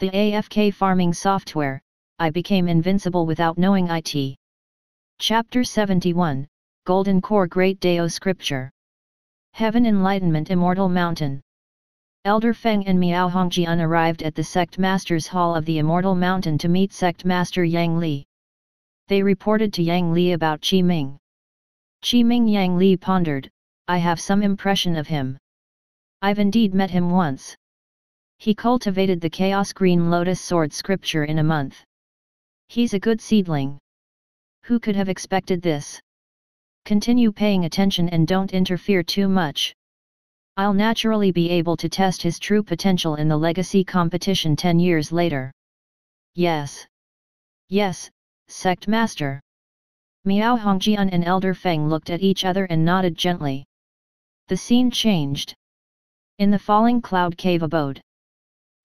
The AFK farming software, I became invincible without knowing it. Chapter 71, Golden Core Great Dao Scripture. Heaven Enlightenment Immortal Mountain. Elder Feng and Miao Hongjian arrived at the Sect Master's Hall of the Immortal Mountain to meet Sect Master Yang Li. They reported to Yang Li about Qi Ming. Qi Ming. Yang Li pondered, I have some impression of him. I've indeed met him once. He cultivated the Chaos Green Lotus Sword scripture in a month. He's a good seedling. Who could have expected this? Continue paying attention and don't interfere too much. I'll naturally be able to test his true potential in the legacy competition 10 years later. Yes. Yes, Sect Master. Miao Hongjian and Elder Feng looked at each other and nodded gently. The scene changed. In the falling cloud cave abode.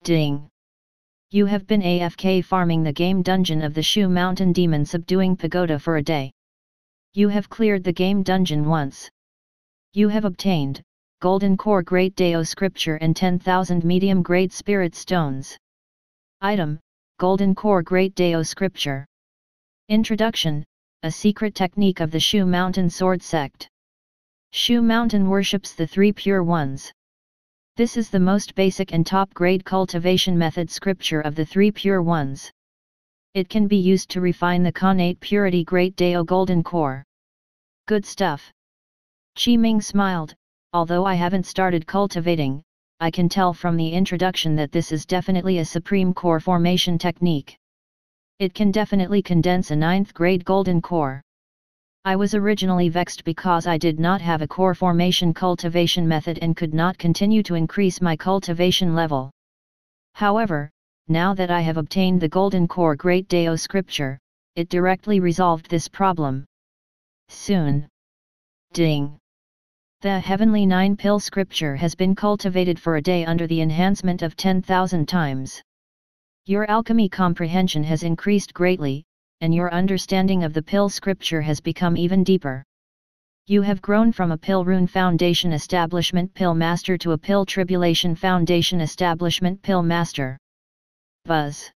Ding. You have been AFK farming the game dungeon of the Shu Mountain Demon subduing pagoda for a day. You have cleared the game dungeon once. You have obtained Golden Core Great Dao Scripture and 10,000 medium grade spirit stones. Item, Golden Core Great Dao Scripture. Introduction, a secret technique of the Shu Mountain Sword Sect. Shu Mountain worships the three pure ones. This is the most basic and top-grade cultivation method scripture of the three pure ones. It can be used to refine the Connate purity Great Dao Golden Core. Good stuff. Qi Ming smiled, although I haven't started cultivating, I can tell from the introduction that this is definitely a supreme core formation technique. It can definitely condense a 9th grade Golden Core. I was originally vexed because I did not have a core formation cultivation method and could not continue to increase my cultivation level. However, now that I have obtained the Golden Core Great Dao Scripture, it directly resolved this problem. Soon. Ding. The Heavenly 9-Pill Scripture has been cultivated for a day under the enhancement of 10,000 times. Your alchemy comprehension has increased greatly, and your understanding of the pill scripture has become even deeper. You have grown from a pill rune foundation establishment pill master to a pill tribulation foundation establishment pill master. Buzz.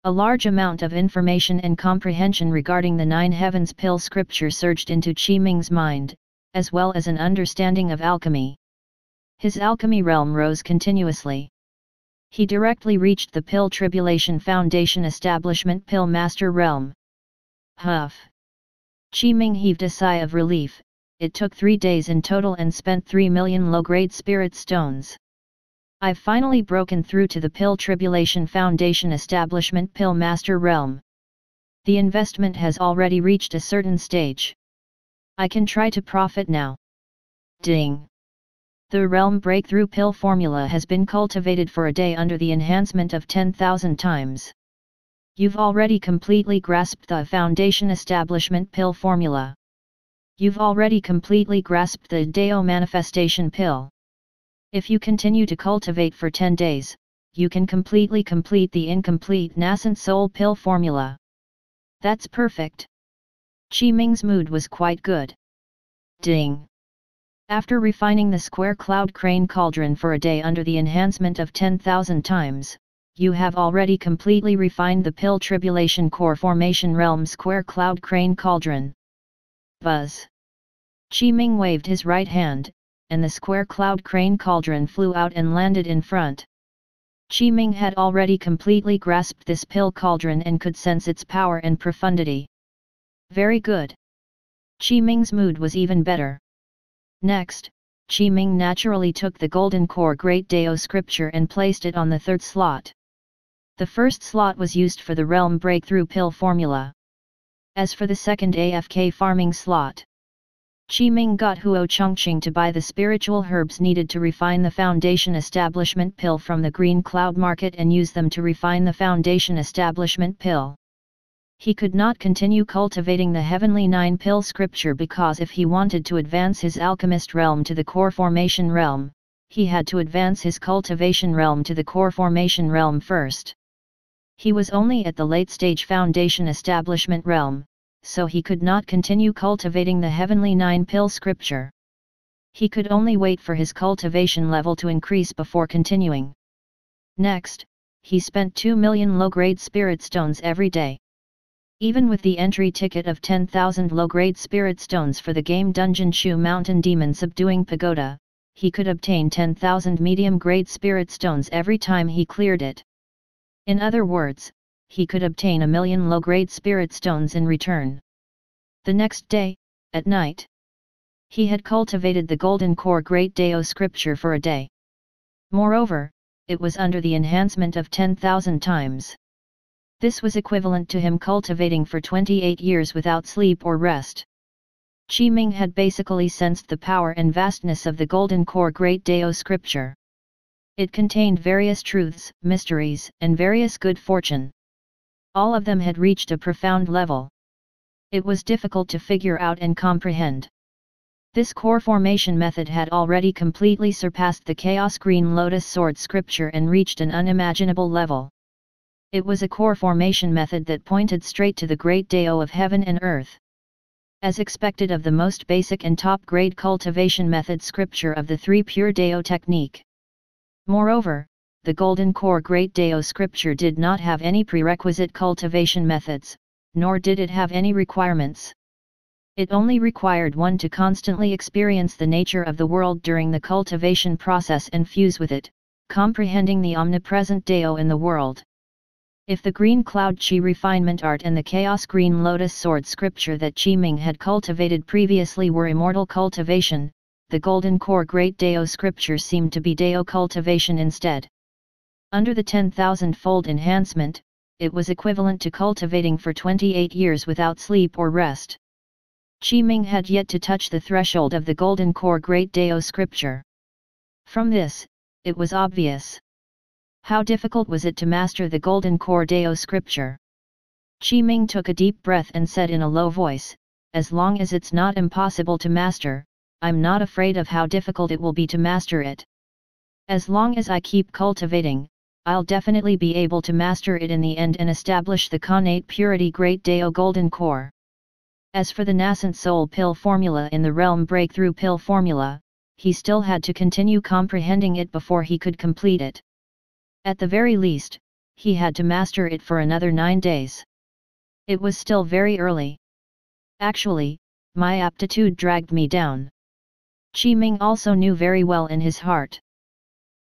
A large amount of information and comprehension regarding the 9 heavens pill scripture surged into Qi Ming's mind, as well as an understanding of alchemy. His alchemy realm rose continuously. He directly reached the Pill Tribulation Foundation Establishment Pill Master Realm. Huff. Qi Ming heaved a sigh of relief. It took 3 days in total and spent 3 million low-grade spirit stones. I've finally broken through to the Pill Tribulation Foundation Establishment Pill Master Realm. The investment has already reached a certain stage. I can try to profit now. Ding. The Realm Breakthrough Pill formula has been cultivated for a day under the enhancement of 10,000 times. You've already completely grasped the Foundation Establishment Pill formula. You've already completely grasped the Dao Manifestation Pill. If you continue to cultivate for 10 days, you can completely complete the incomplete Nascent Soul Pill formula. That's perfect. Qi Ming's mood was quite good. Ding. After refining the Square Cloud Crane Cauldron for a day under the enhancement of 10,000 times, you have already completely refined the Pill Tribulation Core Formation Realm Square Cloud Crane Cauldron. Buzz. Qi Ming waved his right hand, and the Square Cloud Crane Cauldron flew out and landed in front. Qi Ming had already completely grasped this pill cauldron and could sense its power and profundity. Very good. Qi Ming's mood was even better. Next, Qi Ming naturally took the Golden Core Great Dao Scripture and placed it on the 3rd slot. The first slot was used for the Realm Breakthrough Pill formula. As for the second AFK farming slot, Qi Ming got Huo Chongqing to buy the spiritual herbs needed to refine the Foundation Establishment Pill from the Green Cloud Market and use them to refine the Foundation Establishment Pill. He could not continue cultivating the Heavenly 9-Pill Scripture because if he wanted to advance his Alchemist realm to the Core Formation realm, he had to advance his Cultivation realm to the Core Formation realm first. He was only at the late-stage Foundation Establishment realm, so he could not continue cultivating the Heavenly 9-Pill Scripture. He could only wait for his cultivation level to increase before continuing. Next, he spent 2 million low-grade spirit stones every day. Even with the entry ticket of 10,000 low-grade spirit stones for the game dungeon Shu Mountain Demon Subduing Pagoda, he could obtain 10,000 medium-grade spirit stones every time he cleared it. In other words, he could obtain 1 million low-grade spirit stones in return. The next day, at night, he had cultivated the Golden Core Great Deo scripture for a day. Moreover, it was under the enhancement of 10,000 times. This was equivalent to him cultivating for 28 years without sleep or rest. Ming had basically sensed the power and vastness of the Golden Core Great Deo scripture. It contained various truths, mysteries, and various good fortune. All of them had reached a profound level. It was difficult to figure out and comprehend. This core formation method had already completely surpassed the Chaos Green Lotus Sword scripture and reached an unimaginable level. It was a core formation method that pointed straight to the great Deo of heaven and earth. As expected of the most basic and top-grade cultivation method scripture of the 3 pure Deo technique. Moreover, the Golden Core Great Deo scripture did not have any prerequisite cultivation methods, nor did it have any requirements. It only required one to constantly experience the nature of the world during the cultivation process and fuse with it, comprehending the omnipresent Deo in the world. If the Green Cloud Chi refinement art and the Chaos Green Lotus Sword scripture that Ming had cultivated previously were immortal cultivation, the Golden Core Great Deo scripture seemed to be Deo cultivation instead. Under the 10,000-fold enhancement, it was equivalent to cultivating for 28 years without sleep or rest. Ming had yet to touch the threshold of the Golden Core Great Deo scripture. From this, it was obvious. How difficult was it to master the Golden Core Deo scripture? Ming took a deep breath and said in a low voice, "As long as it's not impossible to master, I'm not afraid of how difficult it will be to master it. As long as I keep cultivating, I'll definitely be able to master it in the end and establish the Connate Purity Great Deo Golden Core." As for the nascent soul pill formula in the Realm Breakthrough Pill formula, he still had to continue comprehending it before he could complete it. At the very least, he had to master it for another 9 days. It was still very early. Actually, my aptitude dragged me down. Ming also knew very well in his heart.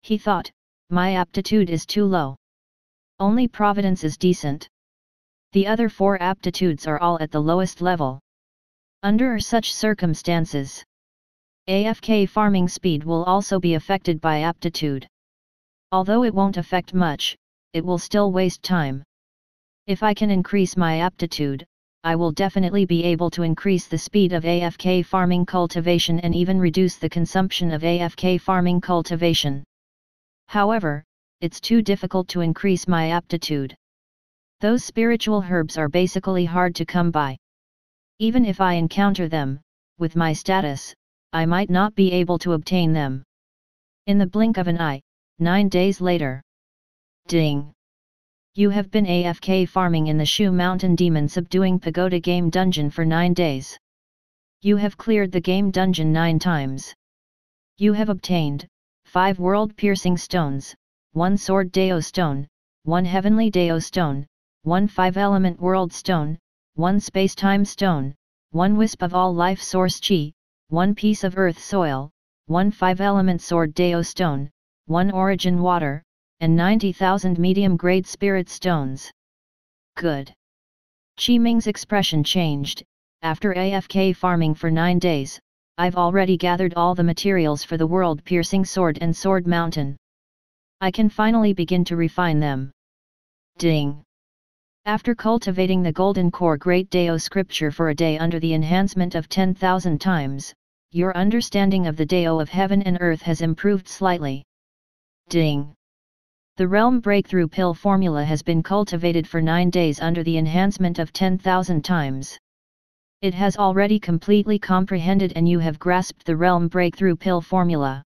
He thought, my aptitude is too low. Only Providence is decent. The other 4 aptitudes are all at the lowest level. Under such circumstances, AFK farming speed will also be affected by aptitude. Although it won't affect much, it will still waste time. If I can increase my aptitude, I will definitely be able to increase the speed of AFK farming cultivation and even reduce the consumption of AFK farming cultivation. However, it's too difficult to increase my aptitude. Those spiritual herbs are basically hard to come by. Even if I encounter them, with my status, I might not be able to obtain them. In the blink of an eye, 9 days later. Ding! You have been AFK farming in the Shu Mountain Demon Subduing Pagoda game dungeon for 9 days. You have cleared the game dungeon 9 times. You have obtained 5 world-piercing stones, 1 sword Deo stone, 1 heavenly Deo stone, 1 5-element world stone, 1 space-time stone, 1 wisp of all life source chi, 1 piece of earth soil, 1 5-element sword Deo stone, 1 origin water, and 90,000 medium-grade spirit stones. Good. Ming's expression changed. After AFK farming for 9 days, I've already gathered all the materials for the world-piercing sword and sword mountain. I can finally begin to refine them. Ding! After cultivating the Golden Core Great Deo scripture for a day under the enhancement of 10,000 times, your understanding of the Deo of heaven and earth has improved slightly. Ding! The Realm Breakthrough Pill formula has been cultivated for 9 days under the enhancement of 10,000 times. It has already completely comprehended and you have grasped the Realm Breakthrough Pill formula.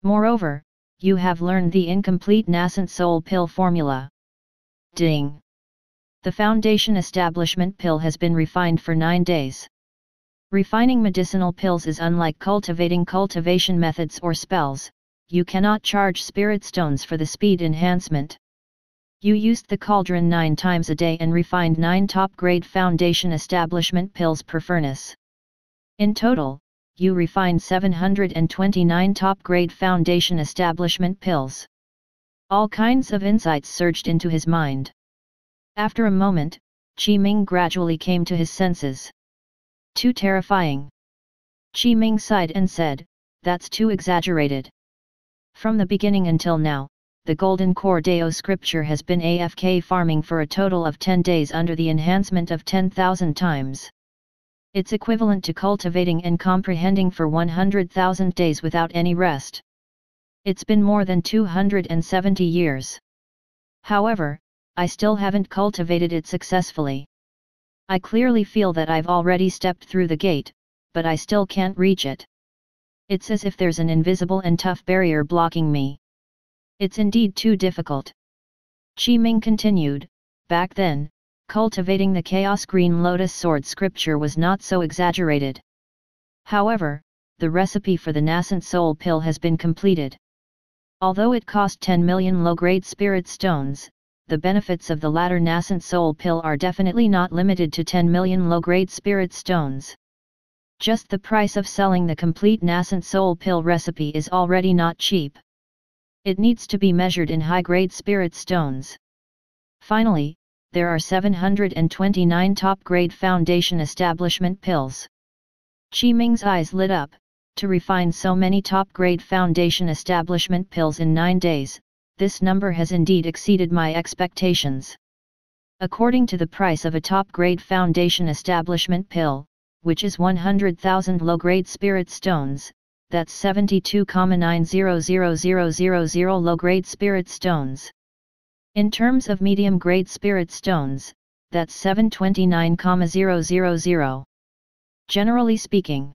Moreover, you have learned the incomplete nascent soul pill formula. Ding! The Foundation Establishment pill has been refined for 9 days. Refining medicinal pills is unlike cultivating cultivation methods or spells. You cannot charge spirit stones for the speed enhancement. You used the cauldron 9 times a day and refined 9 top-grade foundation establishment pills per furnace. In total, you refined 729 top-grade foundation establishment pills. All kinds of insights surged into his mind. After a moment, Ming gradually came to his senses. Too terrifying. Ming sighed and said, "That's too exaggerated. From the beginning until now, the Golden Core Deo scripture has been AFK farming for a total of 10 days under the enhancement of 10,000 times. It's equivalent to cultivating and comprehending for 100,000 days without any rest. It's been more than 270 years. However, I still haven't cultivated it successfully. I clearly feel that I've already stepped through the gate, but I still can't reach it. It's as if there's an invisible and tough barrier blocking me. It's indeed too difficult." Ming continued, "Back then, cultivating the Chaos Green Lotus Sword scripture was not so exaggerated. However, the recipe for the Nascent Soul Pill has been completed. Although it cost 10 million low-grade spirit stones, the benefits of the latter Nascent Soul Pill are definitely not limited to 10 million low-grade spirit stones. Just the price of selling the complete Nascent Soul Pill recipe is already not cheap. It needs to be measured in high-grade spirit stones. Finally, there are 729 top-grade foundation establishment pills." Ming's eyes lit up. To refine so many top-grade foundation establishment pills in 9 days, this number has indeed exceeded my expectations. According to the price of a top-grade foundation establishment pill, which is 100,000 low-grade spirit stones, that's 72,900,000 low-grade spirit stones. In terms of medium-grade spirit stones, that's 729,000. Generally speaking,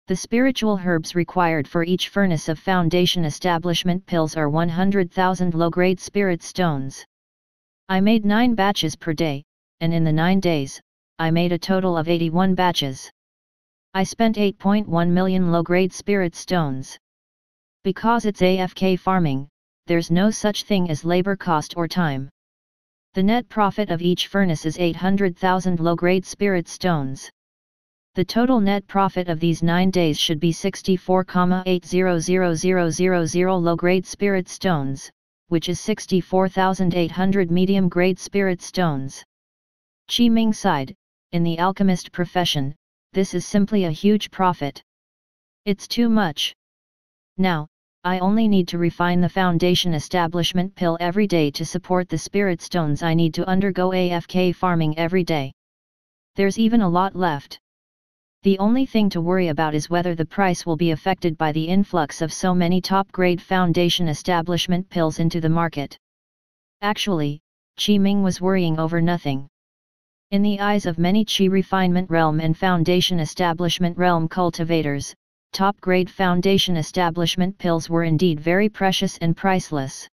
the spiritual herbs required for each furnace of foundation establishment pills are 100,000 low-grade spirit stones. I made 9 batches per day, and in the 9 days, I made a total of 81 batches. I spent 8.1 million low-grade spirit stones. Because it's AFK farming, there's no such thing as labor cost or time. The net profit of each furnace is 800,000 low-grade spirit stones. The total net profit of these 9 days should be 64,800,000 low-grade spirit stones, which is 64,800 medium-grade spirit stones. Ming sighed. In the alchemist profession, this is simply a huge profit. It's too much. Now, I only need to refine the foundation establishment pill every day to support the spirit stones I need to undergo AFK farming every day. There's even a lot left. The only thing to worry about is whether the price will be affected by the influx of so many top-grade foundation establishment pills into the market. Actually, Ming was worrying over nothing. In the eyes of many Qi refinement realm and foundation establishment realm cultivators, top-grade foundation establishment pills were indeed very precious and priceless.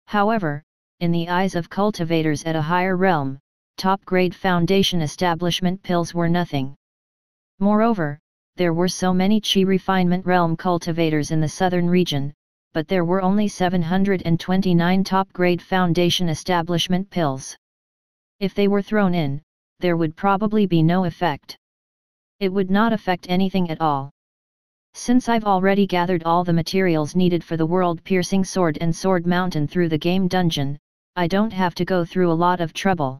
However, in the eyes of cultivators at a higher realm, top-grade foundation establishment pills were nothing. Moreover, there were so many Qi refinement realm cultivators in the southern region, but there were only 729 top-grade foundation establishment pills. If they were thrown in, there would probably be no effect. It would not affect anything at all. Since I've already gathered all the materials needed for the world-piercing sword and sword mountain through the game dungeon, I don't have to go through a lot of trouble.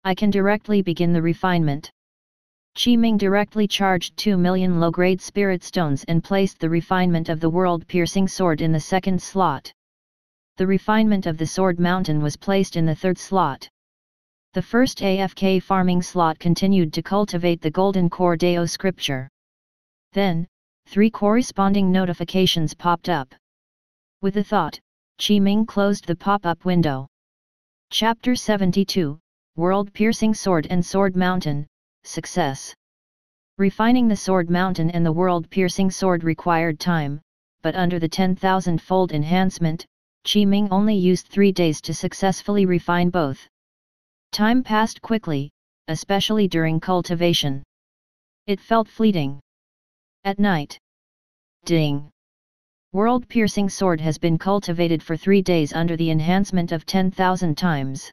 I can directly begin the refinement. Ming directly charged 2 million low-grade spirit stones and placed the refinement of the world-piercing sword in the second slot. The refinement of the sword mountain was placed in the third slot. The first AFK farming slot continued to cultivate the Golden Core Deo scripture. Then, 3 corresponding notifications popped up. With a thought, Ming closed the pop-up window. Chapter 72, World-Piercing Sword and Sword Mountain, Success. Refining the Sword Mountain and the World-Piercing Sword required time, but under the 10,000-fold enhancement, Ming only used 3 days to successfully refine both. Time passed quickly, especially during cultivation. It felt fleeting. At night. Ding! World-piercing sword has been cultivated for 3 days under the enhancement of 10,000 times.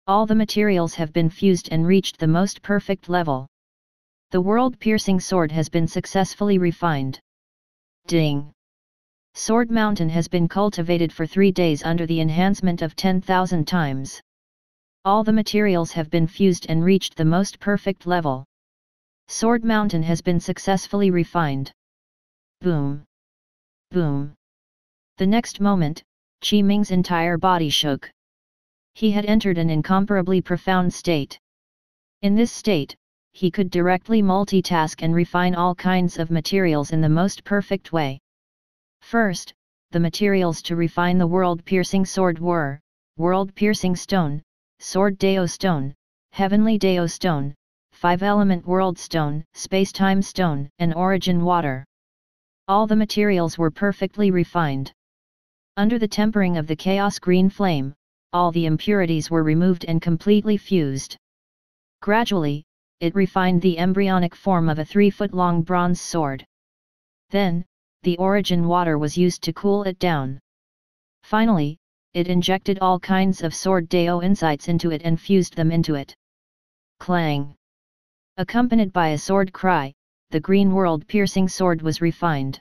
All the materials have been fused and reached the most perfect level. The world-piercing sword has been successfully refined. Ding! Sword Mountain has been cultivated for 3 days under the enhancement of 10,000 times. All the materials have been fused and reached the most perfect level. Sword Mountain has been successfully refined. Boom! Boom! The next moment, Qi Ming's entire body shook. He had entered an incomparably profound state. In this state, he could directly multitask and refine all kinds of materials in the most perfect way. First, the materials to refine the world-piercing sword were world-piercing stone, sword Dao stone, heavenly Dao stone, 5-element world stone, space-time stone, and origin water. All the materials were perfectly refined. Under the tempering of the chaos green flame, all the impurities were removed and completely fused. Gradually, it refined the embryonic form of a 3-foot-long bronze sword. Then, the origin water was used to cool it down. Finally, it injected all kinds of sword Dao insights into it and fused them into it. Clang! Accompanied by a sword cry, the green world-piercing sword was refined.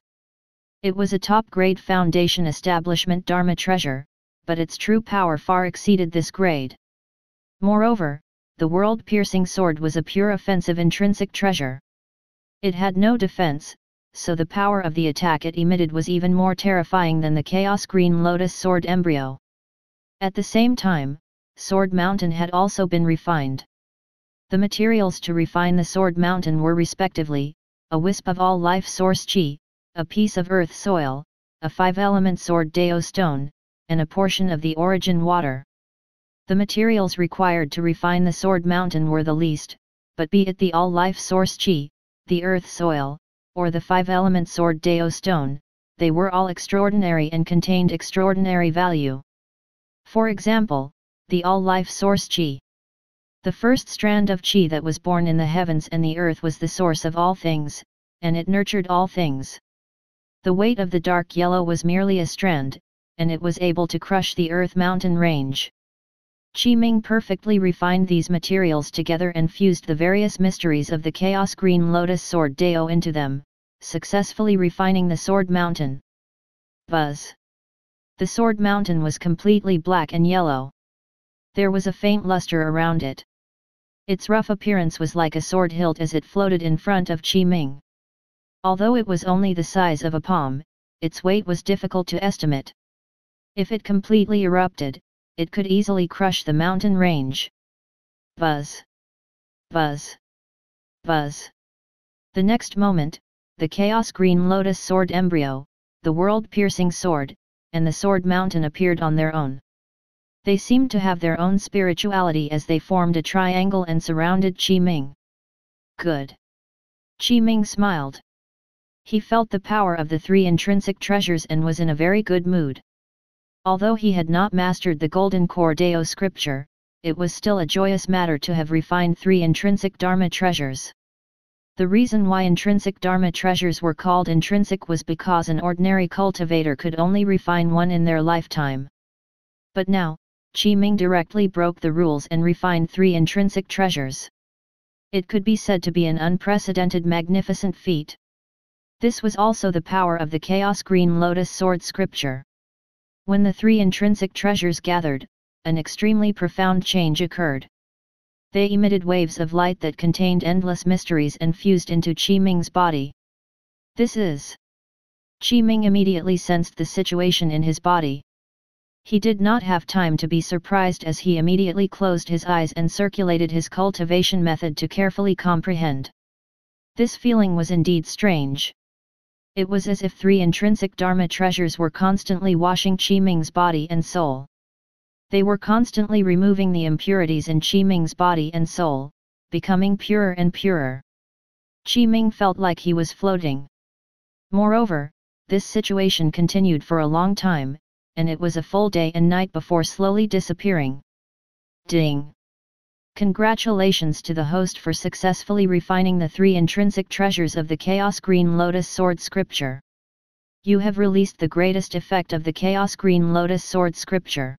It was a top-grade Foundation establishment Dharma treasure, but its true power far exceeded this grade. Moreover, the world-piercing sword was a pure offensive intrinsic treasure. It had no defense, so the power of the attack it emitted was even more terrifying than the Chaos Green Lotus Sword embryo. At the same time, Sword Mountain had also been refined. The materials to refine the Sword Mountain were respectively, a wisp of all life source Qi, a piece of earth soil, a 5-element sword Dao stone, and a portion of the origin water. The materials required to refine the Sword Mountain were the least, but be it the all-life source Qi, the earth soil, or the 5-element sword Dao stone, they were all extraordinary and contained extraordinary value. For example, the all-life source Qi. The first strand of Qi that was born in the heavens and the earth was the source of all things, and it nurtured all things. The weight of the dark yellow was merely a strand, and it was able to crush the earth mountain range. Qi Ming perfectly refined these materials together and fused the various mysteries of the Chaos Green Lotus Sword Dao into them, successfully refining the Sword Mountain. Buzz! The Sword Mountain was completely black and yellow. There was a faint luster around it. Its rough appearance was like a sword hilt as it floated in front of Qi Ming. Although it was only the size of a palm, its weight was difficult to estimate. If it completely erupted, it could easily crush the mountain range. Buzz! Buzz! Buzz! The next moment, the Chaos Green Lotus Sword embryo, the world-piercing sword, and the Sword Mountain appeared on their own. They seemed to have their own spirituality as they formed a triangle and surrounded Qi Ming. Good! Qi Ming smiled. He felt the power of the 3 intrinsic treasures and was in a very good mood. Although he had not mastered the Golden Core Dao scripture, it was still a joyous matter to have refined 3 intrinsic Dharma treasures. The reason why intrinsic Dharma treasures were called intrinsic was because an ordinary cultivator could only refine 1 in their lifetime. But now, Qi Ming directly broke the rules and refined 3 intrinsic treasures. It could be said to be an unprecedented magnificent feat. This was also the power of the Chaos Green Lotus Sword scripture. When the 3 intrinsic treasures gathered, an extremely profound change occurred. They emitted waves of light that contained endless mysteries and fused into Qi Ming's body. This is... Qi Ming immediately sensed the situation in his body. He did not have time to be surprised as he immediately closed his eyes and circulated his cultivation method to carefully comprehend. This feeling was indeed strange. It was as if 3 intrinsic Dharma treasures were constantly washing Qi Ming's body and soul. They were constantly removing the impurities in Qi Ming's body and soul, becoming purer and purer. Qi Ming felt like he was floating. Moreover, this situation continued for a long time, and it was a full day and night before slowly disappearing. Ding! Congratulations to the host for successfully refining the 3 intrinsic treasures of the Chaos Green Lotus Sword scripture. You have released the greatest effect of the Chaos Green Lotus Sword scripture.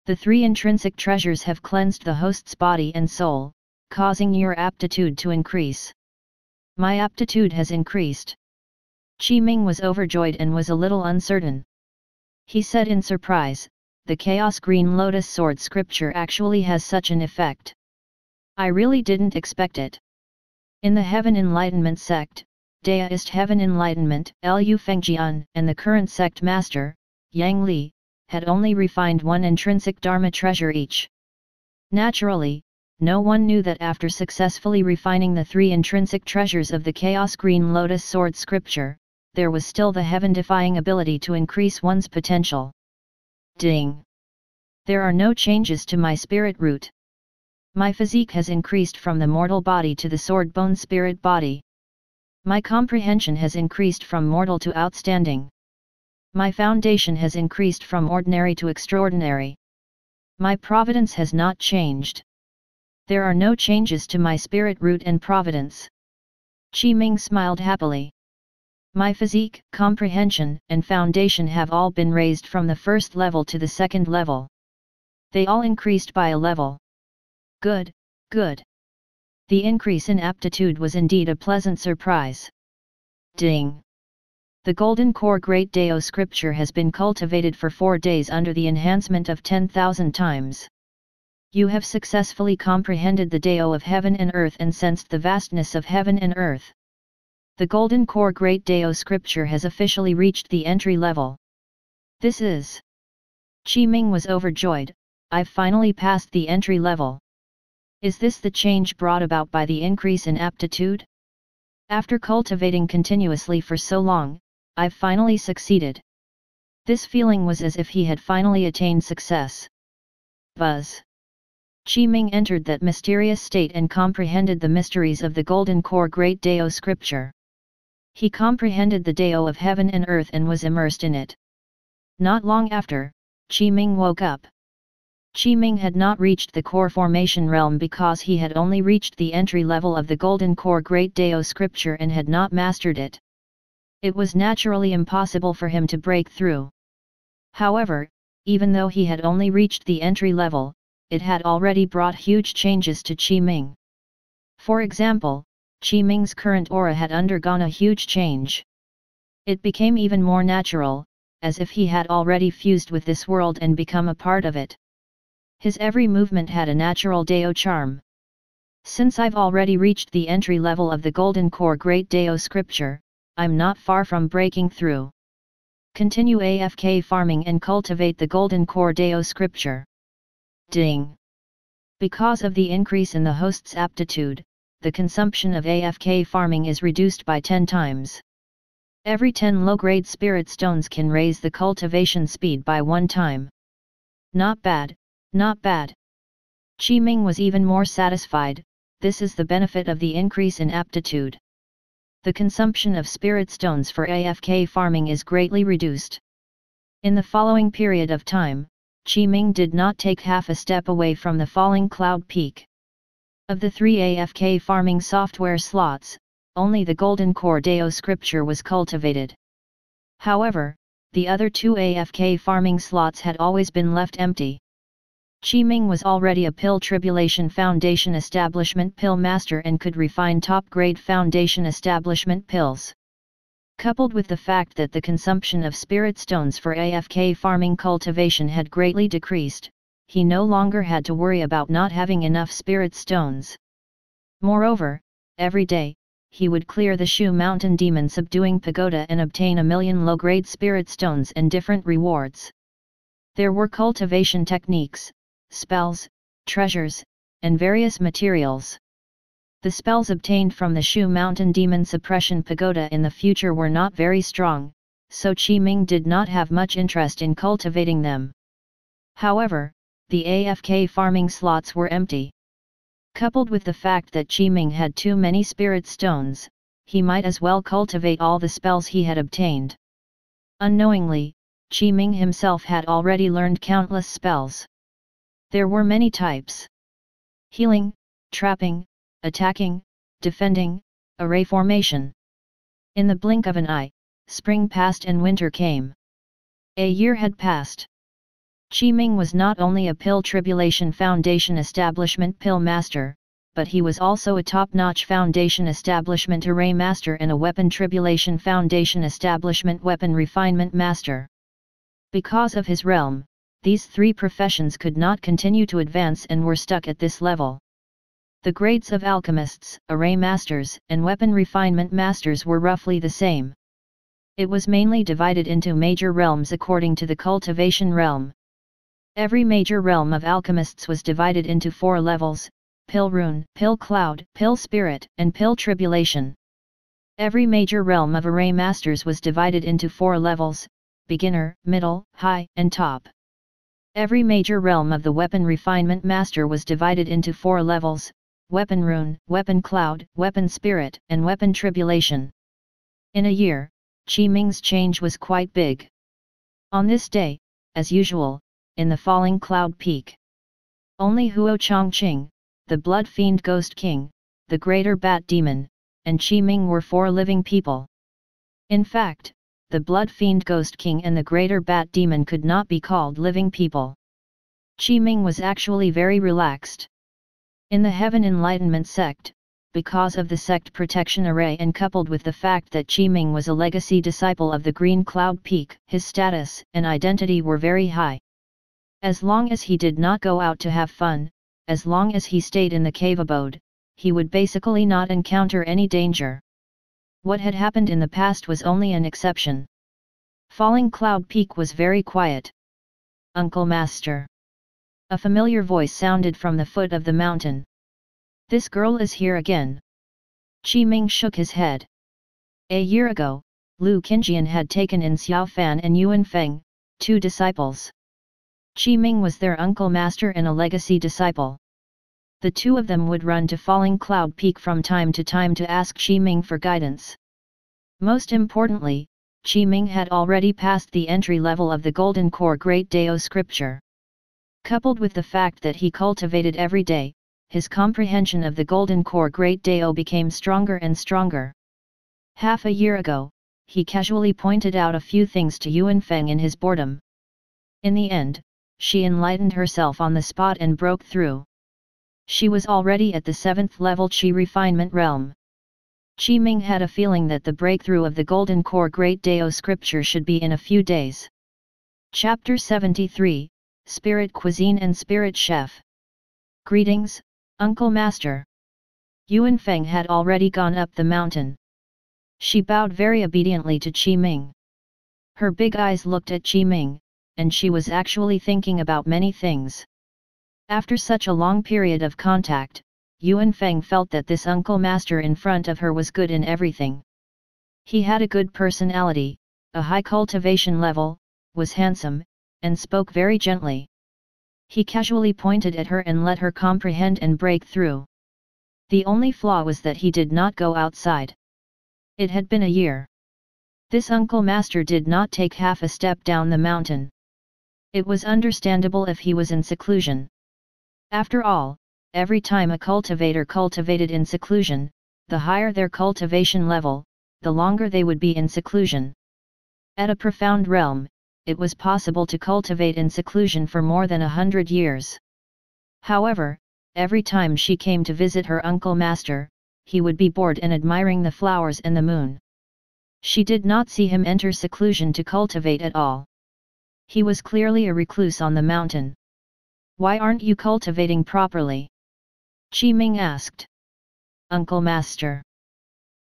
The 3 intrinsic treasures have cleansed the host's body and soul, causing your aptitude to increase. My aptitude has increased. Ming was overjoyed and was a little uncertain. He said in surprise, the Chaos Green Lotus Sword scripture actually has such an effect. I really didn't expect it. In the Heaven Enlightenment sect, Deist Heaven Enlightenment, Lu Fengjian, and the current sect master, Yang Li, had only refined 1 intrinsic Dharma treasure each. Naturally, no one knew that after successfully refining the 3 intrinsic treasures of the Chaos Green Lotus Sword scripture, there was still the heaven-defying ability to increase one's potential. Ding! There are no changes to my spirit root. My physique has increased from the mortal body to the sword bone spirit body. My comprehension has increased from mortal to outstanding. My foundation has increased from ordinary to extraordinary. My providence has not changed. There are no changes to my spirit root and providence. Ming smiled happily. My physique, comprehension, and foundation have all been raised from the 1st level to the 2nd level. They all increased by a level. Good, good. The increase in aptitude was indeed a pleasant surprise. Ding! The Golden Core Great Dao scripture has been cultivated for 4 days under the enhancement of 10,000 times. You have successfully comprehended the Dao of heaven and earth and sensed the vastness of heaven and earth. The Golden Core Great Dao scripture has officially reached the entry level. This is... Ming was overjoyed. I've finally passed the entry level. Is this the change brought about by the increase in aptitude? After cultivating continuously for so long, I've finally succeeded. This feeling was as if he had finally attained success. Buzz. Ming entered that mysterious state and comprehended the mysteries of the Golden Core Great Dao scripture. He comprehended the Dao of heaven and earth and was immersed in it. Not long after, Ming woke up. Ming had not reached the core formation realm because he had only reached the entry level of the Golden Core Great Dao scripture and had not mastered it. It was naturally impossible for him to break through. However, even though he had only reached the entry level, it had already brought huge changes to Ming. For example, Ming's current aura had undergone a huge change. It became even more natural, as if he had already fused with this world and become a part of it. His every movement had a natural Dao charm. Since I've already reached the entry level of the Golden Core Great Dao scripture, I'm not far from breaking through. Continue AFK farming and cultivate the Golden Core Dao scripture. Ding! Because of the increase in the host's aptitude, the consumption of AFK farming is reduced by 10 times. Every 10 low-grade spirit stones can raise the cultivation speed by 1 time. Not bad, not bad. Ming was even more satisfied. This is the benefit of the increase in aptitude. The consumption of spirit stones for AFK farming is greatly reduced. In the following period of time, Ming did not take half a step away from the falling cloud peak. Of the 3 AFK farming software slots, only the Golden Core Dao scripture was cultivated. However, the other 2 AFK farming slots had always been left empty. Ming was already a Pill Tribulation Foundation Establishment Pill Master and could refine top-grade Foundation Establishment pills. Coupled with the fact that the consumption of spirit stones for AFK farming cultivation had greatly decreased, he no longer had to worry about not having enough spirit stones. Moreover, every day, he would clear the Shu Mountain Demon Subduing Pagoda and obtain 1,000,000 low-grade spirit stones and different rewards. There were cultivation techniques, spells, treasures, and various materials. The spells obtained from the Shu Mountain Demon Suppression Pagoda in the future were not very strong, so Ming did not have much interest in cultivating them. However, the AFK farming slots were empty. Coupled with the fact that Ming had too many spirit stones, he might as well cultivate all the spells he had obtained. Unknowingly, Ming himself had already learned countless spells. There were many types: healing, trapping, attacking, defending, array formation. In the blink of an eye, spring passed and winter came. A year had passed. Ming was not only a Pill Tribulation Foundation Establishment Pill Master, but he was also a top-notch Foundation Establishment Array Master and a Weapon Tribulation Foundation Establishment Weapon Refinement Master. Because of his realm, these three professions could not continue to advance and were stuck at this level. The grades of Alchemists, Array Masters, and Weapon Refinement Masters were roughly the same. It was mainly divided into major realms according to the Cultivation Realm. Every major realm of Alchemists was divided into 4 levels: Pill Rune, Pill Cloud, Pill Spirit, and Pill Tribulation. Every major realm of Array Masters was divided into 4 levels: Beginner, Middle, High, and Top. Every major realm of the Weapon Refinement Master was divided into 4 levels: Weapon Rune, Weapon Cloud, Weapon Spirit, and Weapon Tribulation. In a year, Ming's change was quite big. On this day, as usual, in the falling cloud peak, only Huo Chongqing, the Blood Fiend Ghost King, the Greater Bat Demon, and Ming were 4 living people. In fact, the Blood Fiend Ghost King and the Greater Bat Demon could not be called living people. Ming was actually very relaxed. In the Heaven Enlightenment sect, because of the sect protection array and coupled with the fact that Ming was a legacy disciple of the Green Cloud Peak, his status and identity were very high. As long as he did not go out to have fun, as long as he stayed in the cave abode, he would basically not encounter any danger. What had happened in the past was only an exception. Falling Cloud Peak was very quiet. "Uncle Master." A familiar voice sounded from the foot of the mountain. "This girl is here again." Ming shook his head. A year ago, Lu Qingjian had taken in Xiao Fan and Yuan Feng, 2 disciples. Ming was their uncle master and a legacy disciple. The 2 of them would run to Falling Cloud Peak from time to time to ask Ming for guidance. Most importantly, Ming had already passed the entry level of the Golden Core Great Dao Scripture. Coupled with the fact that he cultivated every day, his comprehension of the Golden Core Great Dao became stronger and stronger. Half a year ago, he casually pointed out a few things to Yuan Feng in his boredom. In the end, she enlightened herself on the spot and broke through. She was already at the 7th level Qi refinement realm. Ming had a feeling that the breakthrough of the Golden Core Great Dao Scripture should be in a few days. Chapter 73, Spirit Cuisine and Spirit Chef. Greetings, Uncle Master. Yuan Feng had already gone up the mountain. She bowed very obediently to Ming. Her big eyes looked at Ming, and she was actually thinking about many things. After such a long period of contact, Yuan Feng felt that this Uncle Master in front of her was good in everything. He had a good personality, a high cultivation level, was handsome, and spoke very gently. He casually pointed at her and let her comprehend and break through. The only flaw was that he did not go outside. It had been a year. This Uncle Master did not take half a step down the mountain. It was understandable if he was in seclusion. After all, every time a cultivator cultivated in seclusion, the higher their cultivation level, the longer they would be in seclusion. At a profound realm, it was possible to cultivate in seclusion for more than 100 years. However, every time she came to visit her Uncle Master, he would be bored and admiring the flowers and the moon. She did not see him enter seclusion to cultivate at all. He was clearly a recluse on the mountain. "Why aren't you cultivating properly?" Ming asked. "Uncle Master."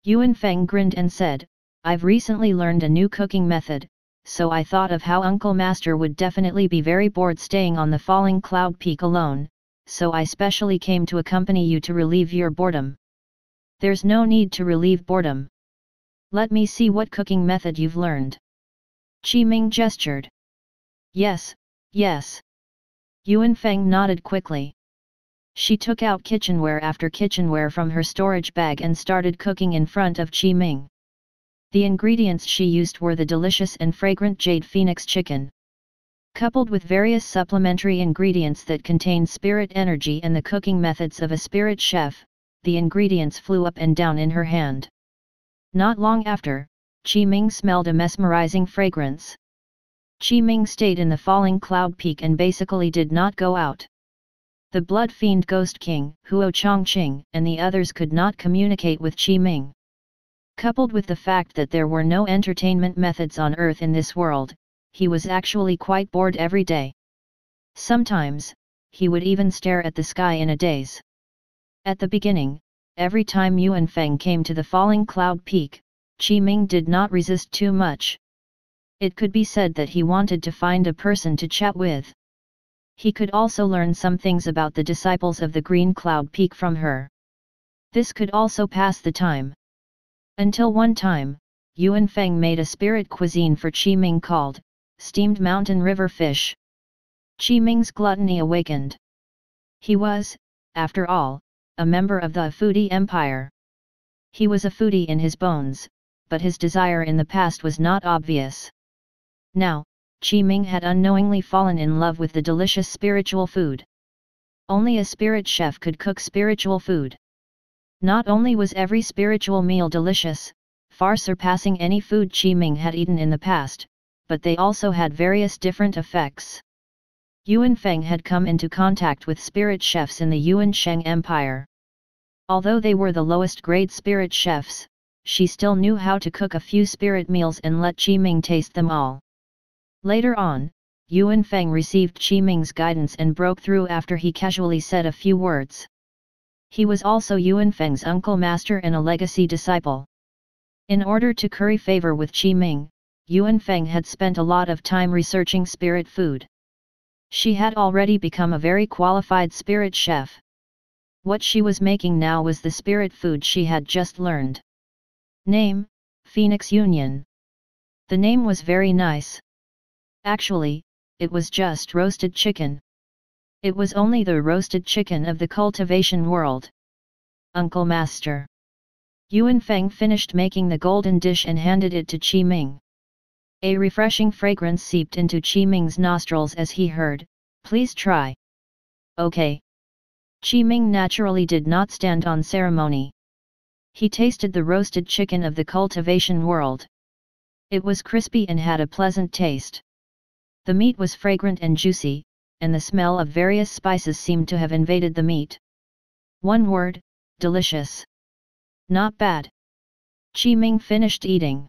Yuan Feng grinned and said, "I've recently learned a new cooking method, so I thought of how Uncle Master would definitely be very bored staying on the Falling Cloud Peak alone, so I specially came to accompany you to relieve your boredom." "There's no need to relieve boredom. Let me see what cooking method you've learned." Ming gestured. Yes, yes." Yuan Feng nodded quickly. She took out kitchenware after kitchenware from her storage bag and started cooking in front of Ming. The ingredients she used were the delicious and fragrant Jade Phoenix chicken. Coupled with various supplementary ingredients that contained spirit energy and the cooking methods of a spirit chef, the ingredients flew up and down in her hand. Not long after, Ming smelled a mesmerizing fragrance. Ming stayed in the falling cloud peak and basically did not go out. The Blood Fiend Ghost King, Huo Chongqing, and the others could not communicate with Ming. Coupled with the fact that there were no entertainment methods on Earth in this world, he was actually quite bored every day. Sometimes, he would even stare at the sky in a daze. At the beginning, every time Yuan Feng came to the falling cloud peak, Ming did not resist too much. It could be said that he wanted to find a person to chat with. He could also learn some things about the disciples of the Green Cloud Peak from her. This could also pass the time. Until one time, Yuan Feng made a spirit cuisine for Ming called steamed mountain river fish. Ming's gluttony awakened. He was, after all, a member of the foodie empire. He was a foodie in his bones, but his desire in the past was not obvious. Now, Ming had unknowingly fallen in love with the delicious spiritual food. Only a spirit chef could cook spiritual food. Not only was every spiritual meal delicious, far surpassing any food Ming had eaten in the past, but they also had various different effects. Yuan Feng had come into contact with spirit chefs in the Yuan Sheng Empire. Although they were the lowest grade spirit chefs, she still knew how to cook a few spirit meals and let Ming taste them all. Later on, Yuan Feng received Ming's guidance and broke through after he casually said a few words. He was also Yuan Feng's uncle master and a legacy disciple. In order to curry favor with Ming, Yuan Feng had spent a lot of time researching spirit food. She had already become a very qualified spirit chef. What she was making now was the spirit food she had just learned. Name: Phoenix Union. The name was very nice. Actually, it was just roasted chicken. It was only the roasted chicken of the cultivation world. Uncle Master. Yuan Feng finished making the golden dish and handed it to Ming. A refreshing fragrance seeped into Ming's nostrils as he heard, "Please try." Okay. Ming naturally did not stand on ceremony. He tasted the roasted chicken of the cultivation world. It was crispy and had a pleasant taste. The meat was fragrant and juicy, and the smell of various spices seemed to have invaded the meat. One word: delicious. Not bad. Ming finished eating.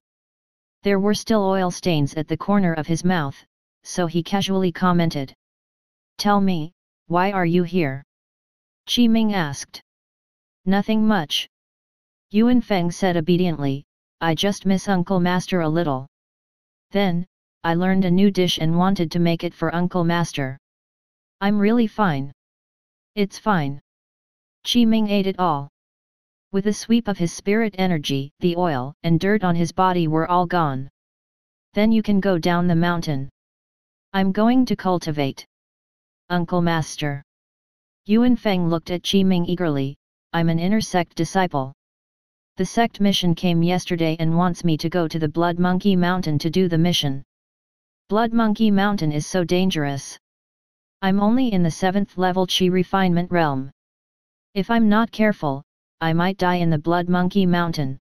There were still oil stains at the corner of his mouth, so he casually commented. "Tell me, why are you here?" Ming asked. "Nothing much." Yuan Feng said obediently, "I just miss Uncle Master a little. Then, I learned a new dish and wanted to make it for Uncle Master. I'm really fine." "It's fine." Ming ate it all. With a sweep of his spirit energy, the oil and dirt on his body were all gone. "Then you can go down the mountain. I'm going to cultivate." "Uncle Master." Yuan Feng looked at Ming eagerly, "I'm an inner sect disciple. The sect mission came yesterday and wants me to go to the Blood Monkey Mountain to do the mission. Blood Monkey Mountain is so dangerous. I'm only in the 7th level Qi refinement realm. If I'm not careful, I might die in the Blood Monkey Mountain.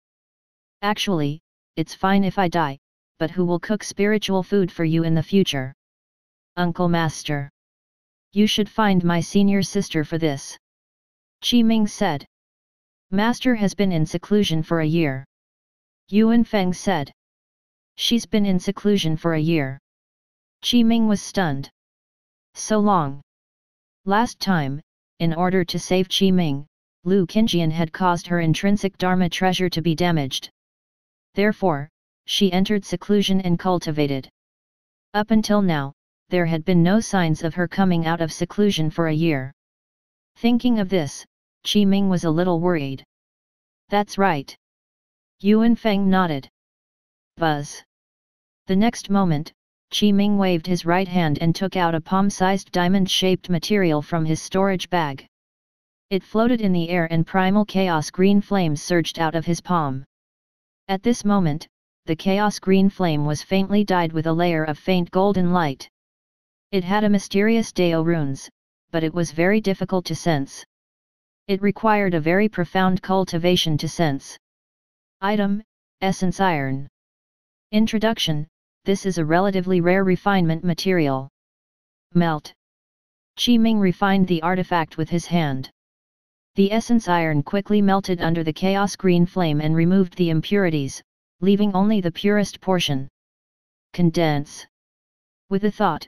Actually, it's fine if I die, but who will cook spiritual food for you in the future?" "Uncle Master. You should find my senior sister for this." Ming said. "Master has been in seclusion for a year." Yuan Feng said. "She's been in seclusion for a year." Ming was stunned. "So long." Last time, in order to save Ming, Lu Qingjian had caused her intrinsic Dharma treasure to be damaged. Therefore, she entered seclusion and cultivated. Up until now, there had been no signs of her coming out of seclusion for a year. Thinking of this, Ming was a little worried. "That's right." Yuan Feng nodded. Buzz. The next moment, Ming waved his right hand and took out a palm-sized diamond-shaped material from his storage bag. It floated in the air and primal chaos green flames surged out of his palm. At this moment, the chaos green flame was faintly dyed with a layer of faint golden light. It had a mysterious Dao runes, but it was very difficult to sense. It required a very profound cultivation to sense. Item: Essence Iron. Introduction: this is a relatively rare refinement material. Melt. Ming refined the artifact with his hand. The essence iron quickly melted under the chaos green flame and removed the impurities, leaving only the purest portion. Condense. With a thought,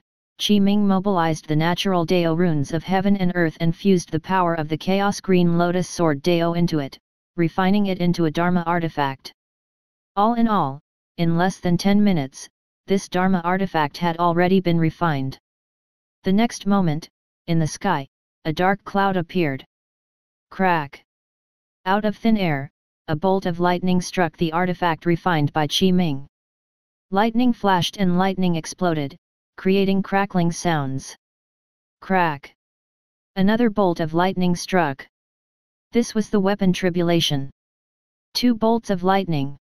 Ming mobilized the natural Dao runes of heaven and earth and fused the power of the chaos green lotus sword Dao into it, refining it into a Dharma artifact. All in all, in less than 10 minutes, this Dharma artifact had already been refined. The next moment, in the sky, a dark cloud appeared. Crack! Out of thin air, a bolt of lightning struck the artifact refined by Ming. Lightning flashed and lightning exploded, creating crackling sounds. Crack! Another bolt of lightning struck. This was the weapon tribulation. 2 bolts of lightning.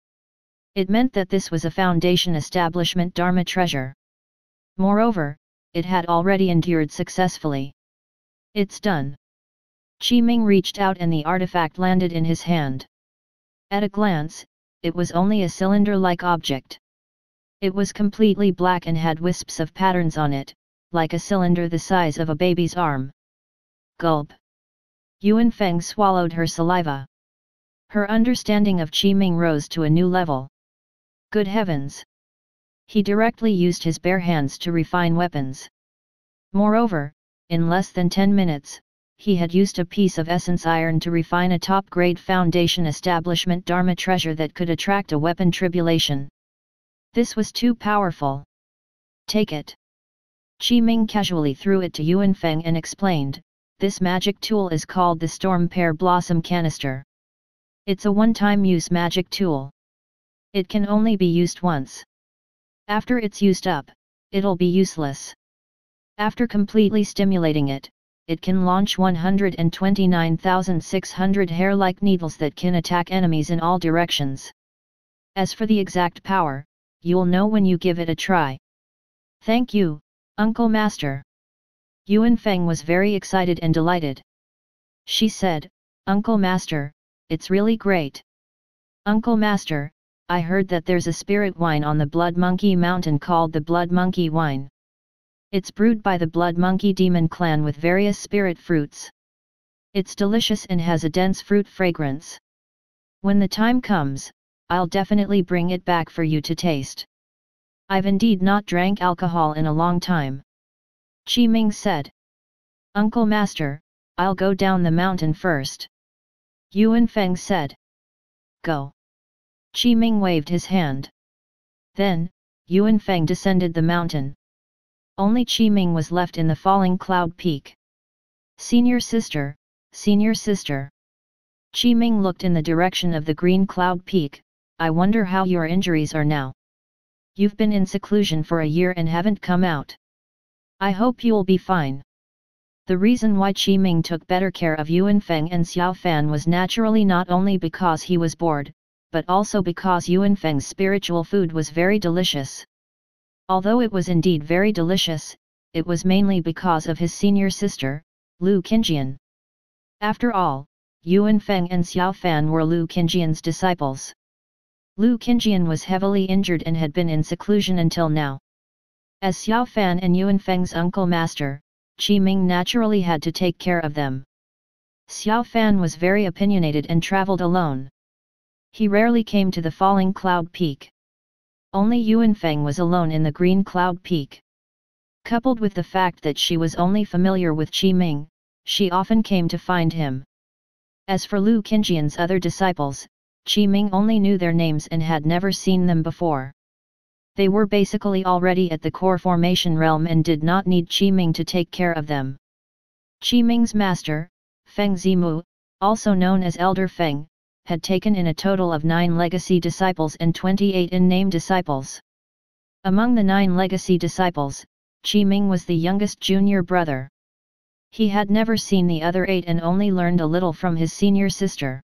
It meant that this was a Foundation Establishment Dharma treasure. Moreover, it had already endured successfully. It's done. Ming reached out and the artifact landed in his hand. At a glance, it was only a cylinder-like object. It was completely black and had wisps of patterns on it, like a cylinder the size of a baby's arm. Gulp. Yuanfeng swallowed her saliva. Her understanding of Ming rose to a new level. Good heavens! He directly used his bare hands to refine weapons. Moreover, in less than 10 minutes, he had used a piece of essence iron to refine a top-grade Foundation Establishment Dharma treasure that could attract a weapon tribulation. This was too powerful. Take it. Ming casually threw it to Yuanfeng and explained, this magic tool is called the Storm Pear Blossom Canister. It's a one-time use magic tool. It can only be used once. After it's used up, it'll be useless. After completely stimulating it, it can launch 129,600 hair-like needles that can attack enemies in all directions. As for the exact power, you'll know when you give it a try. Thank you, Uncle Master. Yuanfeng was very excited and delighted. She said, Uncle Master, it's really great. Uncle Master, I heard that there's a spirit wine on the Blood Monkey Mountain called the Blood Monkey Wine. It's brewed by the Blood Monkey Demon clan with various spirit fruits. It's delicious and has a dense fruit fragrance. When the time comes, I'll definitely bring it back for you to taste. I've indeed not drank alcohol in a long time. Ming said. Uncle Master, I'll go down the mountain first. Yuanfeng said. Go. Ming waved his hand. Then, Yuanfeng descended the mountain. Only Ming was left in the falling cloud peak. Senior sister, senior sister. Ming looked in the direction of the green cloud peak. I wonder how your injuries are now. You've been in seclusion for a year and haven't come out. I hope you'll be fine. The reason why Ming took better care of Yuanfeng and Xiaofan was naturally not only because he was bored, but also because Yuanfeng's spiritual food was very delicious. Although it was indeed very delicious, it was mainly because of his senior sister, Lu Qingjian. After all, Yuanfeng and Xiaofan were Lu Qingjian's disciples. Lu Qingjian was heavily injured and had been in seclusion until now. As Xiaofan and Yuanfeng's uncle master, Ming naturally had to take care of them. Xiaofan was very opinionated and traveled alone. He rarely came to the falling cloud peak. Only Yuanfeng was alone in the green cloud peak. Coupled with the fact that she was only familiar with Ming, she often came to find him. As for Lu Qingjian's other disciples, Ming only knew their names and had never seen them before. They were basically already at the core formation realm and did not need Ming to take care of them. Ming's master, Feng Zimu, also known as Elder Feng, had taken in a total of 9 legacy disciples and 28 in-name disciples. Among the 9 legacy disciples, Ming was the youngest junior brother. He had never seen the other 8 and only learned a little from his senior sister.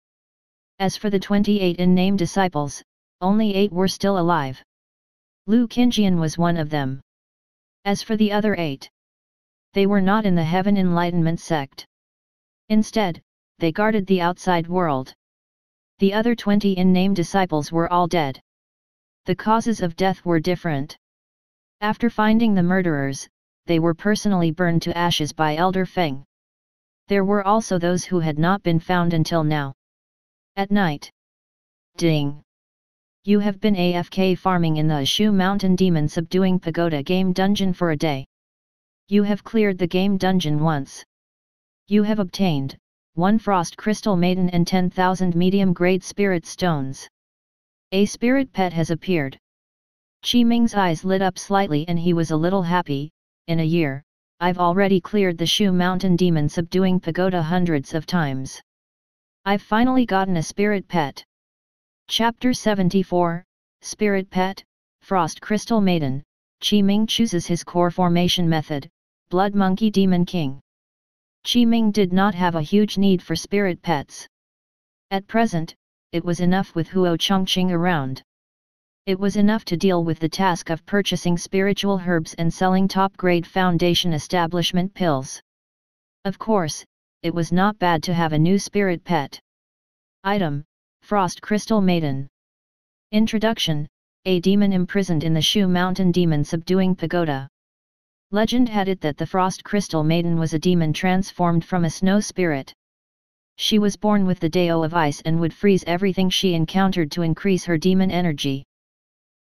As for the 28 in-name disciples, only 8 were still alive. Lu Qingjian was one of them. As for the other 8, they were not in the Heaven Enlightenment sect. Instead, they guarded the outside world. The other 20 in-name disciples were all dead. The causes of death were different. After finding the murderers, they were personally burned to ashes by Elder Feng. There were also those who had not been found until now. At night. Ding. You have been AFK farming in the Shu Mountain Demon Subduing Pagoda game dungeon for a day. You have cleared the game dungeon once. You have obtained 1 Frost Crystal Maiden and 10,000 medium-grade spirit stones. A spirit pet has appeared. Qi Ming's eyes lit up slightly and he was a little happy. In a year, I've already cleared the Shu Mountain Demon Subduing Pagoda hundreds of times. I've finally gotten a spirit pet. Chapter 74, Spirit Pet, Frost Crystal Maiden. Qi Ming chooses his core formation method, Blood Monkey Demon King. Qi Ming did not have a huge need for spirit pets. At present, it was enough with Huo Chongqing around. It was enough to deal with the task of purchasing spiritual herbs and selling top-grade foundation establishment pills. Of course, it was not bad to have a new spirit pet. Item, Frost Crystal Maiden. Introduction, a demon imprisoned in the Shu Mountain Demon Subduing Pagoda. Legend had it that the Frost Crystal Maiden was a demon transformed from a snow spirit. She was born with the Dao of ice and would freeze everything she encountered to increase her demon energy.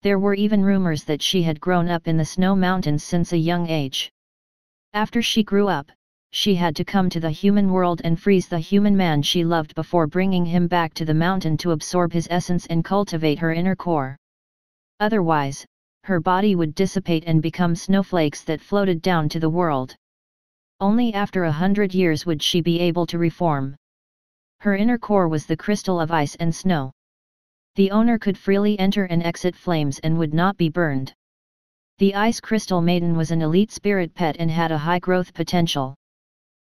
There were even rumors that she had grown up in the snow mountains since a young age. After she grew up, she had to come to the human world and freeze the human man she loved before bringing him back to the mountain to absorb his essence and cultivate her inner core. Otherwise, her body would dissipate and become snowflakes that floated down to the world. Only after 100 years would she be able to reform. Her inner core was the crystal of ice and snow. The owner could freely enter and exit flames and would not be burned. The Ice Crystal Maiden was an elite spirit pet and had a high growth potential.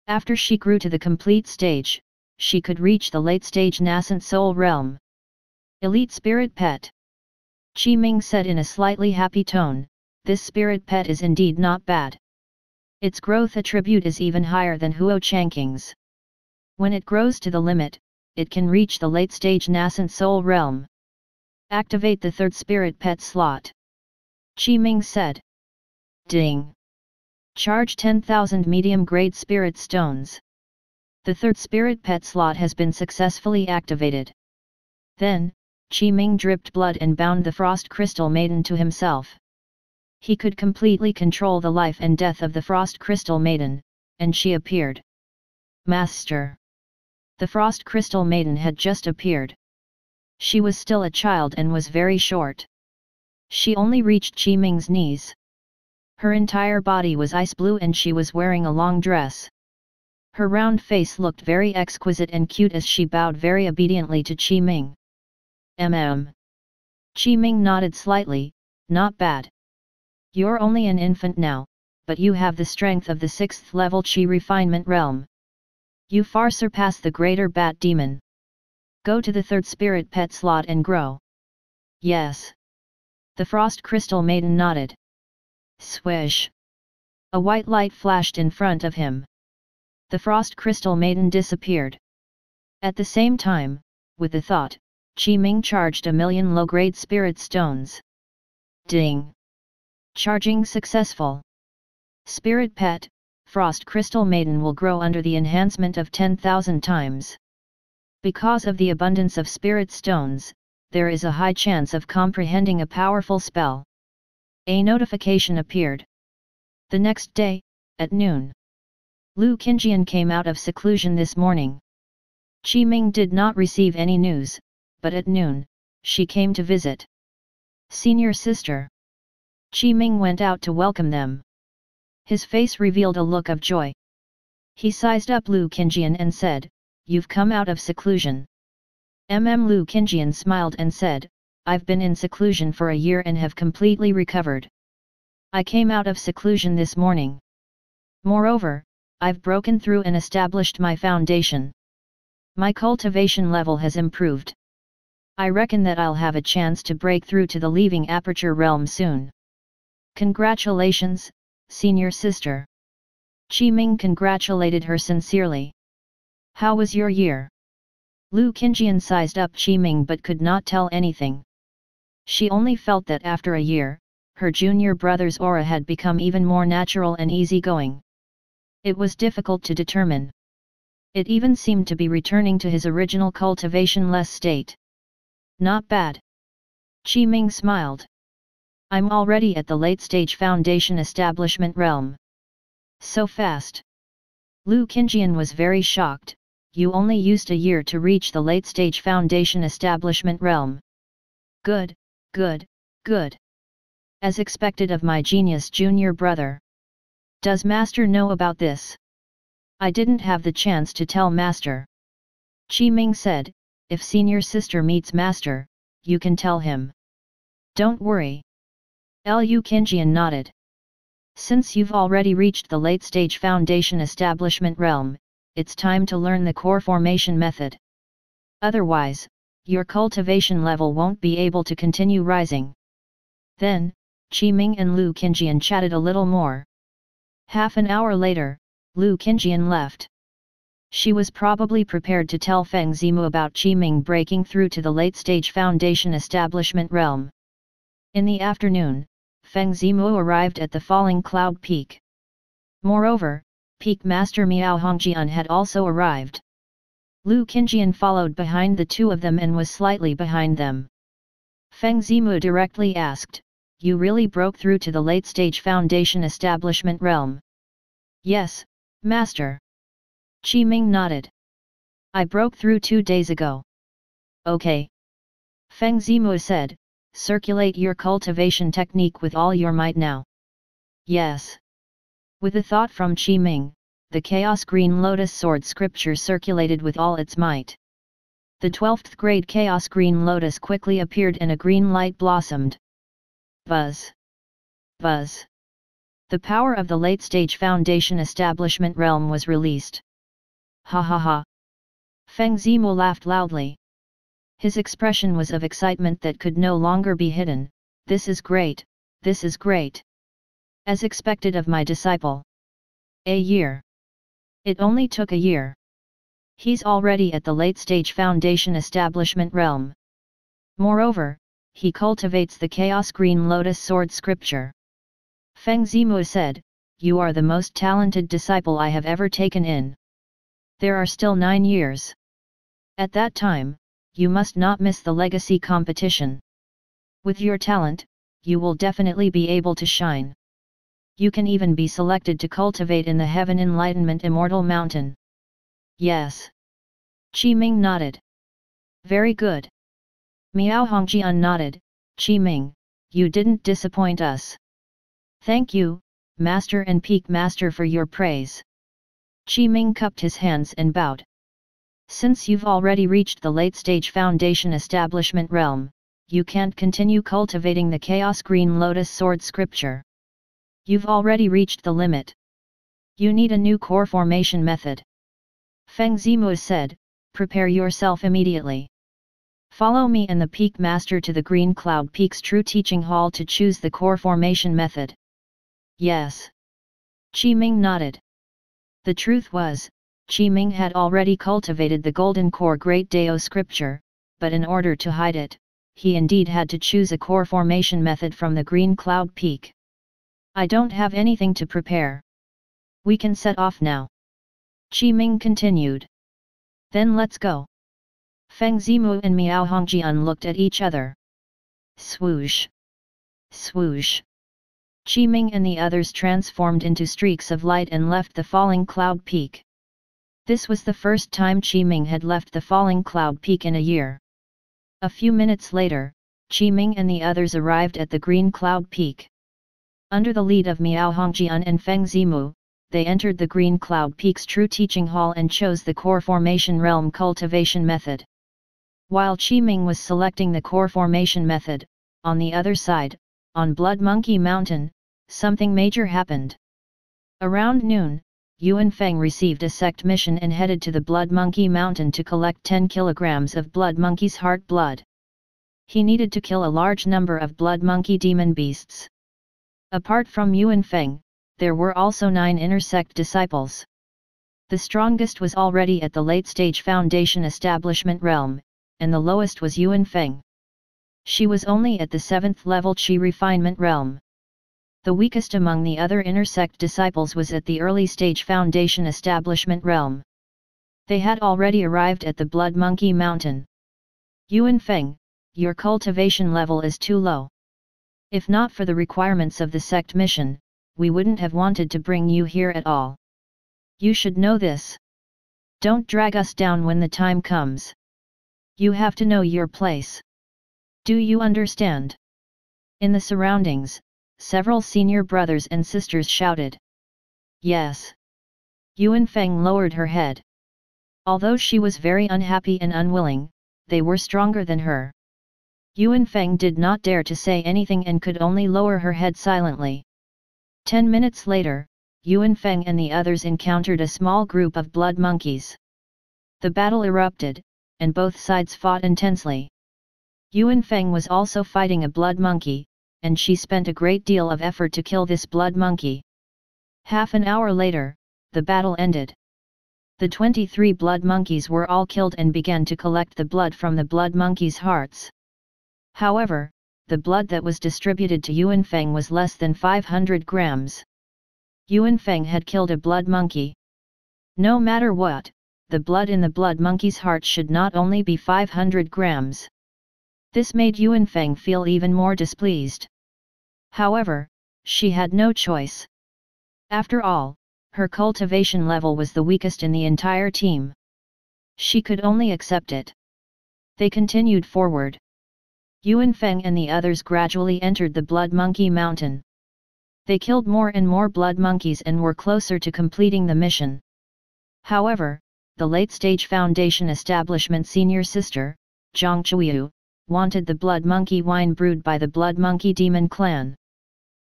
After she grew to the complete stage, she could reach the late stage nascent soul realm. Elite spirit pet. Qi Ming said in a slightly happy tone, this spirit pet is indeed not bad. Its growth attribute is even higher than Huo Changqing's. When it grows to the limit, it can reach the late stage nascent soul realm. Activate the third spirit pet slot. Qi Ming said. Ding. Charge 10,000 medium-grade spirit stones. The third spirit pet slot has been successfully activated. Then, Qi Ming dripped blood and bound the Frost Crystal Maiden to himself. He could completely control the life and death of the Frost Crystal Maiden, and she appeared. Master. The Frost Crystal Maiden had just appeared. She was still a child and was very short. She only reached Qi Ming's knees. Her entire body was ice blue and she was wearing a long dress. Her round face looked very exquisite and cute as she bowed very obediently to Qi Ming. Qi Ming nodded slightly, not bad. You're only an infant now, but you have the strength of the 6th level Qi refinement realm. You far surpass the greater bat demon. Go to the third spirit pet slot and grow. Yes. The Frost Crystal Maiden nodded. Swish. A white light flashed in front of him. The Frost Crystal Maiden disappeared. At the same time, with the thought, Qi Ming charged 1,000,000 low-grade spirit stones. Ding. Charging successful. Spirit Pet, Frost Crystal Maiden will grow under the enhancement of 10,000 times. Because of the abundance of spirit stones, there is a high chance of comprehending a powerful spell. A notification appeared. The next day, at noon. Lu Qingjian came out of seclusion this morning. Qi Ming did not receive any news, but at noon, she came to visit. Senior sister. Qi Ming went out to welcome them. His face revealed a look of joy. He sized up Lu Qingjian and said, "You've come out of seclusion." Lu Qingjian smiled and said, "I've been in seclusion for a year and have completely recovered. I came out of seclusion this morning. Moreover, I've broken through and established my foundation. My cultivation level has improved. I reckon that I'll have a chance to break through to the leaving aperture realm soon." Congratulations, senior sister. Qi Ming congratulated her sincerely. How was your year? Lu Qingjian sized up Qi Ming but could not tell anything. She only felt that after a year, her junior brother's aura had become even more natural and easygoing. It was difficult to determine. It even seemed to be returning to his original cultivation-less state. Not bad. Ming smiled. I'm already at the late-stage foundation establishment realm. So fast. Lu Qingjian was very shocked. You only used a year to reach the late-stage foundation establishment realm. Good, good, good. As expected of my genius junior brother. Does Master know about this? I didn't have the chance to tell Master. Ming said, if senior sister meets Master, you can tell him. Don't worry. Lu Qingjian nodded. Since you've already reached the late-stage foundation establishment realm, it's time to learn the core formation method. Otherwise, your cultivation level won't be able to continue rising. Then, Ming and Lu Qingjian chatted a little more. Half an hour later, Lu Qingjian left. She was probably prepared to tell Feng Zimu about Ming breaking through to the late-stage foundation establishment realm. In the afternoon, Feng Zimu arrived at the falling cloud peak. Moreover, Peak Master Miao Hongjian had also arrived. Lu Qingjian followed behind the two of them and was slightly behind them. Feng Zimu directly asked, you really broke through to the late-stage foundation establishment realm? Yes, Master. Ming nodded. I broke through 2 days ago. Okay. Feng Zimu said, circulate your cultivation technique with all your might now. Yes. With a thought from Ming, the Chaos Green Lotus Sword scripture circulated with all its might. The 12th grade Chaos Green Lotus quickly appeared and a green light blossomed. Buzz. Buzz. The power of the late-stage foundation establishment realm was released. Ha ha ha. Feng Zimu laughed loudly. His expression was of excitement that could no longer be hidden. This is great, this is great. As expected of my disciple. A year. It only took a year. He's already at the late-stage foundation establishment realm. Moreover, he cultivates the Chaos Green Lotus Sword scripture. Feng Zimu said, you are the most talented disciple I have ever taken in. There are still 9 years. At that time, you must not miss the legacy competition. With your talent, you will definitely be able to shine. You can even be selected to cultivate in the Heaven Enlightenment Immortal Mountain. Yes. Ming nodded. Very good. Miao Hongjian nodded. Ming, you didn't disappoint us. Thank you, Master and Peak Master, for your praise. Ming cupped his hands and bowed. Since you've already reached the late-stage foundation establishment realm, you can't continue cultivating the Chaos Green Lotus Sword scripture. You've already reached the limit. You need a new core formation method. Feng Zimu said, prepare yourself immediately. Follow me and the Peak Master to the Green Cloud Peak's True Teaching Hall to choose the core formation method. Yes. Ming nodded. The truth was, Ming had already cultivated the Golden Core Great Dao scripture, but in order to hide it, he indeed had to choose a core formation method from the Green Cloud Peak. I don't have anything to prepare. We can set off now. Ming continued. Then let's go. Feng Zimu and Miao Hongjian looked at each other. Swoosh. Swoosh. Ming and the others transformed into streaks of light and left the falling cloud peak. This was the first time Ming had left the falling cloud peak in a year. A few minutes later, Ming and the others arrived at the green cloud peak. Under the lead of Miao Hongjian and Feng Zimu, they entered the Green Cloud Peak's True Teaching Hall and chose the Core Formation Realm cultivation method. While Ming was selecting the Core Formation method, on the other side, on Blood Monkey Mountain, something major happened. Around noon, Yuan Feng received a sect mission and headed to the Blood Monkey Mountain to collect 10 kilograms of Blood Monkey's heart blood. He needed to kill a large number of Blood Monkey demon beasts. Apart from Yuan Feng, there were also 9 inner sect disciples. The strongest was already at the late-stage foundation establishment realm, and the lowest was Yuan Feng. She was only at the 7th level Qi refinement realm. The weakest among the other inner sect disciples was at the early stage foundation establishment realm. They had already arrived at the Blood Monkey Mountain. Yuan Feng, your cultivation level is too low. If not for the requirements of the sect mission, we wouldn't have wanted to bring you here at all. You should know this. Don't drag us down when the time comes. You have to know your place. Do you understand? In the surroundings, several senior brothers and sisters shouted. Yes. Yuan Feng lowered her head. Although she was very unhappy and unwilling, they were stronger than her. Yuan Feng did not dare to say anything and could only lower her head silently. 10 minutes later, Yuan Feng and the others encountered a small group of blood monkeys. The battle erupted, and both sides fought intensely. Yuan Feng was also fighting a blood monkey, and she spent a great deal of effort to kill this blood monkey. Half an hour later, the battle ended. The 23 blood monkeys were all killed and began to collect the blood from the blood monkeys' hearts. However, the blood that was distributed to Yuan Feng was less than 500 grams. Yuan Feng had killed a blood monkey. No matter what, the blood in the blood monkey's heart should not only be 500 grams. This made Yuan Feng feel even more displeased. However, she had no choice. After all, her cultivation level was the weakest in the entire team. She could only accept it. They continued forward. Yuan Feng and the others gradually entered the Blood Monkey Mountain. They killed more and more blood monkeys and were closer to completing the mission. However, the late-stage Foundation Establishment senior sister, Zhang Chuiyu, wanted the blood monkey wine brewed by the Blood Monkey Demon clan.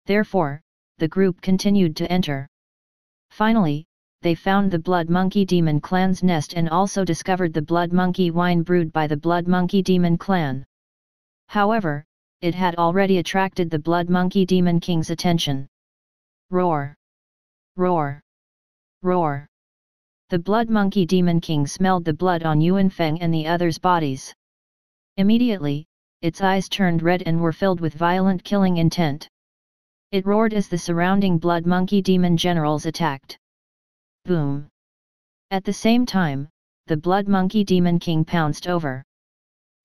Therefore, the group continued to enter. Finally, they found the Blood Monkey Demon clan's nest and also discovered the blood monkey wine brewed by the Blood Monkey Demon clan. However, it had already attracted the Blood Monkey Demon King's attention. Roar! Roar! Roar! The Blood Monkey Demon King smelled the blood on Yuan Feng and the others' bodies. Immediately, its eyes turned red and were filled with violent killing intent. It roared as the surrounding Blood Monkey Demon generals attacked. Boom! At the same time, the Blood Monkey Demon King pounced over.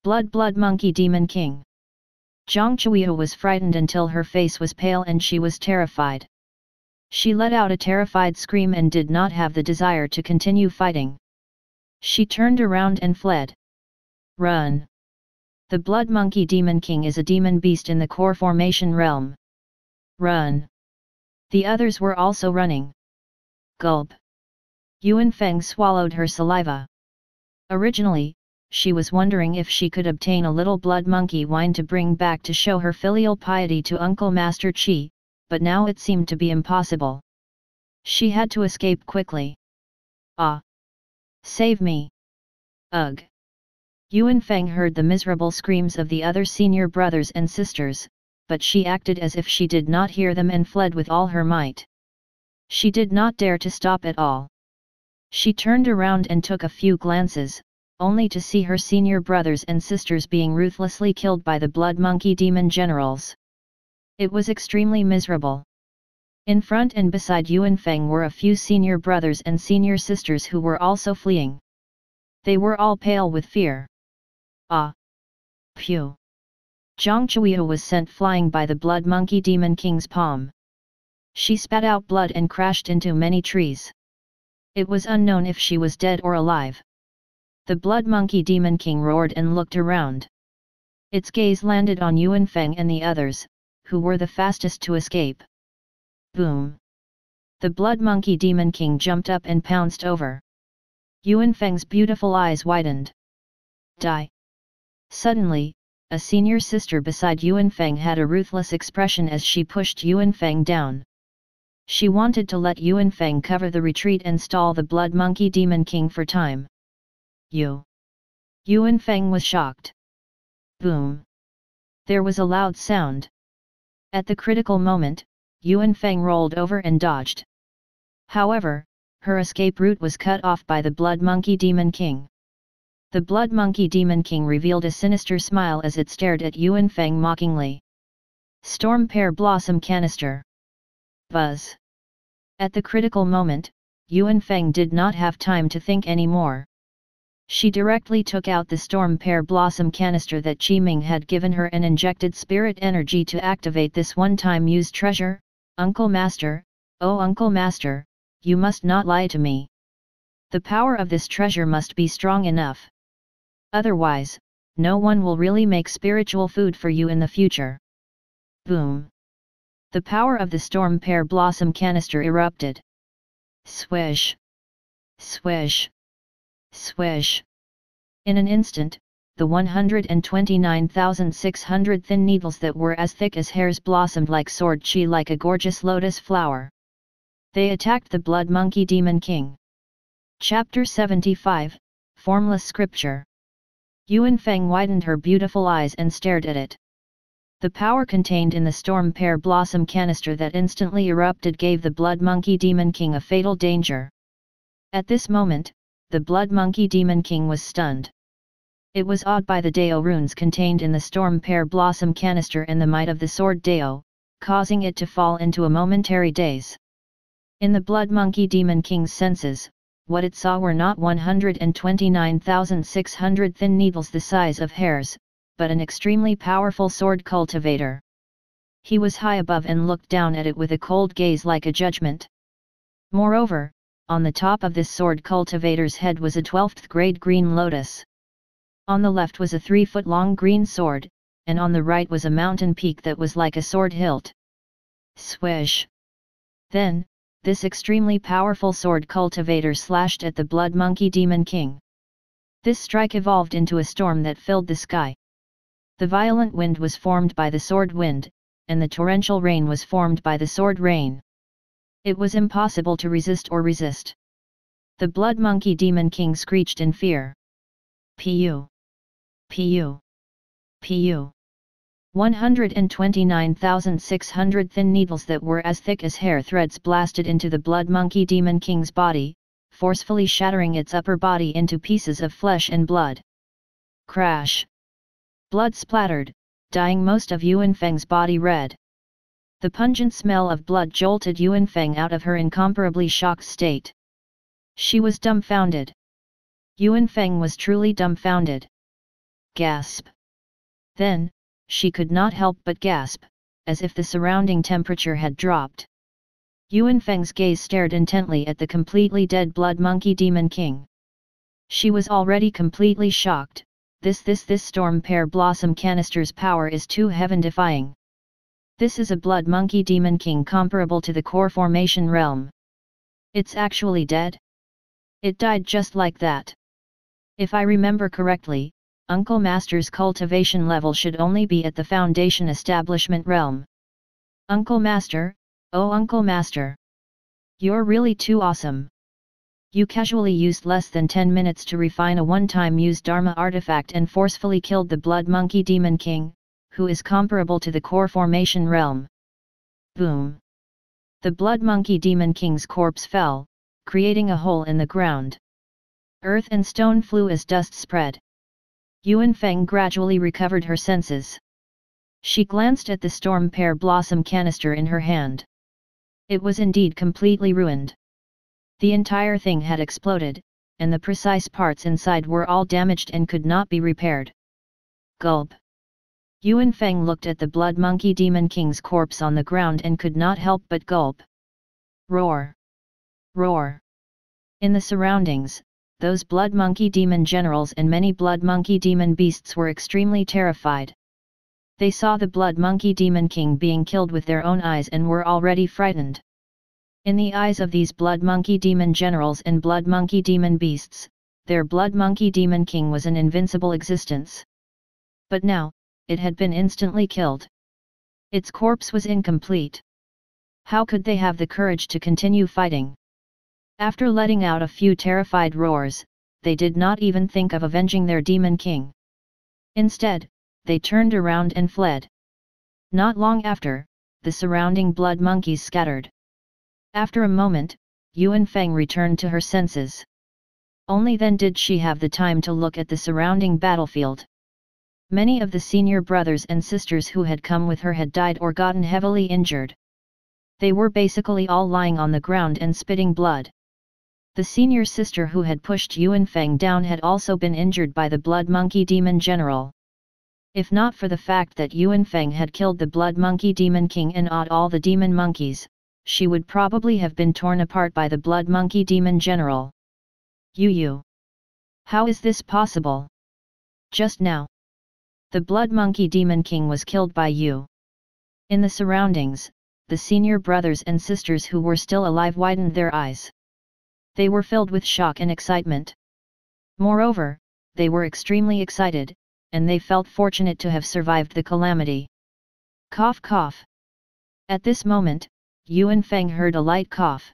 Blood Monkey Demon King! Zhang Chuiyu was frightened until her face was pale and she was terrified. She let out a terrified scream and did not have the desire to continue fighting. She turned around and fled. Run! The Blood Monkey Demon King is a demon beast in the core formation realm. Run! The others were also running. Gulp! Yuan Feng swallowed her saliva. Originally, she was wondering if she could obtain a little blood monkey wine to bring back to show her filial piety to Uncle Master Qi, but now it seemed to be impossible. She had to escape quickly. Ah! Save me! Ugh! Yuan Feng heard the miserable screams of the other senior brothers and sisters, but she acted as if she did not hear them and fled with all her might. She did not dare to stop at all. She turned around and took a few glances, only to see her senior brothers and sisters being ruthlessly killed by the Blood Monkey Demon generals. It was extremely miserable. In front and beside Yuan Feng were a few senior brothers and senior sisters who were also fleeing. They were all pale with fear. Ah! Phew! Zhang Chuiyu was sent flying by the Blood Monkey Demon King's palm. She spat out blood and crashed into many trees. It was unknown if she was dead or alive. The Blood Monkey Demon King roared and looked around. Its gaze landed on Yuan Feng and the others, who were the fastest to escape. Boom! The Blood Monkey Demon King jumped up and pounced over. Yuan Feng's beautiful eyes widened. Die! Suddenly, a senior sister beside Yuan Feng had a ruthless expression as she pushed Yuan Feng down. She wanted to let Yuan Feng cover the retreat and stall the Blood Monkey Demon King for time. Yuan Feng was shocked. Boom! There was a loud sound. At the critical moment, Yuan Feng rolled over and dodged. However, her escape route was cut off by the Blood Monkey Demon King. The Blood Monkey Demon King revealed a sinister smile as it stared at Yuan Feng mockingly. Storm Pear Blossom Canister. Buzz. At the critical moment, Yuan Feng did not have time to think anymore. She directly took out the Storm Pear Blossom Canister that Ming had given her and injected spirit energy to activate this one-time use treasure. Uncle Master, oh Uncle Master, you must not lie to me. The power of this treasure must be strong enough. Otherwise, no one will really make spiritual food for you in the future. Boom. The power of the Storm Pear Blossom Canister erupted. Swish. Swish. Swish. In an instant, the 129,600 thin needles that were as thick as hairs blossomed like sword chi like a gorgeous lotus flower. They attacked the Blood Monkey Demon King. Chapter 75, Formless Scripture. Yuan Feng widened her beautiful eyes and stared at it. The power contained in the Storm Pear Blossom Canister that instantly erupted gave the Blood Monkey Demon King a fatal danger. At this moment, the Blood Monkey Demon King was stunned. It was awed by the Dao runes contained in the Storm Pear Blossom Canister and the might of the Sword Dao, causing it to fall into a momentary daze. In the Blood Monkey Demon King's senses, what it saw were not 129,600 thin needles the size of hairs, but an extremely powerful sword cultivator. He was high above and looked down at it with a cold gaze like a judgment. Moreover, on the top of this sword cultivator's head was a 12th grade green lotus. On the left was a 3-foot-long green sword, and on the right was a mountain peak that was like a sword hilt. Swish! Then, this extremely powerful sword cultivator slashed at the Blood Monkey Demon King. This strike evolved into a storm that filled the sky. The violent wind was formed by the sword wind, and the torrential rain was formed by the sword rain. It was impossible to resist or resist. The Blood Monkey Demon King screeched in fear. Pu! Pu! Pu! 129,600 thin needles that were as thick as hair threads blasted into the Blood Monkey Demon King's body, forcefully shattering its upper body into pieces of flesh and blood. Crash! Blood splattered, dyeing most of Yuan Feng's body red. The pungent smell of blood jolted Yuan Feng out of her incomparably shocked state. She was dumbfounded. Yuan Feng was truly dumbfounded. Gasp! Then, she could not help but gasp, as if the surrounding temperature had dropped. Yuan Feng's gaze stared intently at the completely dead Blood Monkey Demon King. She was already completely shocked. This Storm Pear Blossom Canister's power is too heaven-defying. This is a Blood Monkey Demon King comparable to the core formation realm. It's actually dead? It died just like that. If I remember correctly, Uncle Master's cultivation level should only be at the Foundation Establishment realm. Uncle Master, oh Uncle Master! You're really too awesome. You casually used less than 10 minutes to refine a one-time use Dharma artifact and forcefully killed the Blood Monkey Demon King, who is comparable to the core formation realm. Boom! The Blood Monkey Demon King's corpse fell, creating a hole in the ground. Earth and stone flew as dust spread. Yuan Feng gradually recovered her senses. She glanced at the Storm Pear Blossom Canister in her hand. It was indeed completely ruined. The entire thing had exploded, and the precise parts inside were all damaged and could not be repaired. Gulp! Yuan Feng looked at the Blood Monkey Demon King's corpse on the ground and could not help but gulp. Roar! Roar! In the surroundings, those Blood Monkey Demon generals and many Blood Monkey Demon beasts were extremely terrified. They saw the Blood Monkey Demon King being killed with their own eyes and were already frightened. In the eyes of these Blood Monkey Demon generals and Blood Monkey Demon beasts, their Blood Monkey Demon King was an invincible existence. But now, it had been instantly killed. Its corpse was incomplete. How could they have the courage to continue fighting? After letting out a few terrified roars, they did not even think of avenging their Demon King. Instead, they turned around and fled. Not long after, the surrounding blood monkeys scattered. After a moment, Yuan Feng returned to her senses. Only then did she have the time to look at the surrounding battlefield. Many of the senior brothers and sisters who had come with her had died or gotten heavily injured. They were basically all lying on the ground and spitting blood. The senior sister who had pushed Yuanfeng down had also been injured by the Blood Monkey Demon General. If not for the fact that Yuanfeng had killed the Blood Monkey Demon King and awed all the demon monkeys, she would probably have been torn apart by the Blood Monkey Demon General. Yu. How is this possible? Just now, the Blood Monkey Demon King was killed by you. In the surroundings, the senior brothers and sisters who were still alive widened their eyes. They were filled with shock and excitement. Moreover, they were extremely excited, and they felt fortunate to have survived the calamity. Cough cough. At this moment, Yuanfeng heard a light cough.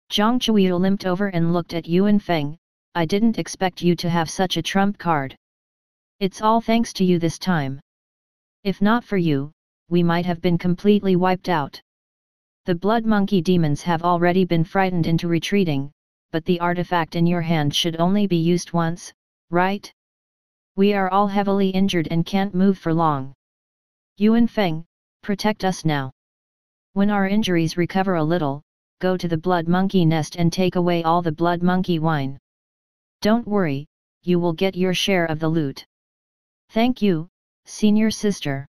Zhang Chuiyu limped over and looked at Yuanfeng. I didn't expect you to have such a trump card. It's all thanks to you this time. If not for you, we might have been completely wiped out. The blood monkey demons have already been frightened into retreating, but the artifact in your hand should only be used once, right? We are all heavily injured and can't move for long. Yuanfeng, protect us now. When our injuries recover a little, go to the blood monkey nest and take away all the blood monkey wine. Don't worry, you will get your share of the loot. Thank you, senior sister.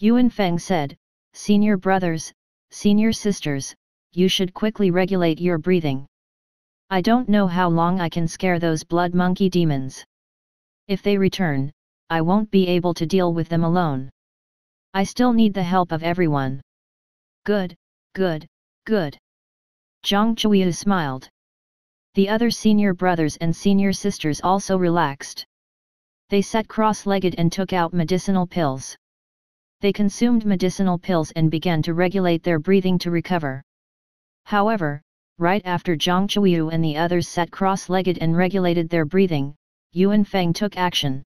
Yuanfeng said, senior brothers, senior sisters, you should quickly regulate your breathing. I don't know how long I can scare those blood monkey demons. If they return, I won't be able to deal with them alone. I still need the help of everyone. Good, good, good. Zhang Chuiyu smiled. The other senior brothers and senior sisters also relaxed. They sat cross-legged and took out medicinal pills. They consumed medicinal pills and began to regulate their breathing to recover. However, right after Zhang Chuiyu and the others sat cross-legged and regulated their breathing, Yuanfeng took action.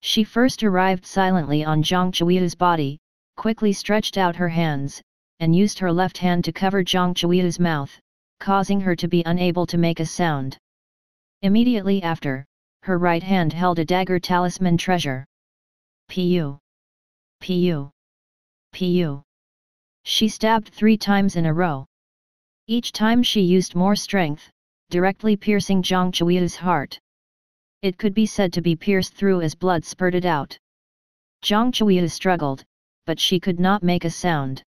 She first arrived silently on Zhang Chuiyu's body, quickly stretched out her hands, and used her left hand to cover Zhang Chuiyu's mouth, causing her to be unable to make a sound. Immediately after, her right hand held a dagger talisman treasure. Pu. Pu. Pu. She stabbed 3 times in a row. Each time she used more strength, directly piercing Zhang Chuiyu's heart. It could be said to be pierced through as blood spurted out. Zhang Chuiyu struggled, but she could not make a sound.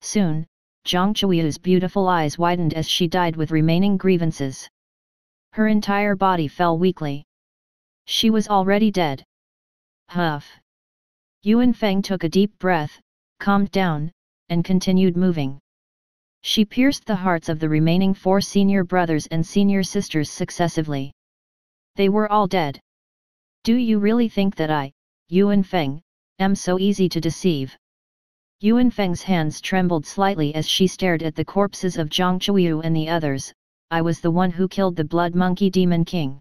Soon, Zhang Chuiyu's beautiful eyes widened as she died with remaining grievances. Her entire body fell weakly. She was already dead. Huff. Yuanfeng took a deep breath, calmed down, and continued moving. She pierced the hearts of the remaining 4 senior brothers and senior sisters successively. They were all dead. Do you really think that I, Yuanfeng, am so easy to deceive? Yuanfeng's hands trembled slightly as she stared at the corpses of Zhang Chuiyu and the others. I was the one who killed the Blood Monkey Demon King.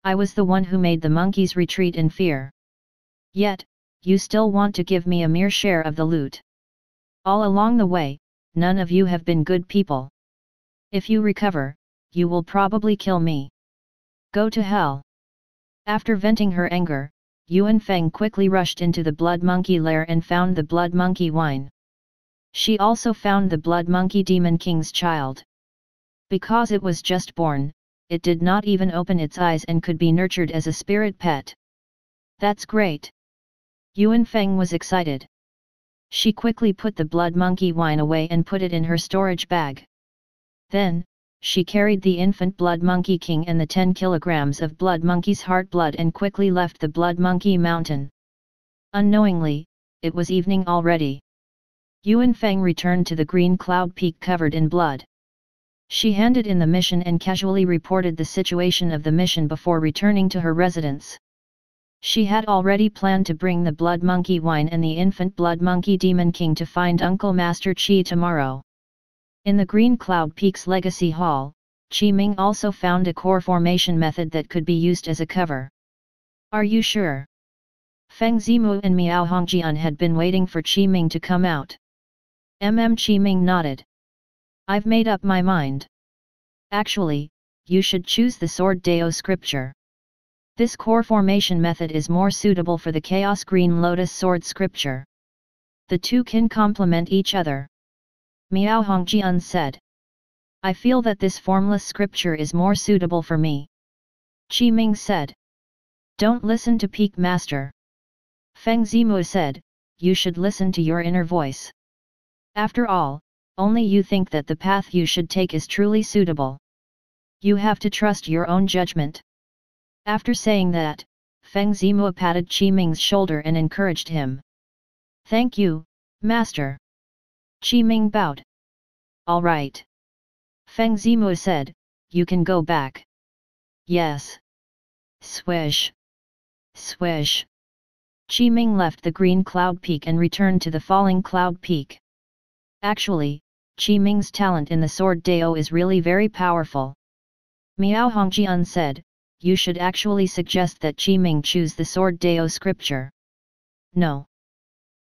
I was the one who made the monkeys retreat in fear. Yet, you still want to give me a mere share of the loot. All along the way, none of you have been good people. If you recover, you will probably kill me. Go to hell. After venting her anger, Yuanfeng quickly rushed into the Blood Monkey lair and found the Blood Monkey wine. She also found the Blood Monkey Demon King's child. Because it was just born, it did not even open its eyes and could be nurtured as a spirit pet. That's great. Yuanfeng was excited. She quickly put the Blood Monkey wine away and put it in her storage bag. Then, she carried the infant Blood Monkey King and the 10 kilograms of Blood Monkey's heart blood and quickly left the Blood Monkey Mountain. Unknowingly, it was evening already. Yuanfeng returned to the green cloud peak covered in blood. She handed in the mission and casually reported the situation of the mission before returning to her residence. She had already planned to bring the Blood Monkey wine and the infant Blood Monkey Demon King to find Uncle Master Qi tomorrow. In the Green Cloud Peak's Legacy Hall, Qi Ming also found a core formation method that could be used as a cover. Are you sure? Feng Zimu and Miao Hongjian had been waiting for Qi Ming to come out. Qi Ming nodded. I've made up my mind. Actually, you should choose the Sword Dao scripture. This core formation method is more suitable for the Chaos Green Lotus Sword scripture. The two can complement each other. Miao Hongjian said. I feel that this formless scripture is more suitable for me. Qi Ming said. Don't listen to Peak Master. Feng Zimu said, you should listen to your inner voice. After all, only you think that the path you should take is truly suitable. You have to trust your own judgment. After saying that, Feng Zimu patted Qi Ming's shoulder and encouraged him. Thank you, Master. Qi Ming bowed. All right. Feng Zimu said, you can go back. Yes. Swish. Swish. Qi Ming left the green cloud peak and returned to the falling cloud peak. Actually, Qi Ming's talent in the Sword Dao is really very powerful. Miao Hongjian said, you should actually suggest that Qi Ming choose the Sword Dao scripture. No.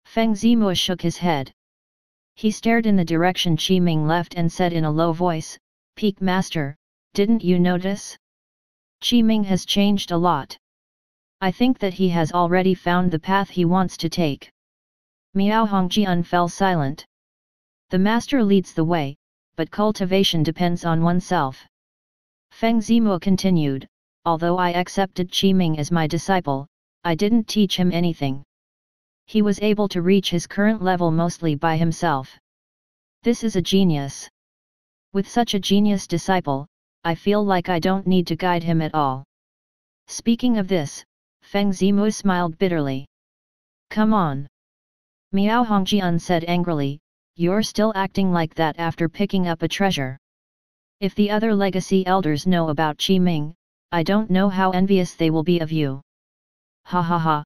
Feng Zimu shook his head. He stared in the direction Qi Ming left and said in a low voice, Peak Master, didn't you notice? Qi Ming has changed a lot. I think that he has already found the path he wants to take. Miao Hongjian fell silent. The master leads the way, but cultivation depends on oneself. Feng Zimu continued, although I accepted Qi Ming as my disciple, I didn't teach him anything. He was able to reach his current level mostly by himself. This is a genius. With such a genius disciple, I feel like I don't need to guide him at all. Speaking of this, Feng Zimu smiled bitterly. Come on. Miao Hongjian said angrily, you're still acting like that after picking up a treasure. If the other legacy elders know about Qi Ming, I don't know how envious they will be of you. Ha ha ha.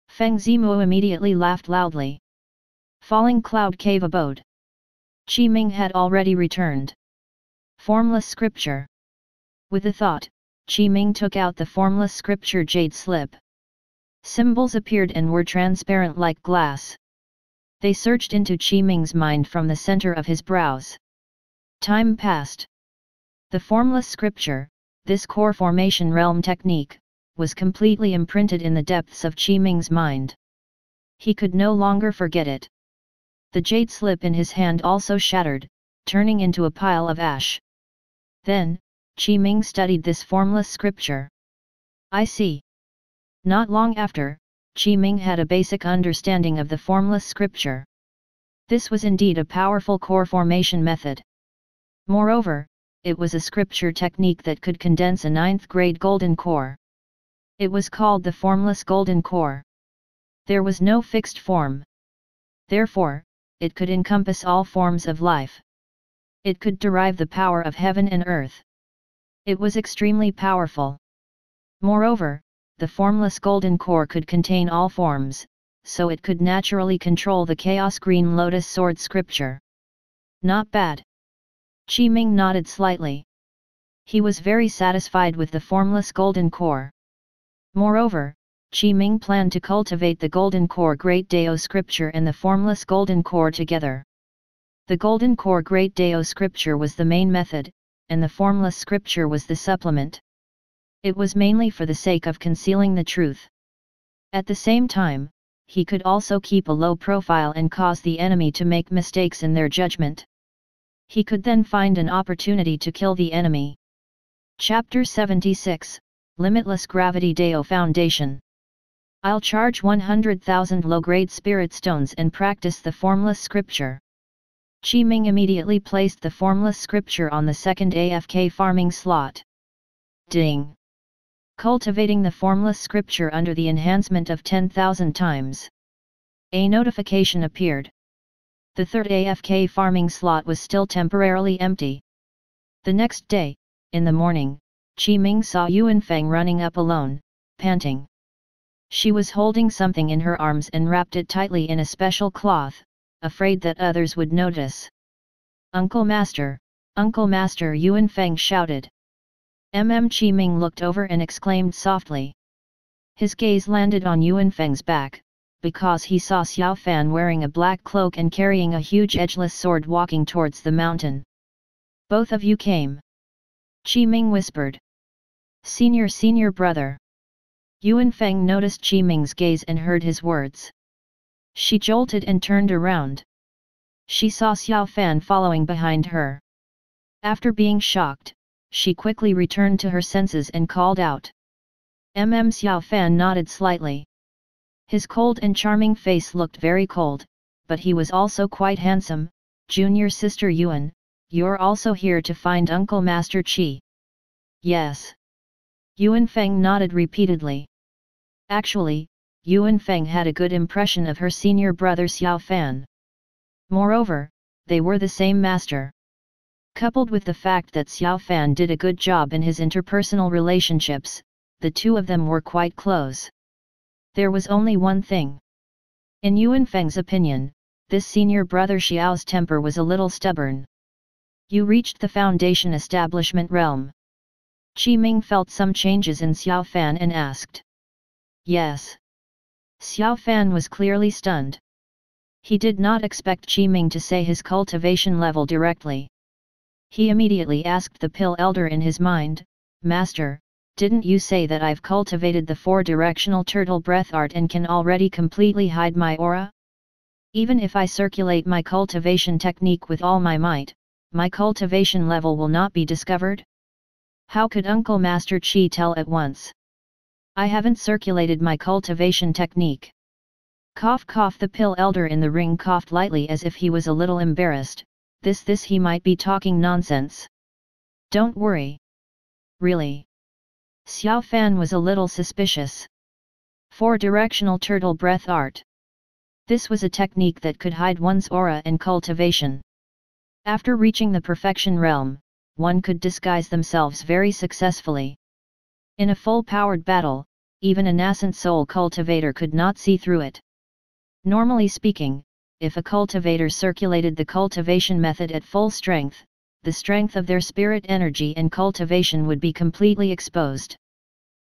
Feng Zimu immediately laughed loudly. Falling Cloud Cave abode. Qi Ming had already returned. Formless scripture. With a thought, Qi Ming took out the formless scripture jade slip. Symbols appeared and were transparent like glass. They searched into Qi Ming's mind from the center of his brows. Time passed. The formless scripture, this core formation realm technique, was completely imprinted in the depths of Qi Ming's mind. He could no longer forget it. The jade slip in his hand also shattered, turning into a pile of ash. Then, Qi Ming studied this formless scripture. I see. Not long after, Qi Ming had a basic understanding of the formless scripture. This was indeed a powerful core formation method. Moreover, it was a scripture technique that could condense a 9th grade golden core. It was called the formless golden core. There was no fixed form. Therefore, it could encompass all forms of life. It could derive the power of heaven and earth. It was extremely powerful. Moreover, the formless golden core could contain all forms, so it could naturally control the Chaos Green Lotus Sword scripture. Not bad. Qi Ming nodded slightly. He was very satisfied with the formless golden core. Moreover, Qi Ming planned to cultivate the golden core Great Dao scripture and the formless golden core together. The golden core Great Dao scripture was the main method, and the formless scripture was the supplement. It was mainly for the sake of concealing the truth. At the same time, he could also keep a low profile and cause the enemy to make mistakes in their judgment. He could then find an opportunity to kill the enemy. Chapter 76, Limitless Gravity Dao Foundation. I'll charge 100,000 low-grade spirit stones and practice the formless scripture. Qi Ming immediately placed the formless scripture on the second AFK farming slot. Ding! Cultivating the formless scripture under the enhancement of 10,000 times. A notification appeared. The third AFK farming slot was still temporarily empty. The next day, in the morning, Qi Ming saw Yuanfeng running up alone, panting. She was holding something in her arms and wrapped it tightly in a special cloth, afraid that others would notice. Uncle Master, Yuanfeng shouted. Qi Ming looked over and exclaimed softly. His gaze landed on Yuanfeng's back, because he saw Xiao Fan wearing a black cloak and carrying a huge edgeless sword walking towards the mountain. Both of you came. Qi Ming whispered. Senior brother. Yuan Feng noticed Qi Ming's gaze and heard his words. She jolted and turned around. She saw Xiao Fan following behind her. After being shocked, she quickly returned to her senses and called out. Xiao Fan nodded slightly. His cold and charming face looked very cold, but he was also quite handsome. Junior sister Yuan, you're also here to find Uncle Master Qi. Yes. Yuan Feng nodded repeatedly. Actually, Yuan Feng had a good impression of her senior brother Xiao Fan. Moreover, they were the same master. Coupled with the fact that Xiao Fan did a good job in his interpersonal relationships, the two of them were quite close. There was only one thing. In Yuan Feng's opinion, this senior brother Xiao's temper was a little stubborn. You reached the Foundation establishment realm. Qi Ming felt some changes in Xiao Fan and asked. Yes. Xiao Fan was clearly stunned. He did not expect Qi Ming to say his cultivation level directly. He immediately asked the Pill Elder in his mind, Master, didn't you say that I've cultivated the four-directional turtle breath art and can already completely hide my aura? Even if I circulate my cultivation technique with all my might, my cultivation level will not be discovered? How could Uncle Master Qi tell at once? I haven't circulated my cultivation technique. Cough cough. The Pill Elder in the ring coughed lightly as if he was a little embarrassed. This he might be talking nonsense. Don't worry. Really? Xiao Fan was a little suspicious. Four-directional turtle breath art. This was a technique that could hide one's aura and cultivation. After reaching the perfection realm, one could disguise themselves very successfully. In a full-powered battle, even a nascent soul cultivator could not see through it. Normally speaking, if a cultivator circulated the cultivation method at full strength, the strength of their spirit energy and cultivation would be completely exposed.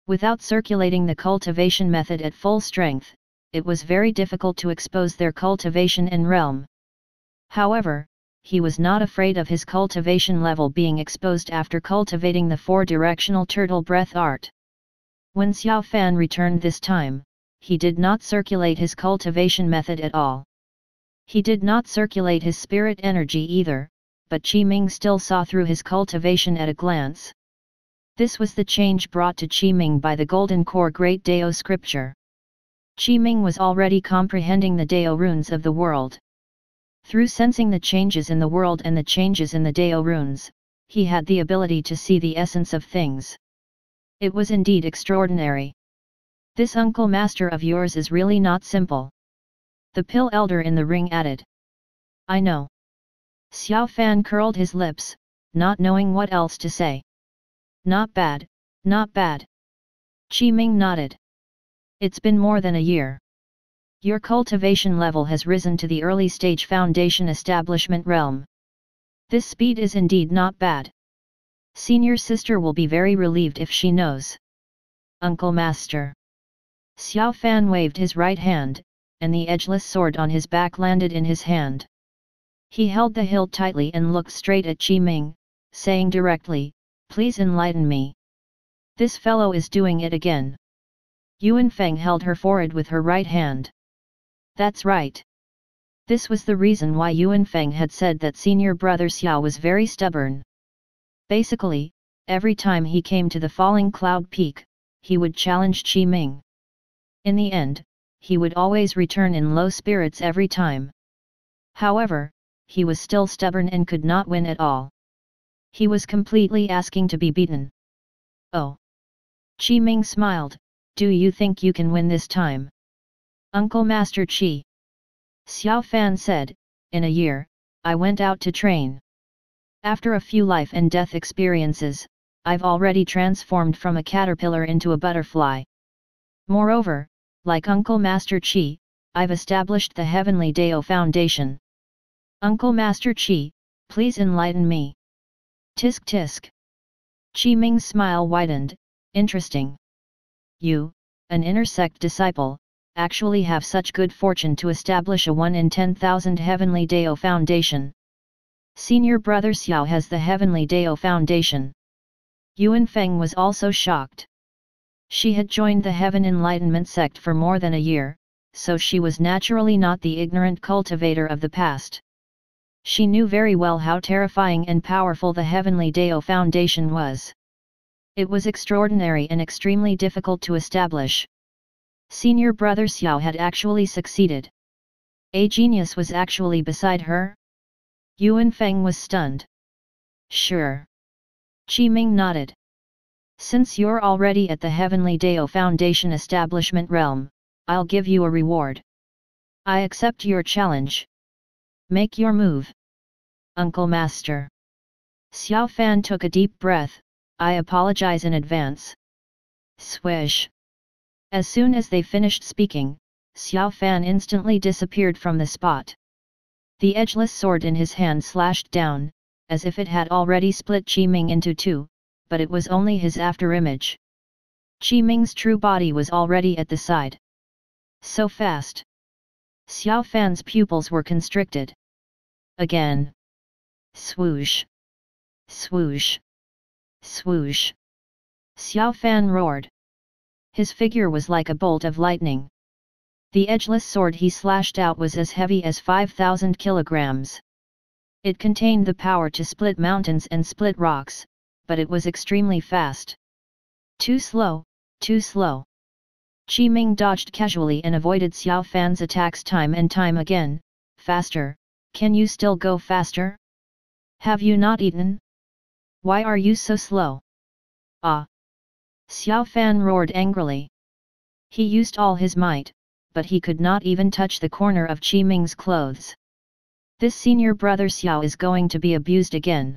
Without circulating the cultivation method at full strength, it was very difficult to expose their cultivation and realm. However, he was not afraid of his cultivation level being exposed after cultivating the four-directional turtle breath art. When Xiao Fan returned this time, he did not circulate his cultivation method at all. He did not circulate his spirit energy either, but Qi Ming still saw through his cultivation at a glance. This was the change brought to Qi Ming by the Golden Core Great Dao scripture. Qi Ming was already comprehending the Dao runes of the world. Through sensing the changes in the world and the changes in the Dao runes, he had the ability to see the essence of things. It was indeed extraordinary. This Uncle Master of yours is really not simple. The Pill Elder in the ring added. I know. Xiao Fan curled his lips, not knowing what else to say. Not bad, not bad. Qi Ming nodded. It's been more than a year. Your cultivation level has risen to the early stage Foundation establishment realm. This speed is indeed not bad. Senior sister will be very relieved if she knows. Uncle Master. Xiao Fan waved his right hand, and the edgeless sword on his back landed in his hand. He held the hilt tightly and looked straight at Qi Ming, saying directly, Please enlighten me. This fellow is doing it again. Yuan Feng held her forehead with her right hand. That's right. This was the reason why Yuan Feng had said that senior brother Xiao was very stubborn. Basically, every time he came to the Falling Cloud Peak, he would challenge Qi Ming. In the end, he would always return in low spirits every time. However, he was still stubborn and could not win at all. He was completely asking to be beaten. Oh. Qi Ming smiled, do you think you can win this time? Uncle Master Qi. Xiao Fan said, in a year, I went out to train. After a few life and death experiences, I've already transformed from a caterpillar into a butterfly. Moreover, like Uncle Master Qi, I've established the Heavenly Dao Foundation. Uncle Master Qi, please enlighten me. Tisk tisk. Qi Ming's smile widened, interesting. You, an inner sect disciple, actually have such good fortune to establish a 1 in 10,000 Heavenly Dao Foundation. Senior brother Xiao has the Heavenly Dao Foundation. Yuan Feng was also shocked. She had joined the Heaven Enlightenment sect for more than a year, so she was naturally not the ignorant cultivator of the past. She knew very well how terrifying and powerful the Heavenly Dao Foundation was. It was extraordinary and extremely difficult to establish. Senior brother Xiao had actually succeeded. A genius was actually beside her? Yuan Feng was stunned. Sure. Qi Ming nodded. Since you're already at the Heavenly Dao Foundation establishment realm, I'll give you a reward. I accept your challenge. Make your move. Uncle Master. Xiao Fan took a deep breath. I apologize in advance. Swish. As soon as they finished speaking, Xiao Fan instantly disappeared from the spot. The edgeless sword in his hand slashed down, as if it had already split Qi Ming into two, but it was only his afterimage. Qi Ming's true body was already at the side. So fast. Xiao Fan's pupils were constricted. Again. Swoosh. Swoosh. Swoosh. Xiao Fan roared. His figure was like a bolt of lightning. The edgeless sword he slashed out was as heavy as 5,000 kilograms. It contained the power to split mountains and split rocks, but it was extremely fast. Too slow, too slow. Qi Ming dodged casually and avoided Xiao Fan's attacks time and time again. Faster, can you still go faster? Have you not eaten? Why are you so slow? Ah! Xiao Fan roared angrily. He used all his might, but he could not even touch the corner of Qi Ming's clothes. This senior brother Xiao is going to be abused again.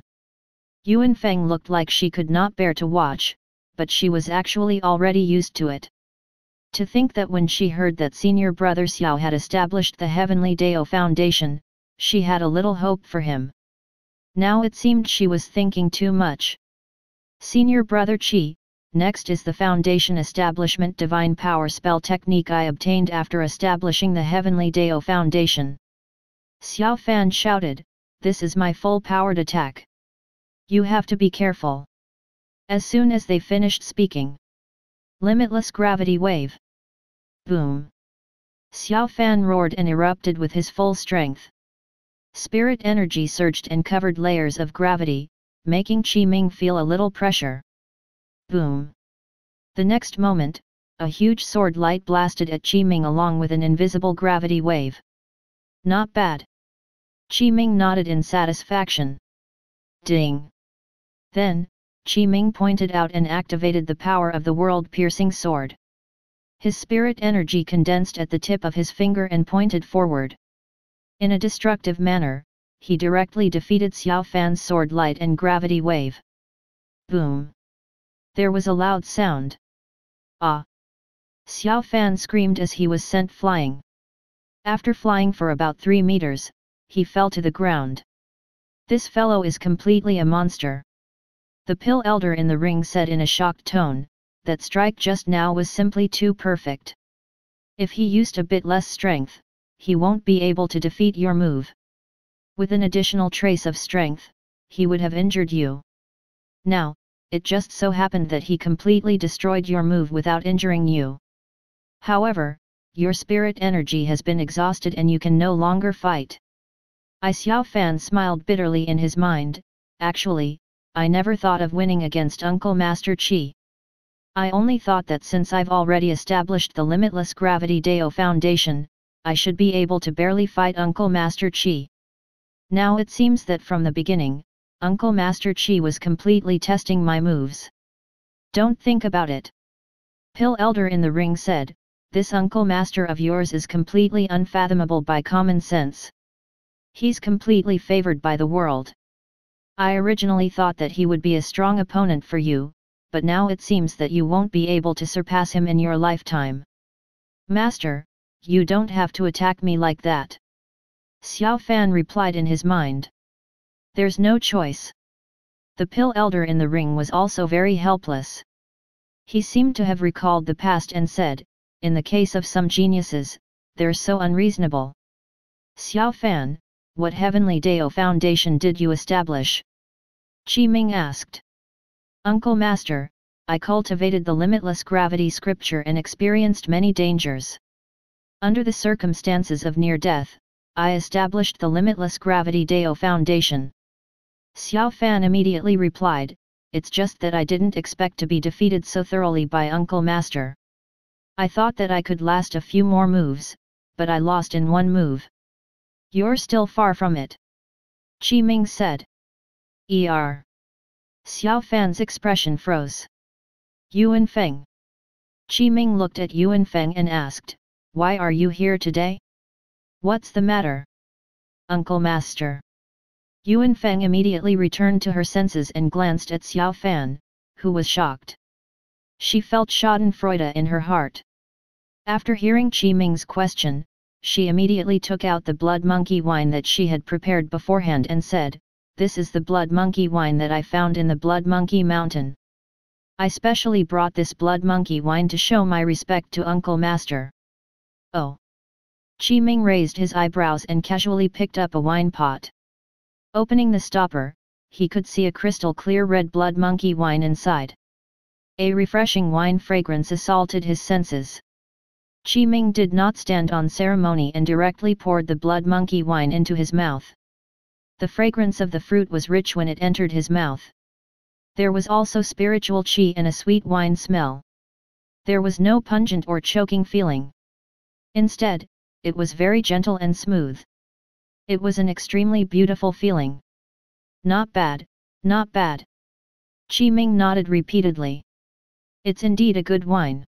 Yuan Feng looked like she could not bear to watch, but she was actually already used to it. To think that when she heard that senior brother Xiao had established the Heavenly Dao Foundation, she had a little hope for him. Now it seemed she was thinking too much. Senior brother Qi, next is the Foundation Establishment Divine Power spell technique I obtained after establishing the Heavenly Dao Foundation. Xiao Fan shouted, this is my full-powered attack. You have to be careful. As soon as they finished speaking. Limitless gravity wave. Boom. Xiao Fan roared and erupted with his full strength. Spirit energy surged and covered layers of gravity, making Qi Ming feel a little pressure. Boom. The next moment, a huge sword light blasted at Qi Ming along with an invisible gravity wave. Not bad. Qi Ming nodded in satisfaction. Ding. Then, Qi Ming pointed out and activated the power of the world-piercing sword. His spirit energy condensed at the tip of his finger and pointed forward. In a destructive manner, he directly defeated Xiao Fan's sword light and gravity wave. Boom. There was a loud sound. Ah! Xiao Fan screamed as he was sent flying. After flying for about 3 meters, he fell to the ground. This fellow is completely a monster. The pill elder in the ring said in a shocked tone, that strike just now was simply too perfect. If he used a bit less strength, he won't be able to defeat your move. With an additional trace of strength, he would have injured you. Now, it just so happened that he completely destroyed your move without injuring you. However, your spirit energy has been exhausted and you can no longer fight. Xiao Fan smiled bitterly in his mind, actually, I never thought of winning against Uncle Master Qi. I only thought that since I've already established the Limitless Gravity Dao Foundation, I should be able to barely fight Uncle Master Qi. Now it seems that from the beginning, Uncle Master Qi was completely testing my moves. Don't think about it. Pill Elder in the ring said, this Uncle Master of yours is completely unfathomable by common sense. He's completely favored by the world. I originally thought that he would be a strong opponent for you, but now it seems that you won't be able to surpass him in your lifetime. Master, you don't have to attack me like that. Xiao Fan replied in his mind. There's no choice. The pill elder in the ring was also very helpless. He seemed to have recalled the past and said, in the case of some geniuses, they're so unreasonable. Xiao Fan, what Heavenly Dao Foundation did you establish? Qi Ming asked. Uncle Master, I cultivated the limitless gravity scripture and experienced many dangers. Under the circumstances of near death, I established the limitless gravity Dao foundation. Xiao Fan immediately replied, it's just that I didn't expect to be defeated so thoroughly by Uncle Master. I thought that I could last a few more moves, but I lost in one move. You're still far from it. Ming said. Xiao Fan's expression froze. Yuan Feng. Ming looked at Yuan Feng and asked, why are you here today? What's the matter? Uncle Master. Yuan Feng immediately returned to her senses and glanced at Xiao Fan, who was shocked. She felt schadenfreude in her heart. After hearing Ming's question, she immediately took out the blood monkey wine that she had prepared beforehand and said, this is the blood monkey wine that I found in the blood monkey mountain. I specially brought this blood monkey wine to show my respect to Uncle Master. Oh. Ming raised his eyebrows and casually picked up a wine pot. Opening the stopper, he could see a crystal clear red blood monkey wine inside. A refreshing wine fragrance assaulted his senses. Ming did not stand on ceremony and directly poured the blood monkey wine into his mouth. The fragrance of the fruit was rich when it entered his mouth. There was also spiritual qi and a sweet wine smell. There was no pungent or choking feeling. Instead, it was very gentle and smooth. It was an extremely beautiful feeling. Not bad, not bad. Ming nodded repeatedly. It's indeed a good wine.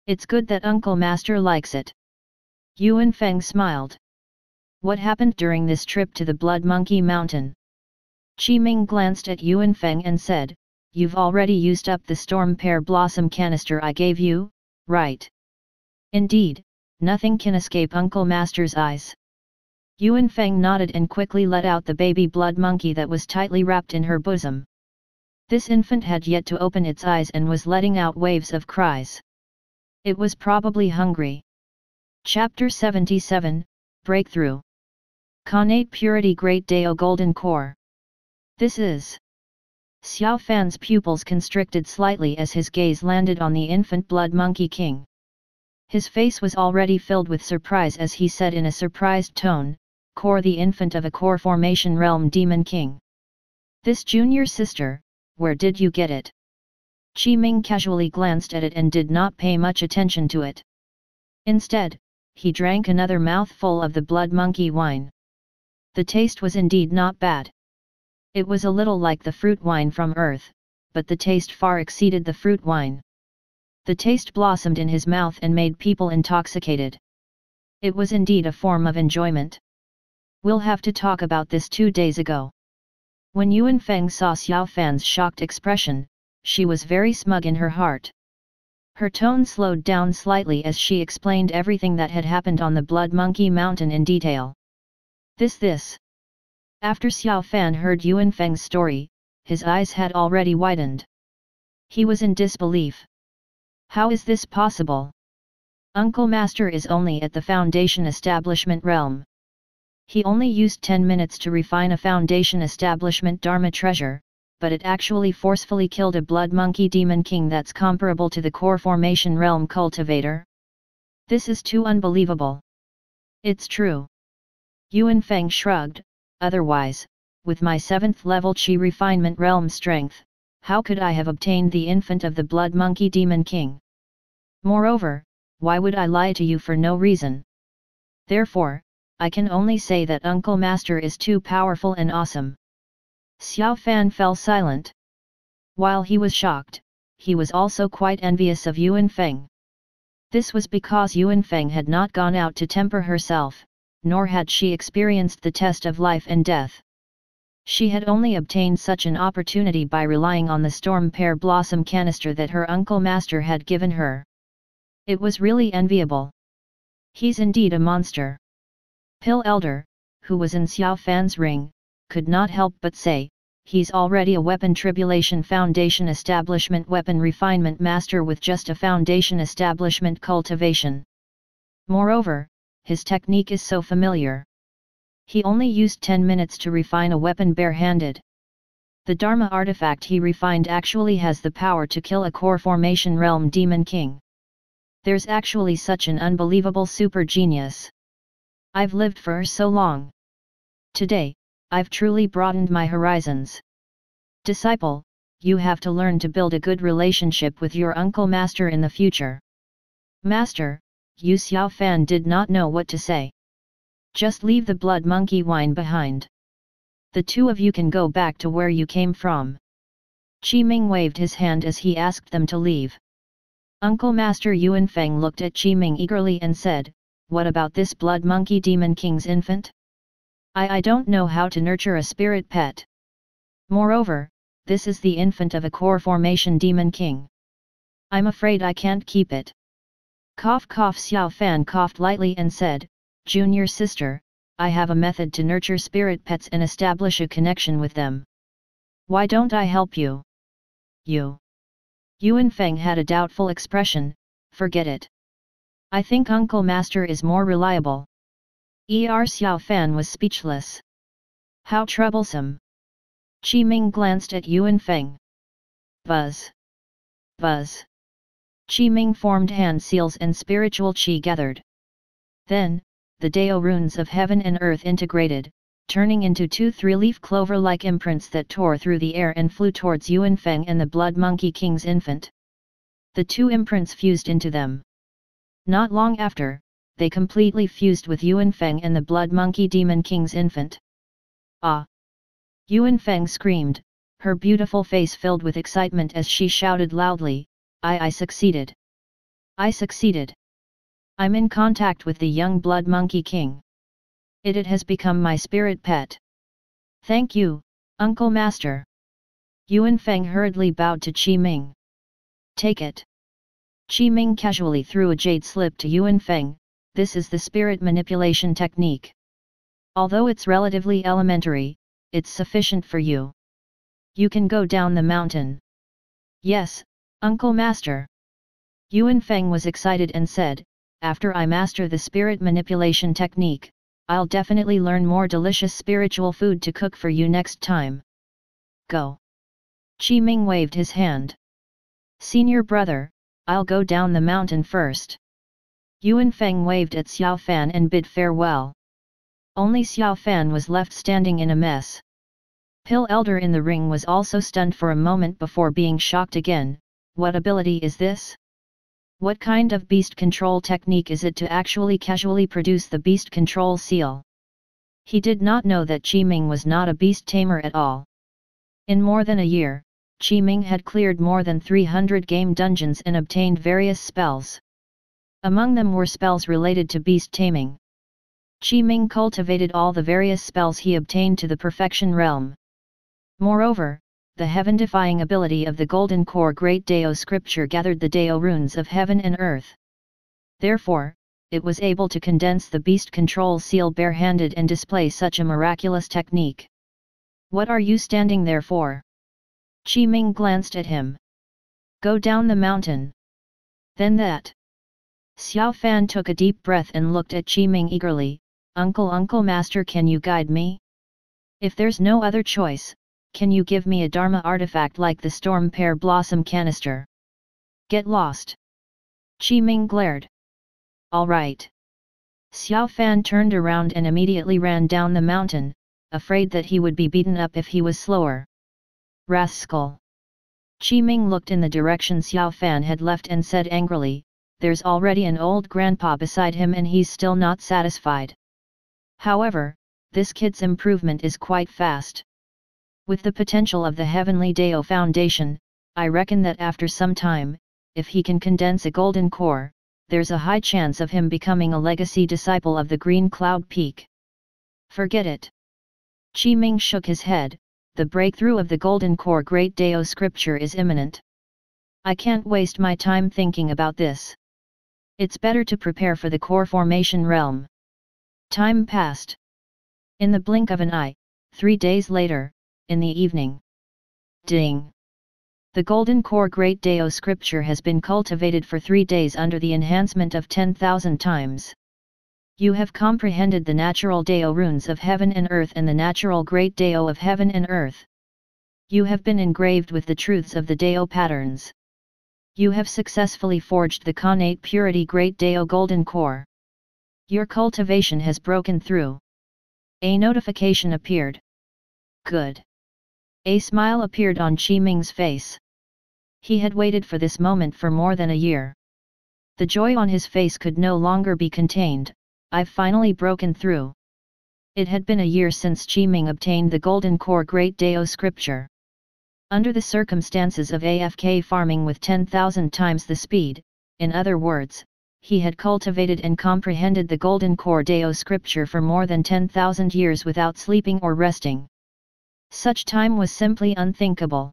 It's good that Uncle Master likes it. Yuan Feng smiled. What happened during this trip to the Blood Monkey Mountain? Ming glanced at Yuan Feng and said, you've already used up the storm pear blossom canister I gave you, right? Indeed, nothing can escape Uncle Master's eyes. Yuan Feng nodded and quickly let out the baby blood monkey that was tightly wrapped in her bosom. This infant had yet to open its eyes and was letting out waves of cries. It was probably hungry. Chapter 77, Breakthrough. Connate Purity Great Dao Golden Core. This is. Xiao Fan's pupils constricted slightly as his gaze landed on the infant blood monkey king. His face was already filled with surprise as he said in a surprised tone, Core, the infant of a core formation realm demon king. This junior sister, where did you get it? Ming casually glanced at it and did not pay much attention to it. Instead, he drank another mouthful of the blood monkey wine. The taste was indeed not bad. It was a little like the fruit wine from Earth, but the taste far exceeded the fruit wine. The taste blossomed in his mouth and made people intoxicated. It was indeed a form of enjoyment. We'll have to talk about this 2 days ago. When Yuan Feng saw Xiao Fan's shocked expression, she was very smug in her heart. Her tone slowed down slightly as she explained everything that had happened on the Blood Monkey Mountain in detail. This. After Xiao Fan heard Yuan Feng's story, his eyes had already widened. He was in disbelief. How is this possible? Uncle Master is only at the Foundation Establishment realm. He only used 10 minutes to refine a Foundation Establishment Dharma treasure, but it actually forcefully killed a blood monkey demon king that's comparable to the core formation realm cultivator. This is too unbelievable. It's true. Yuan Feng shrugged, otherwise, with my 7th level Qi refinement realm strength, how could I have obtained the infant of the blood monkey demon king? Moreover, why would I lie to you for no reason? Therefore, I can only say that Uncle Master is too powerful and awesome. Xiao Fan fell silent. While he was shocked, he was also quite envious of Yuan Feng. This was because Yuan Feng had not gone out to temper herself, nor had she experienced the test of life and death. She had only obtained such an opportunity by relying on the storm pear blossom canister that her Uncle Master had given her. It was really enviable. He's indeed a monster. Pill Elder, who was in Xiao Fan's ring, could not help but say, he's already a weapon tribulation foundation establishment weapon refinement master with just a foundation establishment cultivation. Moreover, his technique is so familiar. He only used 10 minutes to refine a weapon barehanded. The Dharma artifact he refined actually has the power to kill a core formation realm demon king. There's actually such an unbelievable super genius. I've lived for so long. Today, I've truly broadened my horizons. Disciple, you have to learn to build a good relationship with your uncle master in the future. Master, Yu Xiaofan did not know what to say. Just leave the blood monkey wine behind. The two of you can go back to where you came from. Qi Ming waved his hand as he asked them to leave. Uncle Master Yuanfeng looked at Qi Ming eagerly and said, "What about this blood monkey demon king's infant? I don't know how to nurture a spirit pet. Moreover, this is the infant of a core formation demon king. I'm afraid I can't keep it." Cough cough. Xiao Fan coughed lightly and said, "Junior sister, I have a method to nurture spirit pets and establish a connection with them. Why don't I help you?" Yuanfeng had a doubtful expression. "Forget it. I think Uncle Master is more reliable." Xiao Fan was speechless. How troublesome. Qi Ming glanced at Yuanfeng. Buzz. Buzz. Qi Ming formed hand seals and spiritual qi gathered. Then, the Dao runes of heaven and earth integrated, turning into two three-leaf clover-like imprints that tore through the air and flew towards Yuanfeng and the Blood Monkey King's infant. The two imprints fused into them. Not long after, they completely fused with Yuanfeng and the Blood Monkey Demon King's infant. Ah! Yuanfeng screamed, her beautiful face filled with excitement as she shouted loudly, I succeeded! I succeeded! I'm in contact with the young Blood Monkey King. It has become my spirit pet. Thank you, Uncle Master." Yuanfeng hurriedly bowed to Qi Ming. "Take it." Qi Ming casually threw a jade slip to Yuanfeng. "This is the spirit manipulation technique. Although it's relatively elementary, it's sufficient for you. You can go down the mountain." "Yes, Uncle Master." Yuanfeng was excited and said, "After I master the spirit manipulation technique, I'll definitely learn more delicious spiritual food to cook for you next time. Go." Qi Ming waved his hand. "Senior brother, I'll go down the mountain first." Yuanfeng waved at Xiao Fan and bid farewell. Only Xiao Fan was left standing in a mess. Pill Elder in the ring was also stunned for a moment before being shocked again. What ability is this? What kind of beast control technique is it to actually casually produce the beast control seal? He did not know that Qi Ming was not a beast tamer at all. In more than a year, Qi Ming had cleared more than 300 game dungeons and obtained various spells. Among them were spells related to beast taming. Qi Ming cultivated all the various spells he obtained to the perfection realm. Moreover, the heaven-defying ability of the Golden Core Great Dao Scripture gathered the Dao runes of heaven and earth. Therefore, it was able to condense the beast control seal barehanded and display such a miraculous technique. "What are you standing there for?" Qi Ming glanced at him. "Go down the mountain." Then that. Xiao Fan took a deep breath and looked at Qi Ming eagerly. Uncle Master, can you guide me? If there's no other choice, can you give me a Dharma artifact like the Storm Pear Blossom Canister? Get lost." Qi Ming glared. "All right." Xiao Fan turned around and immediately ran down the mountain, afraid that he would be beaten up if he was slower. "Rascal!" Qi Ming looked in the direction Xiao Fan had left and said angrily, "There's already an old grandpa beside him and he's still not satisfied. However, this kid's improvement is quite fast. With the potential of the Heavenly Dao Foundation, I reckon that after some time, if he can condense a golden core, there's a high chance of him becoming a legacy disciple of the Green Cloud Peak." "Forget it." Qi Ming shook his head. "The breakthrough of the Golden Core Great Dao Scripture is imminent. I can't waste my time thinking about this. It's better to prepare for the core formation realm." Time passed. In the blink of an eye, 3 days later, in the evening. Ding! The Golden Core Great Dao Scripture has been cultivated for 3 days under the enhancement of 10,000 times. You have comprehended the natural Dao runes of heaven and earth and the natural Great Dao of heaven and earth. You have been engraved with the truths of the Dao patterns. You have successfully forged the Connate Purity Great Dao Golden Core. Your cultivation has broken through. A notification appeared. Good. A smile appeared on Qi Ming's face. He had waited for this moment for more than a year. The joy on his face could no longer be contained. I've finally broken through. It had been a year since Qi Ming obtained the Golden Core Great Dao Scripture. Under the circumstances of AFK farming with 10,000 times the speed, in other words, he had cultivated and comprehended the Golden Core Dao Scripture for more than 10,000 years without sleeping or resting. Such time was simply unthinkable.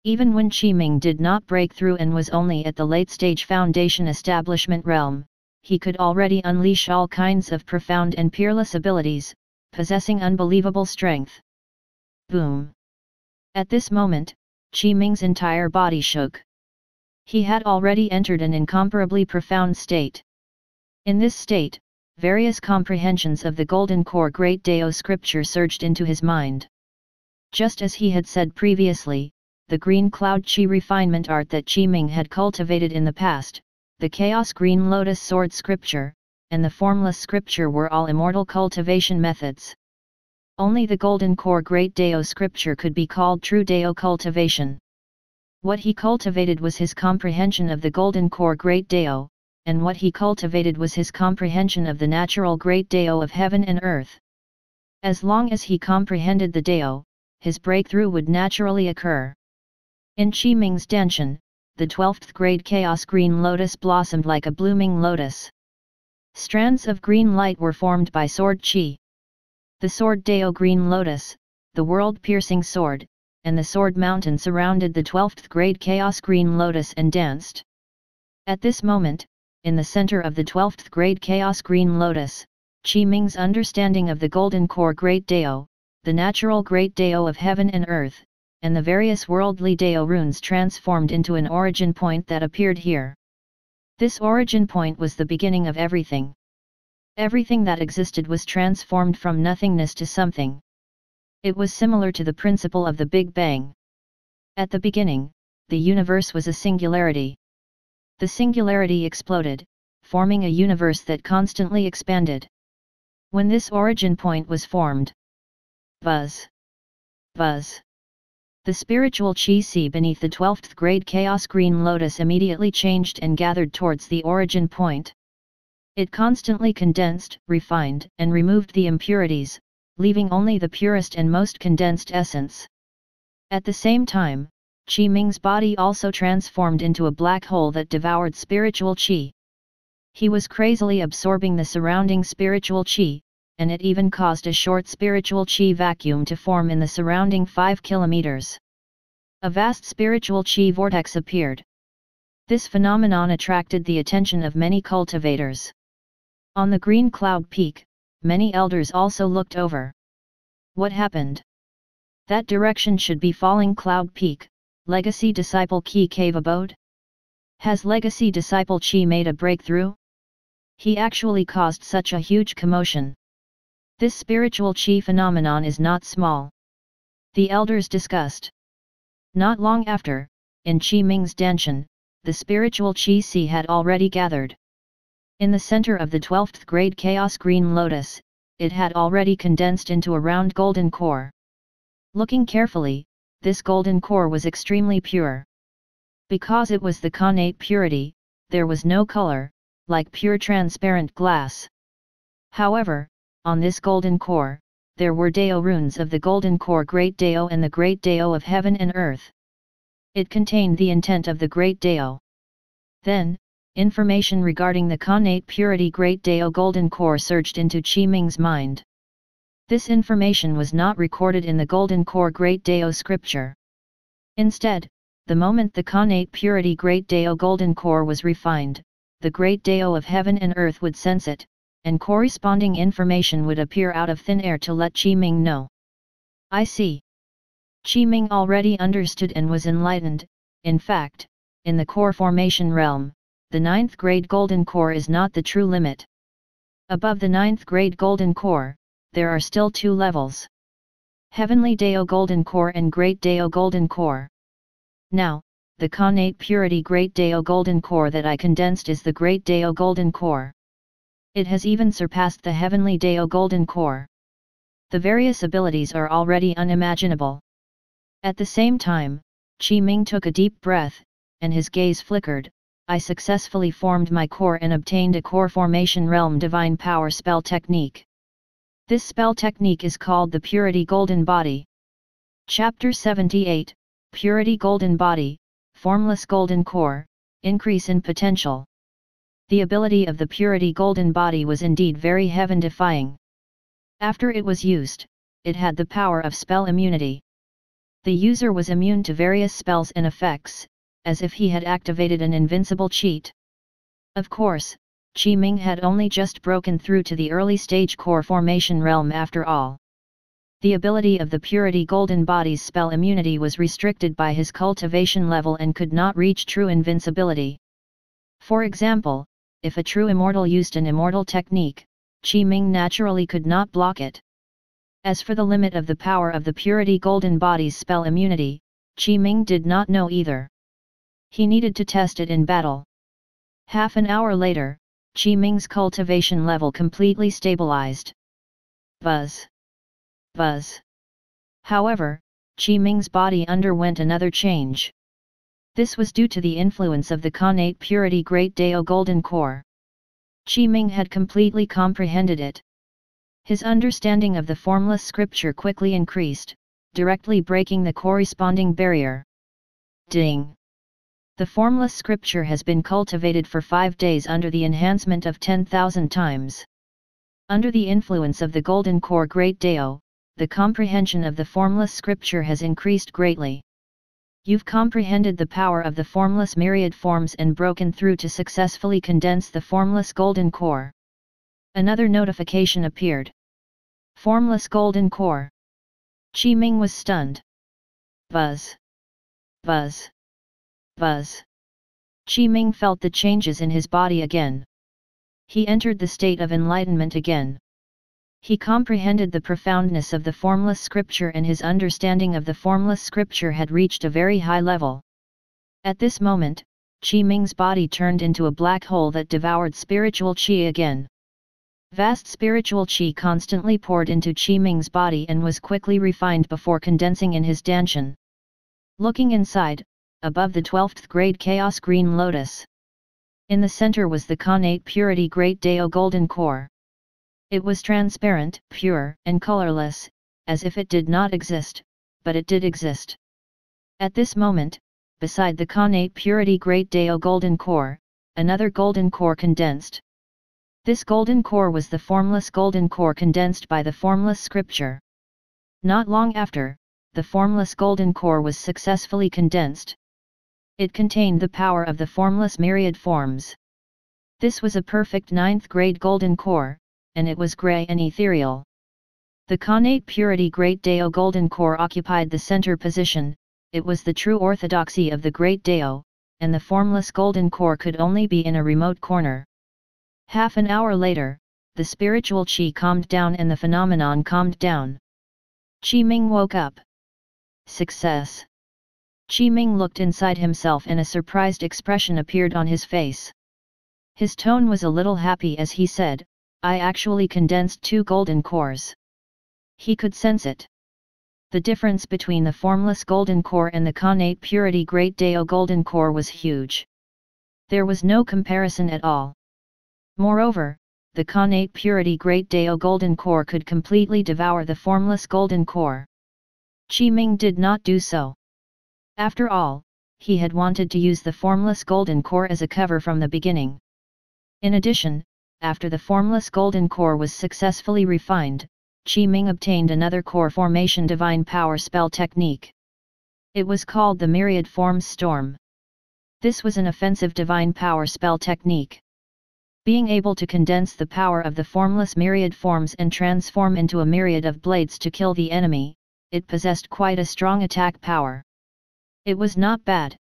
Even when Qi Ming did not break through and was only at the late-stage foundation establishment realm, he could already unleash all kinds of profound and peerless abilities, possessing unbelievable strength. Boom! At this moment, Qi Ming's entire body shook. He had already entered an incomparably profound state. In this state, various comprehensions of the Golden Core Great Dao Scripture surged into his mind. Just as he had said previously, the Green Cloud Qi refinement art that Qi Ming had cultivated in the past, the Chaos Green Lotus Sword Scripture, and the Formless Scripture were all immortal cultivation methods. Only the Golden Core Great Dao Scripture could be called true Dao cultivation. What he cultivated was his comprehension of the Golden Core Great Dao, and what he cultivated was his comprehension of the natural Great Dao of heaven and earth. As long as he comprehended the Dao, his breakthrough would naturally occur. In Qi Ming's Danshan, the 12th grade Chaos Green Lotus blossomed like a blooming lotus. Strands of green light were formed by Sword Qi. The Sword Dao Green Lotus, the world-piercing sword, and the Sword Mountain surrounded the 12th grade Chaos Green Lotus and danced. At this moment, in the center of the 12th grade Chaos Green Lotus, Qi Ming's understanding of the Golden Core Great Dao, the natural Great Dao of heaven and earth, and the various worldly Dao runes transformed into an origin point that appeared here. This origin point was the beginning of everything. Everything that existed was transformed from nothingness to something. It was similar to the principle of the Big Bang. At the beginning, the universe was a singularity. The singularity exploded, forming a universe that constantly expanded. When this origin point was formed, buzz, buzz. The spiritual Qi beneath the 12th grade Chaos Green Lotus immediately changed and gathered towards the origin point. It constantly condensed, refined, and removed the impurities, leaving only the purest and most condensed essence. At the same time, Qi Ming's body also transformed into a black hole that devoured spiritual Qi. He was crazily absorbing the surrounding spiritual Qi, and it even caused a short spiritual Qi vacuum to form in the surrounding 5 kilometers. A vast spiritual Qi vortex appeared. This phenomenon attracted the attention of many cultivators. On the Green Cloud Peak, many elders also looked over. What happened? That direction should be Falling Cloud Peak, Legacy Disciple Qi Cave Abode? Has Legacy Disciple Qi made a breakthrough? He actually caused such a huge commotion. This spiritual Qi phenomenon is not small. The elders discussed. Not long after, in Qi Ming's Danshan, the spiritual Qi had already gathered. In the center of the 12th grade Chaos Green Lotus, it had already condensed into a round golden core. Looking carefully, this golden core was extremely pure. Because it was the Connate purity, there was no color, like pure transparent glass. However, on this golden core, there were Dao runes of the Golden Core Great Dao and the Great Dao of heaven and earth. It contained the intent of the Great Dao. Then, information regarding the Connate Purity Great Dao Golden Core surged into Qi Ming's mind. This information was not recorded in the Golden Core Great Dao scripture. Instead, the moment the Connate Purity Great Dao Golden Core was refined, the Great Dao of heaven and earth would sense it, and corresponding information would appear out of thin air to let Qi Ming know. I see. Qi Ming already understood and was enlightened. In fact, in the core formation realm, the 9th grade golden core is not the true limit. Above the 9th grade golden core, there are still 2 levels. Heavenly Dao Golden Core and Great Dao Golden Core. Now, the Connate Purity Great Dao Golden Core that I condensed is the Great Dao Golden Core. It has even surpassed the Heavenly Dao Golden Core. The various abilities are already unimaginable. At the same time, Ming took a deep breath, and his gaze flickered. I successfully formed my core and obtained a core formation realm divine power spell technique. This spell technique is called the Purity Golden Body. Chapter 78, Purity Golden Body, Formless Golden Core, Increase in Potential. The ability of the Purity Golden Body was indeed very heaven-defying. After it was used, it had the power of spell immunity. The user was immune to various spells and effects, as if he had activated an invincible cheat. Of course, Ming had only just broken through to the early stage core formation realm after all. The ability of the Purity Golden Body's spell immunity was restricted by his cultivation level and could not reach true invincibility. For example, if a true immortal used an immortal technique, Ming naturally could not block it. As for the limit of the power of the Purity Golden Body's spell immunity, Ming did not know either. He needed to test it in battle. Half an hour later, Ming's cultivation level completely stabilized. Buzz. Buzz. However, Ming's body underwent another change. This was due to the influence of the Connate Purity Great Dao Golden Core. Ming had completely comprehended it. His understanding of the formless scripture quickly increased, directly breaking the corresponding barrier. Ding! The formless scripture has been cultivated for 5 days under the enhancement of 10,000 times. Under the influence of the Golden Core Great Dao, the comprehension of the formless scripture has increased greatly. You've comprehended the power of the formless myriad forms and broken through to successfully condense the formless Golden Core. Another notification appeared. Formless Golden Core. Ming was stunned. Buzz. Buzz. Buzz. Ming felt the changes in his body again. He entered the state of enlightenment again. He comprehended the profoundness of the formless scripture and his understanding of the formless scripture had reached a very high level. At this moment, Ming's body turned into a black hole that devoured spiritual qi again. Vast spiritual qi constantly poured into Ming's body and was quickly refined before condensing in his danshan. Looking inside, above the 12th grade Chaos Green Lotus. In the center was the Connate Purity Great Dao Golden Core. It was transparent, pure, and colorless, as if it did not exist, but it did exist. At this moment, beside the Connate Purity Great Dao Golden Core, another Golden Core condensed. This Golden Core was the Formless Golden Core condensed by the Formless Scripture. Not long after, the Formless Golden Core was successfully condensed. It contained the power of the formless myriad forms. This was a perfect 9th grade Golden Core, and it was grey and ethereal. The Connate Purity Great Dao Golden Core occupied the center position. It was the true orthodoxy of the Great Dao, and the Formless Golden Core could only be in a remote corner. Half an hour later, the spiritual qi calmed down and the phenomenon calmed down. Ming woke up. Success. Ming looked inside himself and a surprised expression appeared on his face. His tone was a little happy as he said, I actually condensed 2 golden cores. He could sense it. The difference between the Formless Golden Core and the Connate Purity Great Dao Golden Core was huge. There was no comparison at all. Moreover, the Connate Purity Great Dao Golden Core could completely devour the Formless Golden Core. Ming did not do so. After all, he had wanted to use the Formless Golden Core as a cover from the beginning. In addition, after the Formless Golden Core was successfully refined, Ming obtained another core formation divine power spell technique. It was called the Myriad Forms Storm. This was an offensive divine power spell technique. Being able to condense the power of the formless myriad forms and transform into a myriad of blades to kill the enemy, it possessed quite a strong attack power. It was not bad.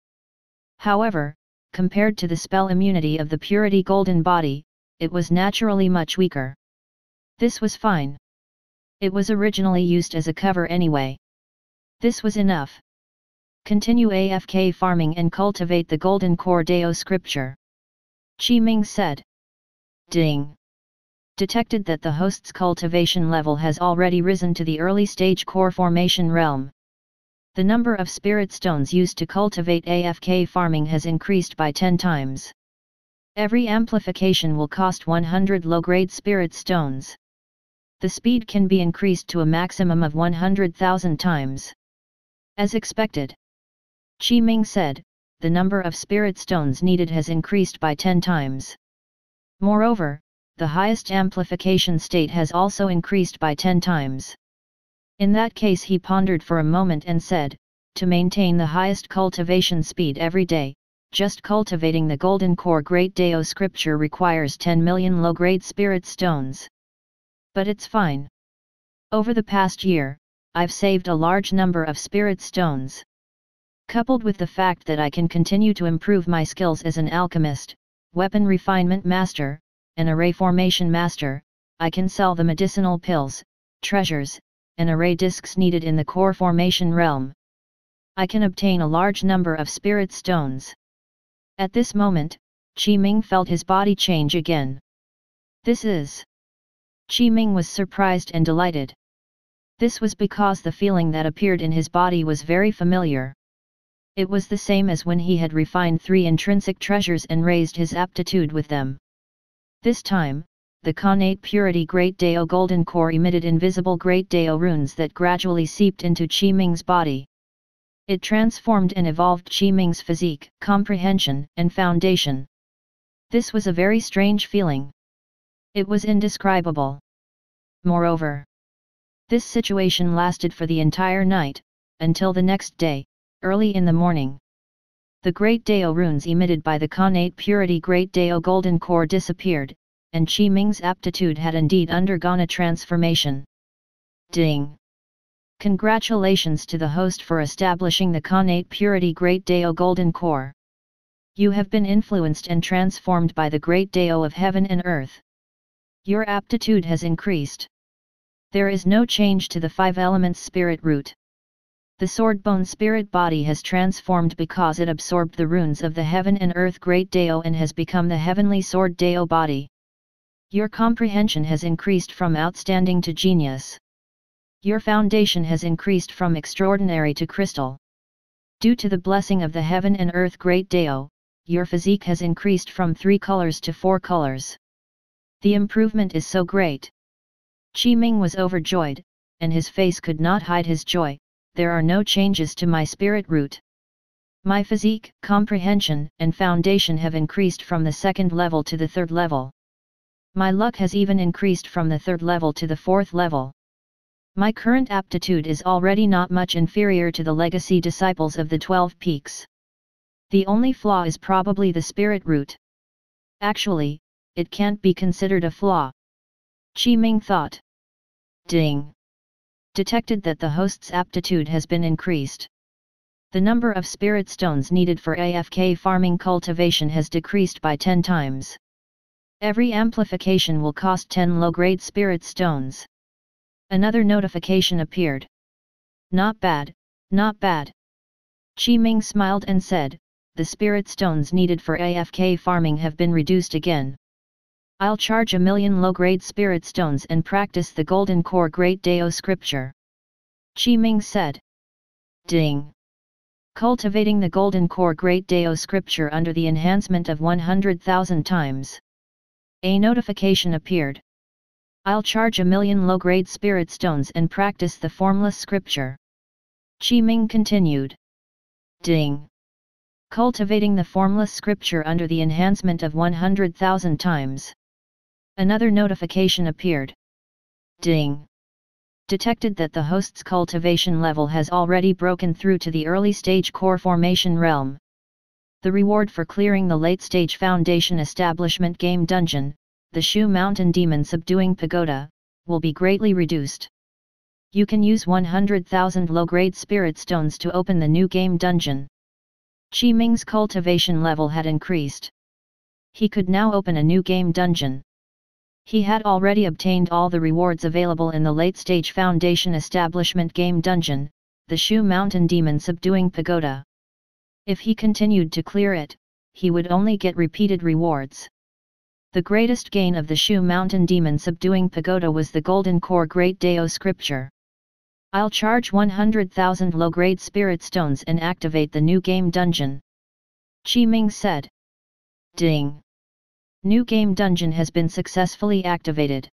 However, compared to the spell immunity of the Purity Golden Body, it was naturally much weaker. This was fine. It was originally used as a cover anyway. This was enough. Continue AFK farming and cultivate the golden core Dao scripture. Ming said. Ding. Detected that the host's cultivation level has already risen to the early stage core formation realm. The number of spirit stones used to cultivate AFK farming has increased by 10 times. Every amplification will cost 100 low-grade spirit stones. The speed can be increased to a maximum of 100,000 times. As expected. Ming said, the number of spirit stones needed has increased by 10 times. Moreover, the highest amplification state has also increased by 10 times. In that case he pondered for a moment and said, to maintain the highest cultivation speed every day, just cultivating the golden core Great Dao scripture requires 10 million low-grade spirit stones. But it's fine. Over the past year, I've saved a large number of spirit stones. Coupled with the fact that I can continue to improve my skills as an alchemist, weapon refinement master, and array formation master, I can sell the medicinal pills, treasures, and array discs needed in the core formation realm. I can obtain a large number of spirit stones. At this moment, Ming felt his body change again. This is... Ming was surprised and delighted. This was because the feeling that appeared in his body was very familiar. It was the same as when he had refined 3 intrinsic treasures and raised his aptitude with them. This time, the Connate Purity Great Dao Golden Core emitted invisible Great Dao runes that gradually seeped into Ming's body. It transformed and evolved Ming's physique, comprehension, and foundation. This was a very strange feeling. It was indescribable. Moreover, this situation lasted for the entire night, until the next day, early in the morning. The Great Dao runes emitted by the Connate Purity Great Dao Golden Core disappeared, and Ming's aptitude had indeed undergone a transformation. Ding! Congratulations to the host for establishing the Connate Purity Great Dao Golden Core. You have been influenced and transformed by the Great Dao of heaven and earth. Your aptitude has increased. There is no change to the 5 elements spirit root. The sword-bone spirit body has transformed because it absorbed the runes of the heaven and earth Great Dao and has become the heavenly sword Dao body. Your comprehension has increased from outstanding to genius. Your foundation has increased from extraordinary to crystal. Due to the blessing of the heaven and earth Great Dao, your physique has increased from 3 colors to 4 colors. The improvement is so great. Ming was overjoyed, and his face could not hide his joy. There are no changes to my spirit root. My physique, comprehension, and foundation have increased from the 2nd level to the 3rd level. My luck has even increased from the 3rd level to the 4th level. My current aptitude is already not much inferior to the legacy disciples of the 12 peaks. The only flaw is probably the spirit root. Actually, it can't be considered a flaw. Ming thought. Ding! Detected that the host's aptitude has been increased. The number of spirit stones needed for AFK farming cultivation has decreased by 10 times. Every amplification will cost 10 low-grade spirit stones. Another notification appeared. Not bad, not bad. Ming smiled and said, the spirit stones needed for AFK farming have been reduced again. I'll charge 1 million low-grade spirit stones and practice the Golden Core Great Dao scripture. Ming said. Ding! Cultivating the Golden Core Great Dao scripture under the enhancement of 100,000 times. A notification appeared. I'll charge 1 million low-grade spirit stones and practice the Formless scripture. Ming continued. Ding! Cultivating the Formless scripture under the enhancement of 100,000 times. Another notification appeared. Ding! Detected that the host's cultivation level has already broken through to the early stage core formation realm. The reward for clearing the late stage foundation establishment game dungeon, the Shu Mountain Demon Subduing Pagoda, will be greatly reduced. You can use 100,000 low-grade spirit stones to open the new game dungeon. Ming's cultivation level had increased. He could now open a new game dungeon. He had already obtained all the rewards available in the late-stage Foundation Establishment game dungeon, the Shu Mountain Demon Subduing Pagoda. If he continued to clear it, he would only get repeated rewards. The greatest gain of the Shu Mountain Demon Subduing Pagoda was the Golden Core Great Dao Scripture. I'll charge 100,000 low-grade spirit stones and activate the new game dungeon. Ming said. Ding! New game dungeon has been successfully activated.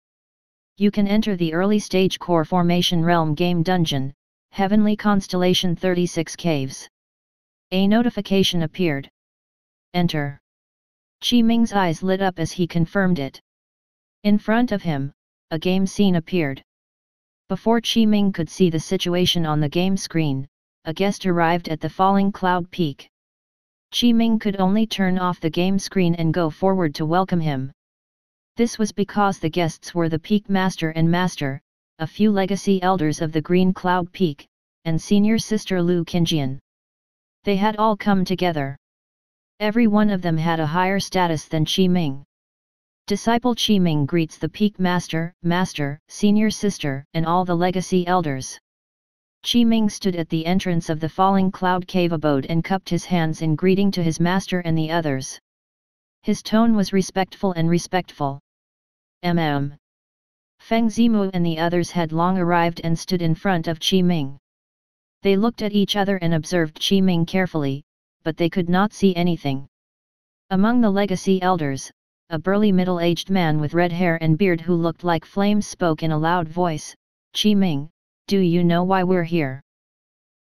You can enter the early stage core formation realm game dungeon, Heavenly Constellation 36 Caves. A notification appeared. Enter. Ming's eyes lit up as he confirmed it. In front of him, a game scene appeared. Before Ming could see the situation on the game screen, a guest arrived at the falling cloud peak. Ming could only turn off the game screen and go forward to welcome him. This was because the guests were the Peak Master and Master, a few legacy elders of the Green Cloud Peak, and senior sister Lu Qingjian. They had all come together. Every one of them had a higher status than Ming. Disciple Ming greets the Peak Master, Master, senior sister, and all the legacy elders. Ming stood at the entrance of the falling cloud cave abode and cupped his hands in greeting to his master and the others. His tone was respectful and respectful. Feng Zimu and the others had long arrived and stood in front of Ming. They looked at each other and observed Ming carefully, but they could not see anything. Among the legacy elders, a burly middle-aged man with red hair and beard who looked like flames spoke in a loud voice, Ming, do you know why we're here?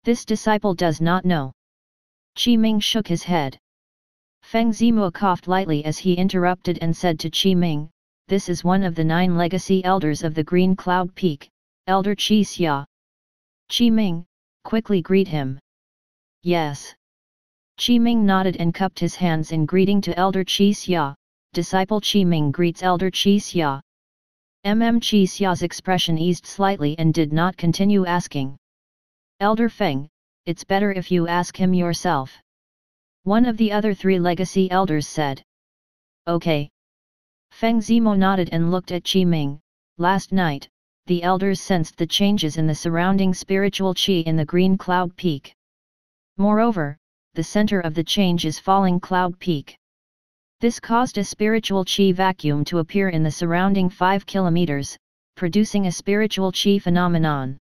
This disciple does not know. Ming shook his head. Feng Zimu coughed lightly as he interrupted and said to Ming, this is one of the 9 legacy elders of the Green Cloud Peak, Elder Qi Xia. Ming, quickly greet him. Yes. Ming nodded and cupped his hands in greeting to Elder Qi Xia. Disciple Ming greets Elder Qi Xia. Qi Xia's expression eased slightly and did not continue asking. Elder Feng, it's better if you ask him yourself. One of the other 3 legacy elders said. Okay. Feng Zimu nodded and looked at Ming. Last night, the elders sensed the changes in the surrounding spiritual qi in the Green Cloud Peak. Moreover, the center of the change is falling Cloud Peak. This caused a spiritual qi vacuum to appear in the surrounding 5 kilometers, producing a spiritual qi phenomenon.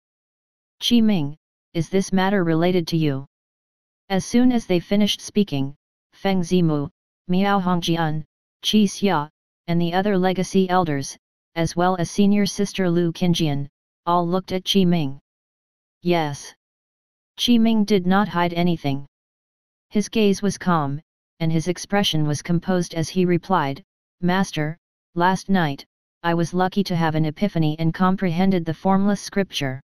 Ming, is this matter related to you? As soon as they finished speaking, Feng Zimu, Miao Hongjian, Qi Xia, and the other legacy elders, as well as senior sister Lu Qingjian, all looked at Ming. Yes. Ming did not hide anything. His gaze was calm, and his expression was composed as he replied, Master, last night, I was lucky to have an epiphany and comprehended the Formless scripture.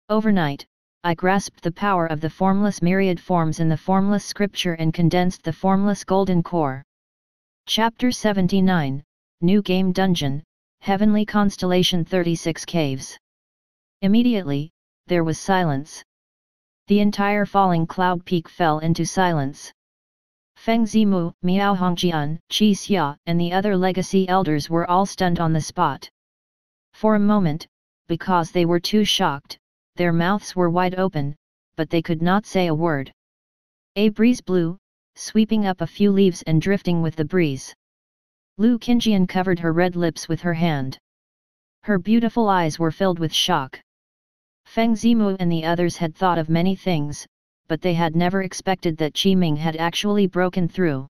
Overnight, I grasped the power of the formless myriad forms in the Formless scripture and condensed the Formless Golden Core. Chapter 79, New Game Dungeon, Heavenly Constellation 36 Caves. Immediately, there was silence. The entire falling cloud peak fell into silence. Feng Zimu, Miao Hongjian, Qi Xia, and the other legacy elders were all stunned on the spot. For a moment, because they were too shocked, their mouths were wide open, but they could not say a word. A breeze blew, sweeping up a few leaves and drifting with the breeze. Lu Qingjian covered her red lips with her hand. Her beautiful eyes were filled with shock. Feng Zimu and the others had thought of many things, but they had never expected that Ming had actually broken through.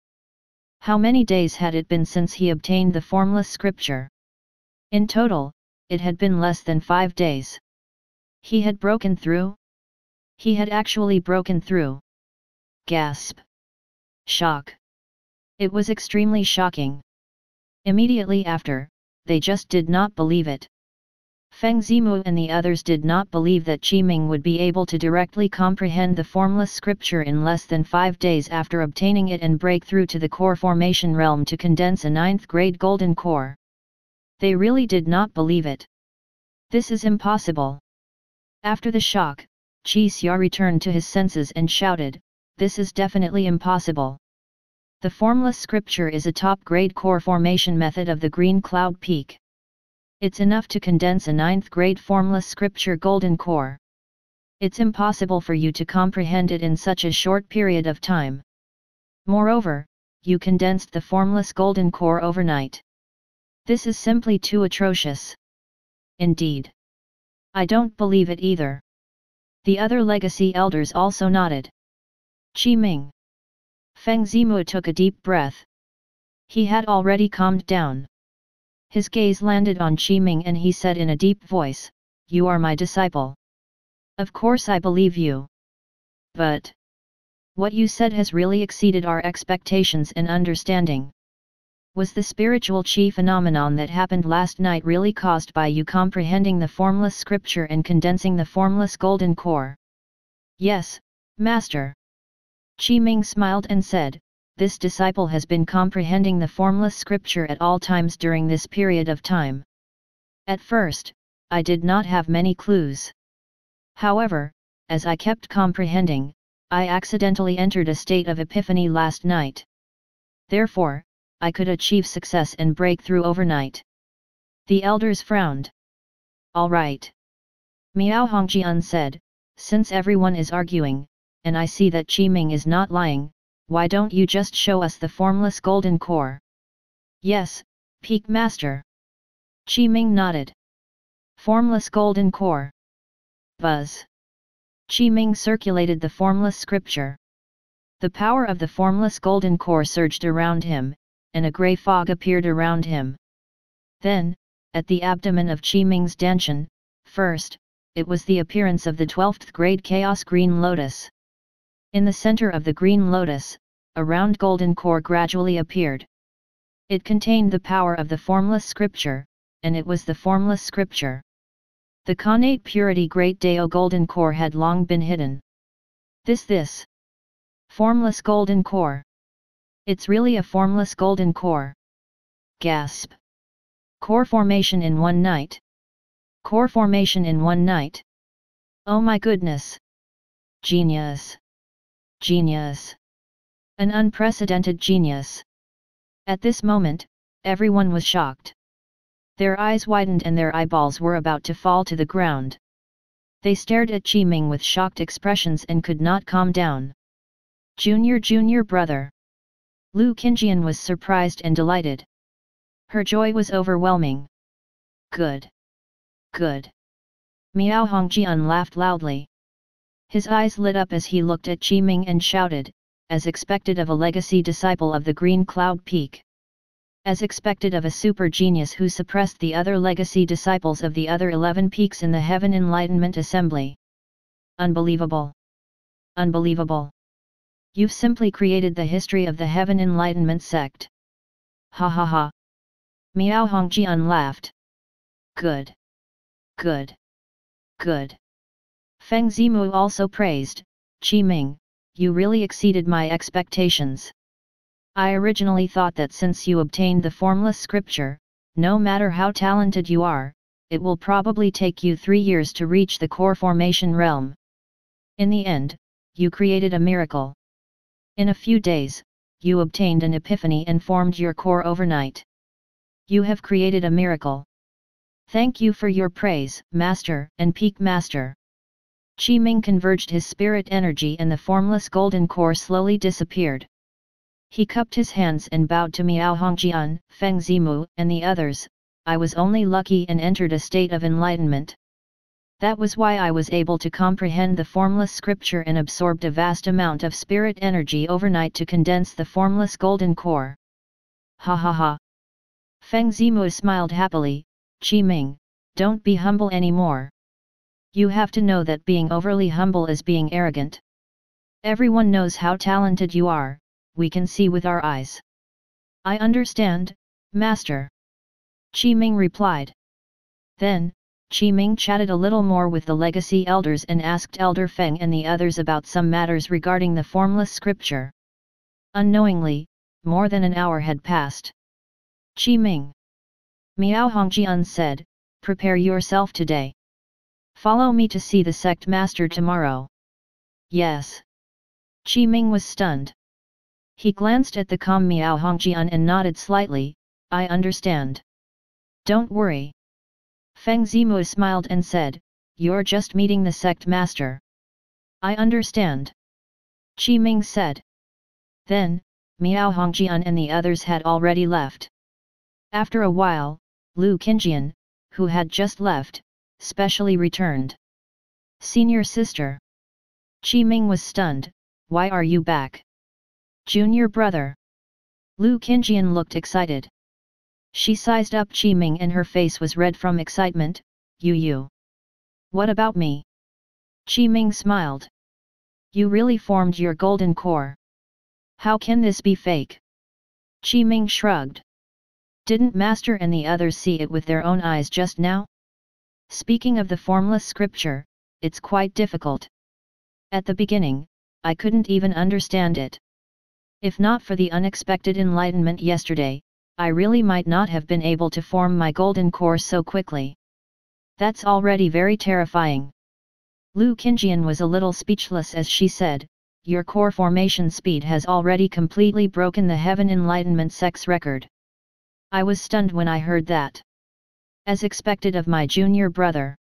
How many days had it been since he obtained the Formless scripture? In total, it had been less than 5 days. He had broken through? He had actually broken through. Gasp. Shock. It was extremely shocking. Immediately after, they just did not believe it. Feng Zimu and the others did not believe that Ming would be able to directly comprehend the Formless scripture in less than 5 days after obtaining it and break through to the core formation realm to condense a 9th grade golden core. They really did not believe it. This is impossible. After the shock, Qi Xia returned to his senses and shouted, "This is definitely impossible. The Formless scripture is a top-grade core formation method of the Green Cloud Peak. It's enough to condense a 9th grade formless scripture golden core. It's impossible for you to comprehend it in such a short period of time. Moreover, you condensed the formless golden core overnight. This is simply too atrocious. Indeed. I don't believe it either. The other legacy elders also nodded. Ming. Feng Zimu took a deep breath. He had already calmed down. His gaze landed on Ming and he said in a deep voice, "You are my disciple. Of course I believe you. But what you said has really exceeded our expectations and understanding. Was the spiritual chi phenomenon that happened last night really caused by you comprehending the formless scripture and condensing the formless golden core?" "Yes, Master." Ming smiled and said, "This disciple has been comprehending the formless scripture at all times during this period of time. At first, I did not have many clues. However, as I kept comprehending, I accidentally entered a state of epiphany last night. Therefore, I could achieve success and breakthrough overnight." The elders frowned. "All right." Miao Hongjian said, "Since everyone is arguing, and I see that Ming is not lying, why don't you just show us the formless golden core?" "Yes, Peak Master." Ming nodded. "Formless golden core." Buzz. Ming circulated the formless scripture. The power of the formless golden core surged around him, and a grey fog appeared around him. Then, at the abdomen of Ming's Danshan, first, it was the appearance of the 12th grade Chaos Green Lotus. In the center of the green lotus, a round golden core gradually appeared. It contained the power of the formless scripture, and it was the formless scripture. The Connate purity Great Dao golden core had long been hidden. This formless golden core. It's really a formless golden core. Gasp. Core formation in one night. Core formation in one night. Oh my goodness. Genius. Genius. An unprecedented genius. At this moment, everyone was shocked. Their eyes widened and their eyeballs were about to fall to the ground. They stared at Ming with shocked expressions and could not calm down. Junior brother. Lu Qingjian was surprised and delighted. Her joy was overwhelming. Good. Good. Miao Hongjian laughed loudly. His eyes lit up as he looked at Ming and shouted, as expected of a legacy disciple of the Green Cloud Peak. As expected of a super genius who suppressed the other legacy disciples of the other 11 peaks in the Heaven Enlightenment Assembly. Unbelievable. Unbelievable. You've simply created the history of the Heaven Enlightenment sect. Ha ha ha. Miao Hongjian laughed. Good. Good. Good. Feng Zimu also praised, Ming, you really exceeded my expectations. I originally thought that since you obtained the formless scripture, no matter how talented you are, it will probably take you 3 years to reach the core formation realm. In the end, you created a miracle. In a few days, you obtained an epiphany and formed your core overnight. You have created a miracle. Thank you for your praise, Master and Peak Master. Ming converged his spirit energy and the formless golden core slowly disappeared. He cupped his hands and bowed to Miao Hongjian, Feng Zimu, and the others. I was only lucky and entered a state of enlightenment. That was why I was able to comprehend the formless scripture and absorbed a vast amount of spirit energy overnight to condense the formless golden core. Ha ha ha. Feng Zimu smiled happily. Ming, don't be humble anymore. You have to know that being overly humble is being arrogant. Everyone knows how talented you are, we can see with our eyes. I understand, Master. Ming replied. Then, Ming chatted a little more with the legacy elders and asked Elder Feng and the others about some matters regarding the formless scripture. Unknowingly, more than an hour had passed. Ming. Miao Hongjian said, prepare yourself today. Follow me to see the sect master tomorrow. Yes. Ming was stunned. He glanced at the calm Miao Hongjian and nodded slightly, I understand. Don't worry. Feng Zimu smiled and said, "You're just meeting the sect master." "I understand," Qi Ming said. Then, Miao Hongjian and the others had already left. After a while, Lu Qingjian, who had just left, specially returned. "Senior sister." Qi Ming was stunned. "Why are you back?" "Junior brother." Lu Qingjian looked excited. She sized up Qi Ming and her face was red from excitement. You. What about me?" Qi Ming smiled. "You really formed your golden core. How can this be fake?" Qi Ming shrugged. "Didn't Master and the others see it with their own eyes just now? Speaking of the formless scripture, it's quite difficult. At the beginning, I couldn't even understand it. If not for the unexpected enlightenment yesterday, I really might not have been able to form my golden core so quickly. That's already very terrifying." Lu Qingjian was a little speechless as she said, "Your core formation speed has already completely broken the Heaven Enlightenment sect's record. I was stunned when I heard that. As expected of my junior brother.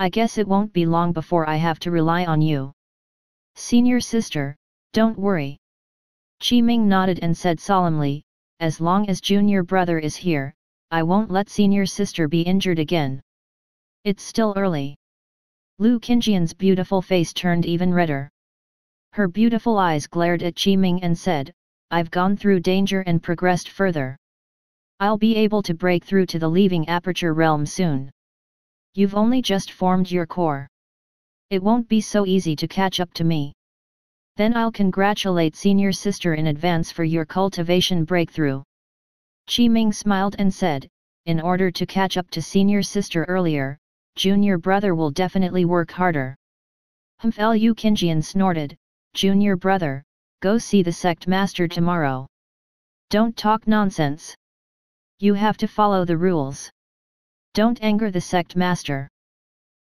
I guess it won't be long before I have to rely on you. Senior sister, don't worry." Qi Ming nodded and said solemnly, "As long as junior brother is here, I won't let senior sister be injured again. It's still early." Lu Qingjian's beautiful face turned even redder. Her beautiful eyes glared at Qi Ming and said, "I've gone through danger and progressed further. I'll be able to break through to the leaving aperture realm soon. You've only just formed your core. It won't be so easy to catch up to me. Then I'll congratulate senior sister in advance for your cultivation breakthrough." Qi Ming smiled and said, "In order to catch up to senior sister earlier, junior brother will definitely work harder." Lu Qingjian snorted, "Junior brother, go see the sect master tomorrow. Don't talk nonsense. You have to follow the rules. Don't anger the sect master."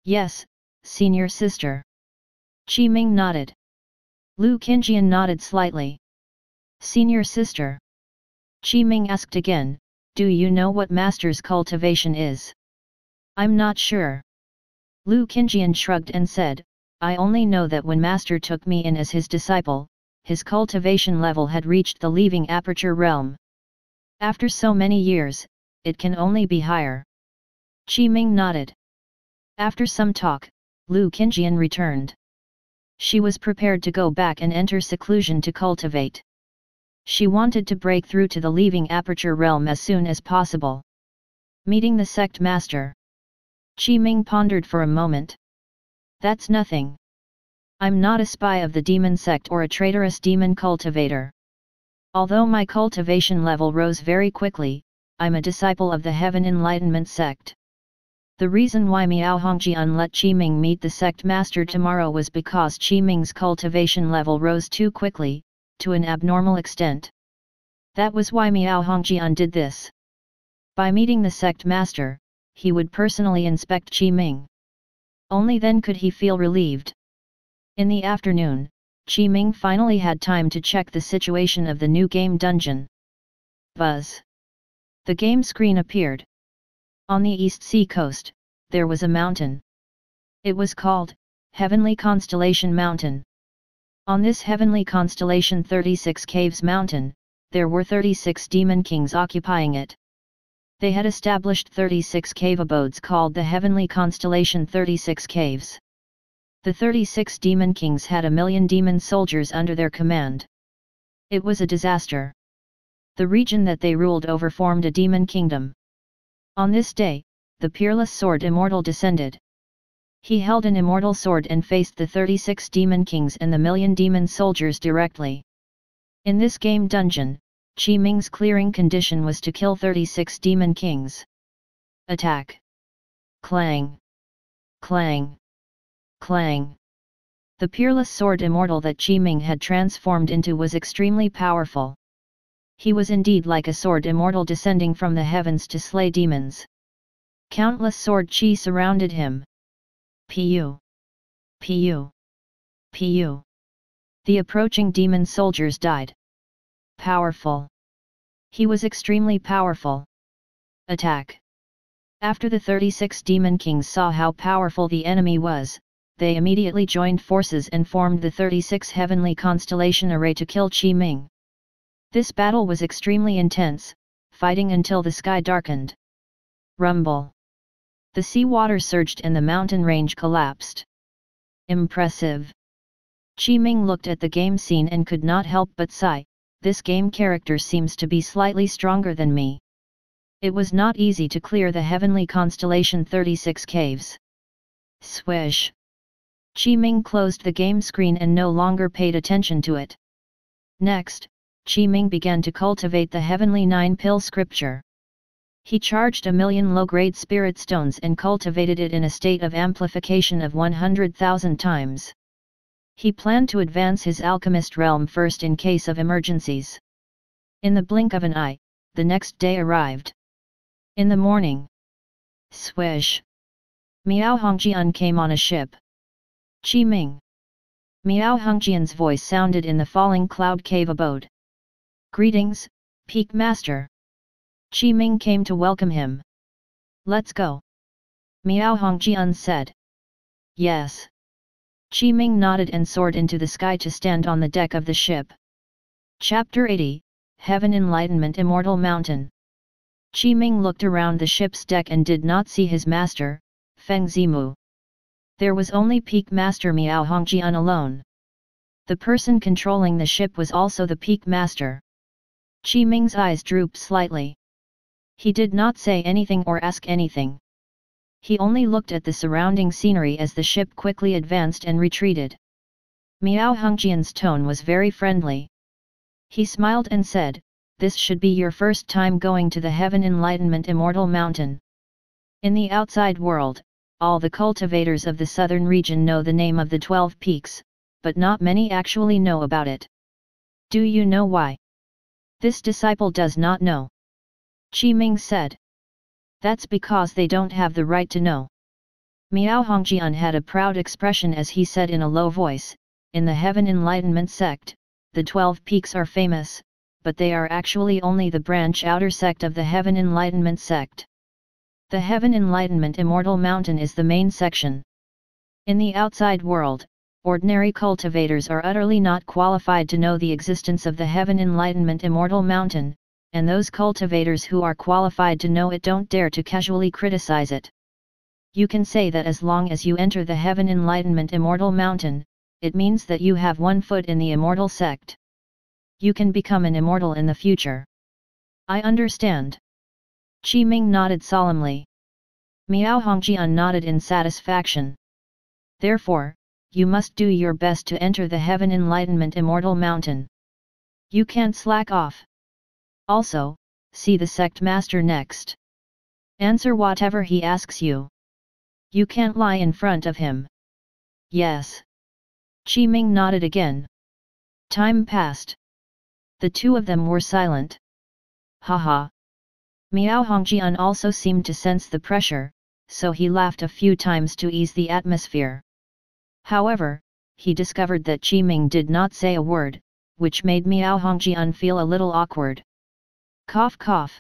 "Yes, senior sister." Qi Ming nodded. Lu Qingjian nodded slightly. "Senior sister." Qi Ming asked again, "Do you know what master's cultivation is?" "I'm not sure." Lu Qingjian shrugged and said, "I only know that when master took me in as his disciple, his cultivation level had reached the leaving aperture realm. After so many years, it can only be higher." Qi Ming nodded. After some talk, Lu Qingjian returned. She was prepared to go back and enter seclusion to cultivate. She wanted to break through to the leaving aperture realm as soon as possible. Meeting the sect master. Qi Ming pondered for a moment. "That's nothing. I'm not a spy of the demon sect or a traitorous demon cultivator. Although my cultivation level rose very quickly, I'm a disciple of the Heaven Enlightenment sect." The reason why Miao Hongjian let Qi Ming meet the sect master tomorrow was because Qi Ming's cultivation level rose too quickly, to an abnormal extent. That was why Miao Hongjian did this. By meeting the sect master, he would personally inspect Qi Ming. Only then could he feel relieved. In the afternoon, Qi Ming finally had time to check the situation of the new game dungeon. Buzz. The game screen appeared. On the East Sea coast, there was a mountain. It was called Heavenly Constellation Mountain. On this Heavenly Constellation 36 Caves Mountain, there were 36 demon kings occupying it. They had established 36 cave abodes called the Heavenly Constellation 36 Caves. The 36 demon kings had 1,000,000 demon soldiers under their command. It was a disaster. The region that they ruled over formed a demon kingdom. On this day, the peerless sword Immortal descended. He held an immortal sword and faced the 36 demon kings and the 1,000,000 demon soldiers directly. In this game dungeon, Qi Ming's clearing condition was to kill 36 demon kings. Attack! Clang! Clang! Clang! The peerless sword Immortal that Qi Ming had transformed into was extremely powerful. He was indeed like a sword Immortal descending from the heavens to slay demons. Countless sword chi surrounded him. Pu! Pu! Pu! The approaching demon soldiers died. Powerful. He was extremely powerful. Attack! After the 36 demon kings saw how powerful the enemy was, they immediately joined forces and formed the 36 heavenly constellation array to kill Qi Ming. This battle was extremely intense, fighting until the sky darkened. Rumble. The sea water surged and the mountain range collapsed. Impressive. Qi Ming looked at the game scene and could not help but sigh, this game character seems to be slightly stronger than me. It was not easy to clear the heavenly constellation 36 caves. Swish. Qi Ming closed the game screen and no longer paid attention to it. Next, Qi Ming began to cultivate the heavenly 9-pill scripture. He charged 1,000,000 low-grade spirit stones and cultivated it in a state of amplification of 100,000 times. He planned to advance his alchemist realm first in case of emergencies. In the blink of an eye, the next day arrived. In the morning. Swish. Miao Hongjian came on a ship. Qi Ming. Miao Hongjian's voice sounded in the falling cloud cave abode. Greetings, Peak Master. Qi Ming came to welcome him. Let's go. Miao Hongjian said. Yes. Qi Ming nodded and soared into the sky to stand on the deck of the ship. Chapter 80, Heaven Enlightenment Immortal Mountain. Qi Ming looked around the ship's deck and did not see his master, Feng Zimu. There was only Peak Master Miao Hongjian alone. The person controlling the ship was also the Peak Master. Qi Ming's eyes drooped slightly. He did not say anything or ask anything. He only looked at the surrounding scenery as the ship quickly advanced and retreated. Miao Hongjian's tone was very friendly. He smiled and said, "This should be your first time going to the Heaven Enlightenment Immortal Mountain. In the outside world, all the cultivators of the southern region know the name of the 12 peaks, but not many actually know about it. Do you know why?" This disciple does not know. Qi Ming said. That's because they don't have the right to know. Miao Hongjian had a proud expression as he said in a low voice, "In the Heaven Enlightenment sect, the 12 peaks are famous, but they are actually only the branch outer sect of the Heaven Enlightenment sect. The Heaven Enlightenment Immortal Mountain is the main section. In the outside world, ordinary cultivators are utterly not qualified to know the existence of the Heaven Enlightenment Immortal Mountain, and those cultivators who are qualified to know it don't dare to casually criticize it. You can say that as long as you enter the Heaven Enlightenment Immortal Mountain, it means that you have one foot in the Immortal sect. You can become an immortal in the future." "I understand." Qi Ming nodded solemnly. Miao Hongjian nodded in satisfaction. "Therefore, you must do your best to enter the Heaven Enlightenment Immortal Mountain. You can't slack off. Also, see the sect master next. Answer whatever he asks you. You can't lie in front of him." "Yes." Qi Ming nodded again. Time passed. The two of them were silent. Haha. Miao Hongjian also seemed to sense the pressure, so he laughed a few times to ease the atmosphere. However, he discovered that Qi Ming did not say a word, which made Miao Hongjian feel a little awkward. Cough cough.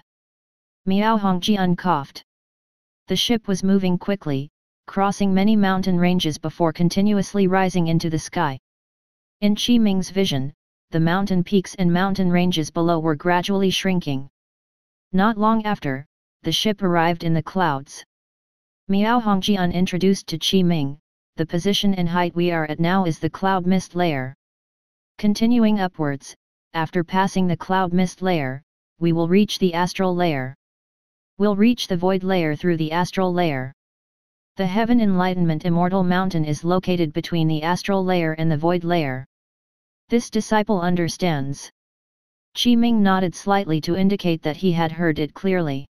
Miao Hongjian coughed. The ship was moving quickly, crossing many mountain ranges before continuously rising into the sky. In Qi Ming's vision, the mountain peaks and mountain ranges below were gradually shrinking. Not long after, the ship arrived in the clouds. Miao Hongjian introduced to Qi Ming, "The position and height we are at now is the cloud mist layer. Continuing upwards, after passing the cloud mist layer, we will reach the astral layer. We'll reach the void layer through the astral layer. The Heaven Enlightenment Immortal Mountain is located between the astral layer and the void layer." This disciple understands. Qi Ming nodded slightly to indicate that he had heard it clearly.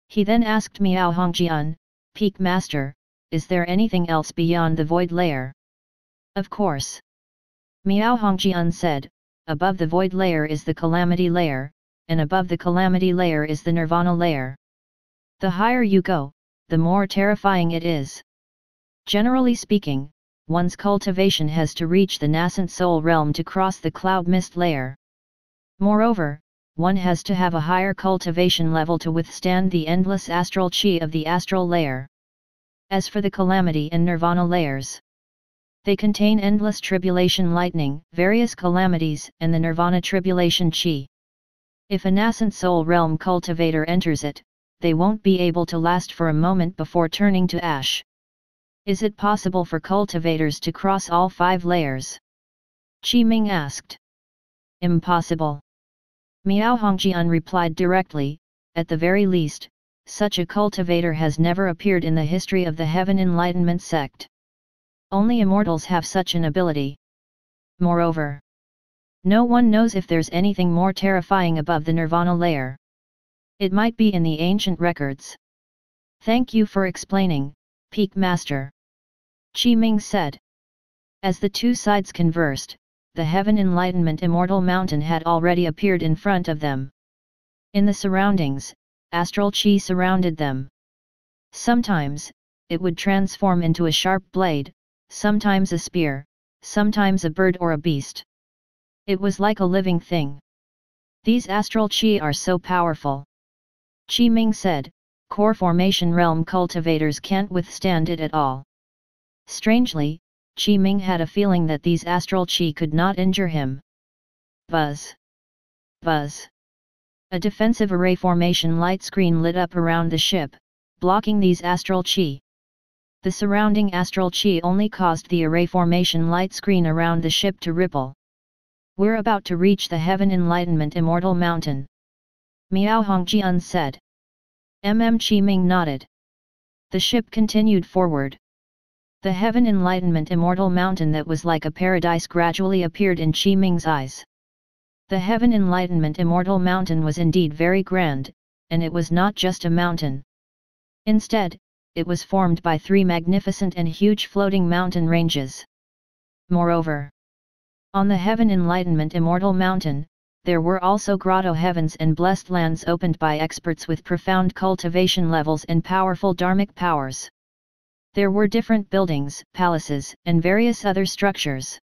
He then asked Miao Hongjian, "Peak Master, is there anything else beyond the void layer?" "Of course." Miao Hongjian said, "Above the void layer is the calamity layer, and above the calamity layer is the nirvana layer. The higher you go, the more terrifying it is. Generally speaking, one's cultivation has to reach the nascent soul realm to cross the cloud mist layer. Moreover, one has to have a higher cultivation level to withstand the endless astral chi of the astral layer. As for the calamity and nirvana layers, they contain endless tribulation lightning, various calamities, and the nirvana tribulation chi. If a nascent soul realm cultivator enters it, they won't be able to last for a moment before turning to ash. Is it possible for cultivators to cross all 5 layers? Ming asked. Impossible. Miao Hongjian replied directly, at the very least, such a cultivator has never appeared in the history of the Heaven Enlightenment sect. Only immortals have such an ability. Moreover, no one knows if there's anything more terrifying above the nirvana layer. It might be in the ancient records. Thank you for explaining, Peak Master. Ming said. As the two sides conversed, the Heaven Enlightenment Immortal Mountain had already appeared in front of them. In the surroundings, astral chi surrounded them. Sometimes, it would transform into a sharp blade, sometimes a spear, sometimes a bird or a beast. It was like a living thing. These astral chi are so powerful. Ming said, core formation realm cultivators can't withstand it at all. Strangely, Ming had a feeling that these astral chi could not injure him. Buzz. Buzz. A defensive array formation light screen lit up around the ship, blocking these astral chi. The surrounding astral chi only caused the array formation light screen around the ship to ripple. We're about to reach the Heaven Enlightenment Immortal Mountain. Miao Hongjian said. Ming nodded. The ship continued forward. The Heaven Enlightenment Immortal Mountain that was like a paradise gradually appeared in Ming's eyes. The Heaven Enlightenment Immortal Mountain was indeed very grand, and it was not just a mountain. Instead, it was formed by 3 magnificent and huge floating mountain ranges. Moreover, on the Heaven Enlightenment Immortal Mountain, there were also grotto heavens and blessed lands opened by experts with profound cultivation levels and powerful dharmic powers. There were different buildings, palaces, and various other structures.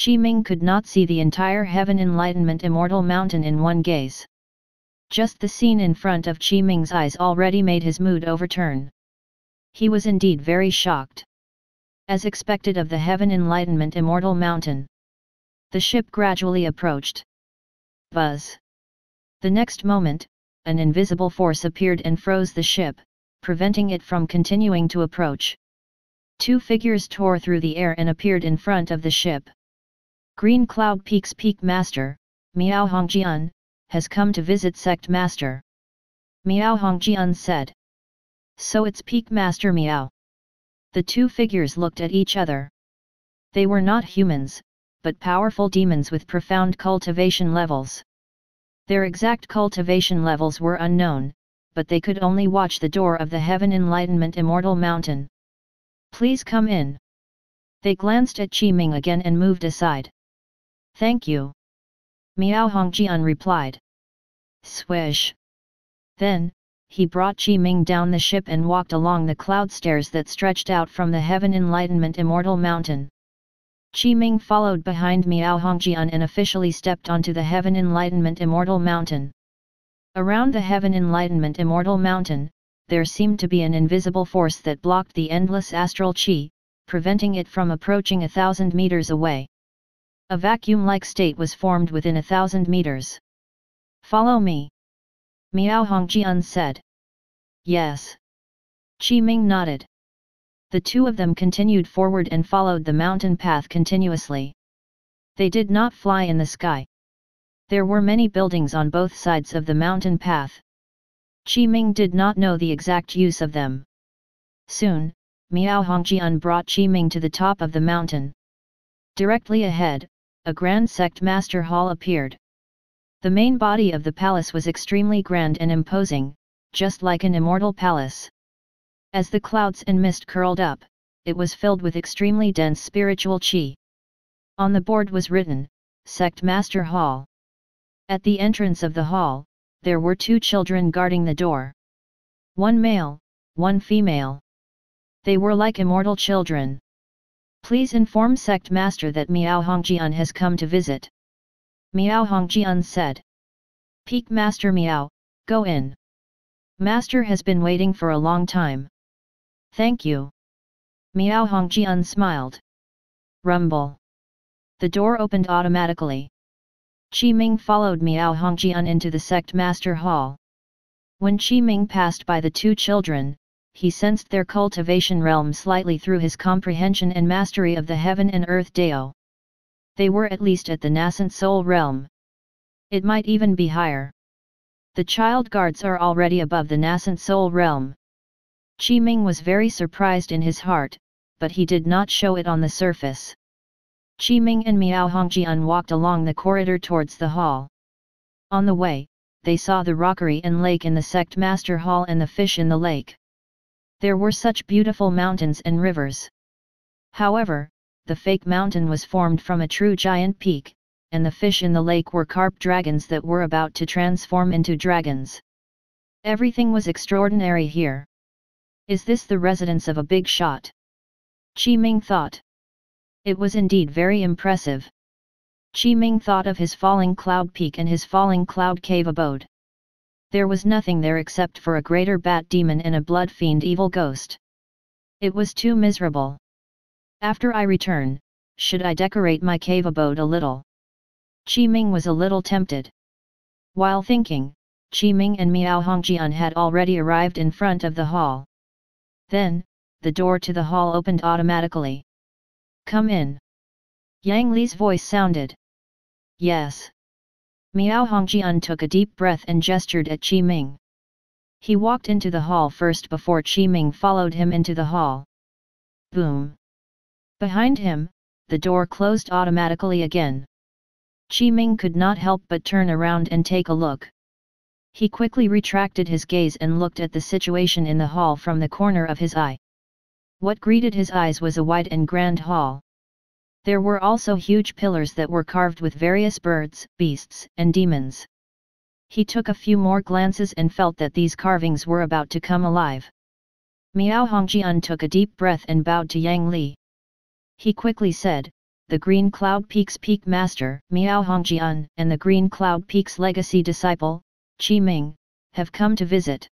Ming could not see the entire Heaven Enlightenment Immortal Mountain in one gaze. Just the scene in front of Ming's eyes already made his mood overturn. He was indeed very shocked. As expected of the Heaven Enlightenment Immortal Mountain, the ship gradually approached. Buzz. The next moment, an invisible force appeared and froze the ship, preventing it from continuing to approach. 2 figures tore through the air and appeared in front of the ship. Green Cloud Peak's Peak Master, Miao Hongjian, has come to visit Sect Master. Miao Hongjian said. So it's Peak Master Miao. The 2 figures looked at each other. They were not humans, but powerful demons with profound cultivation levels. Their exact cultivation levels were unknown, but they could only watch the door of the Heaven Enlightenment Immortal Mountain. Please come in. They glanced at Ming again and moved aside. Thank you. Miao Hongjian replied. Swish. Then, he brought Ming down the ship and walked along the cloud stairs that stretched out from the Heaven Enlightenment Immortal Mountain. Ming followed behind Miao Hongjian and officially stepped onto the Heaven Enlightenment Immortal Mountain. Around the Heaven Enlightenment Immortal Mountain, there seemed to be an invisible force that blocked the endless astral chi, preventing it from approaching 1,000 meters away. A vacuum-like state was formed within 1,000 meters. Follow me. Miao Hongjian said. Yes. Ming nodded. The 2 of them continued forward and followed the mountain path continuously. They did not fly in the sky. There were many buildings on both sides of the mountain path. Ming did not know the exact use of them. Soon, Miao Hongjian brought Ming to the top of the mountain. Directly ahead, a grand sect master hall appeared. The main body of the palace was extremely grand and imposing, just like an immortal palace. As the clouds and mist curled up, it was filled with extremely dense spiritual chi. On the board was written, Sect Master Hall. At the entrance of the hall, there were 2 children guarding the door. 1 male, 1 female. They were like immortal children. Please inform Sect Master that Miao Hongjian has come to visit. Miao Hongjian said. Peak Master Miao, go in. Master has been waiting for a long time. Thank you. Miao Hongjian smiled. Rumble. The door opened automatically. Qi Ming followed Miao Hongjian into the sect master hall. When Qi Ming passed by the two children, he sensed their cultivation realm slightly through his comprehension and mastery of the heaven and earth Dao. They were at least at the nascent soul realm. It might even be higher. The child guards are already above the nascent soul realm. Qi Ming was very surprised in his heart, but he did not show it on the surface. Qi Ming and Miao Hongjian walked along the corridor towards the hall. On the way, they saw the rockery and lake in the sect master hall and the fish in the lake. There were such beautiful mountains and rivers. However, the fake mountain was formed from a true giant peak, and the fish in the lake were carp dragons that were about to transform into dragons. Everything was extraordinary here. Is this the residence of a big shot? Qi Ming thought. It was indeed very impressive. Qi Ming thought of his falling cloud peak and his falling cloud cave abode. There was nothing there except for a greater bat demon and a blood fiend evil ghost. It was too miserable. After I return, should I decorate my cave abode a little? Qi Ming was a little tempted. While thinking, Qi Ming and Miao Hongjian had already arrived in front of the hall. Then, the door to the hall opened automatically. Come in. Yang Li's voice sounded. Yes. Miao Hongjian took a deep breath and gestured at Qi Ming. He walked into the hall first before Qi Ming followed him into the hall. Boom. Behind him, the door closed automatically again. Qi Ming could not help but turn around and take a look. He quickly retracted his gaze and looked at the situation in the hall from the corner of his eye. What greeted his eyes was a wide and grand hall. There were also huge pillars that were carved with various birds, beasts, and demons. He took a few more glances and felt that these carvings were about to come alive. Miao Hongjian took a deep breath and bowed to Yang Li. He quickly said, the Green Cloud Peak's Peak Master, Miao Hongjian, and the Green Cloud Peak's legacy disciple, Qi Ming, have come to visit.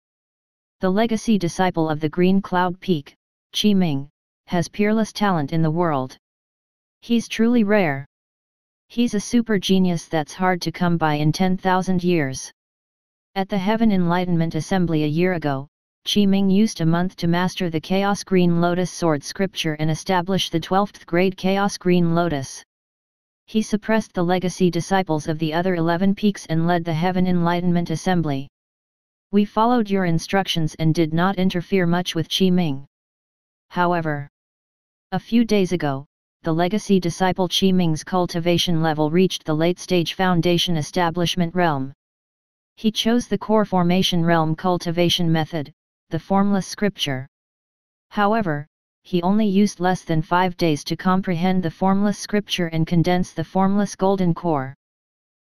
The legacy disciple of the Green Cloud Peak, Qi Ming, has peerless talent in the world. He's truly rare. He's a super genius that's hard to come by in 10,000 years. At the Heaven Enlightenment Assembly a year ago, Qi Ming used a month to master the Chaos Green Lotus Sword Scripture and establish the 12th grade Chaos Green Lotus. He suppressed the legacy disciples of the other 11 peaks and led the Heaven Enlightenment Assembly. We followed your instructions and did not interfere much with Qi Ming. However, a few days ago, the legacy disciple Qi Ming's cultivation level reached the late-stage foundation establishment realm. He chose the core formation realm cultivation method, the Formless scripture. However, he only used less than 5 days to comprehend the Formless scripture and condense the Formless golden core.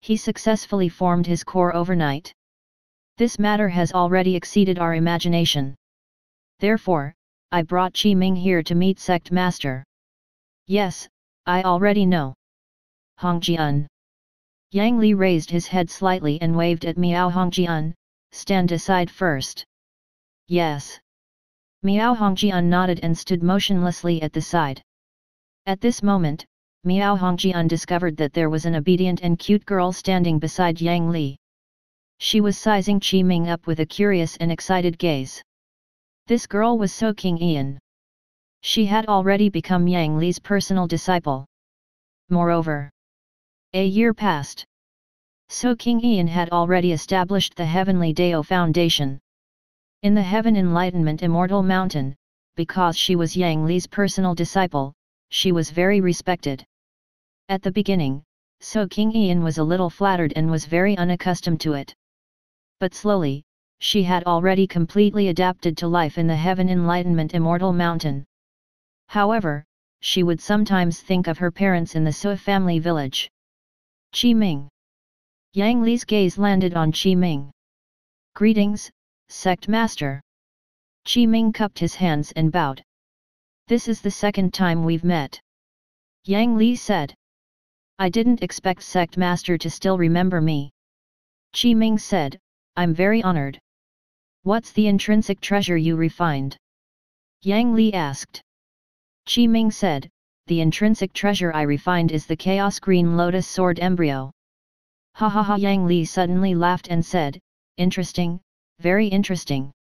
He successfully formed his core overnight. This matter has already exceeded our imagination. Therefore, I brought Qi Ming here to meet Sect Master. Yes, I already know. Hongjian. Yang Li raised his head slightly and waved at Miao Hongjian, stand aside first. Yes. Miao Hongjian nodded and stood motionlessly at the side. At this moment, Miao Hongjian discovered that there was an obedient and cute girl standing beside Yang Li. She was sizing Qi Ming up with a curious and excited gaze. This girl was So King Ian. She had already become Yang Li's personal disciple. Moreover, a year passed. So King Ian had already established the Heavenly Dao Foundation. In the Heaven Enlightenment Immortal Mountain, because she was Yang Li's personal disciple, she was very respected. At the beginning, So King Ian was a little flattered and was very unaccustomed to it. But slowly, she had already completely adapted to life in the Heaven Enlightenment Immortal Mountain. However, she would sometimes think of her parents in the Sui family village. Qi Ming. Yang Li's gaze landed on Qi Ming. Greetings, Sect Master. Qi Ming cupped his hands and bowed. This is the second time we've met. Yang Li said. I didn't expect Sect Master to still remember me. Ming said, I'm very honored. What's the intrinsic treasure you refined? Yang Li asked. Ming said, the intrinsic treasure I refined is the Chaos Green Lotus Sword Embryo. Ha ha ha! Yang Li suddenly laughed and said, interesting, very interesting.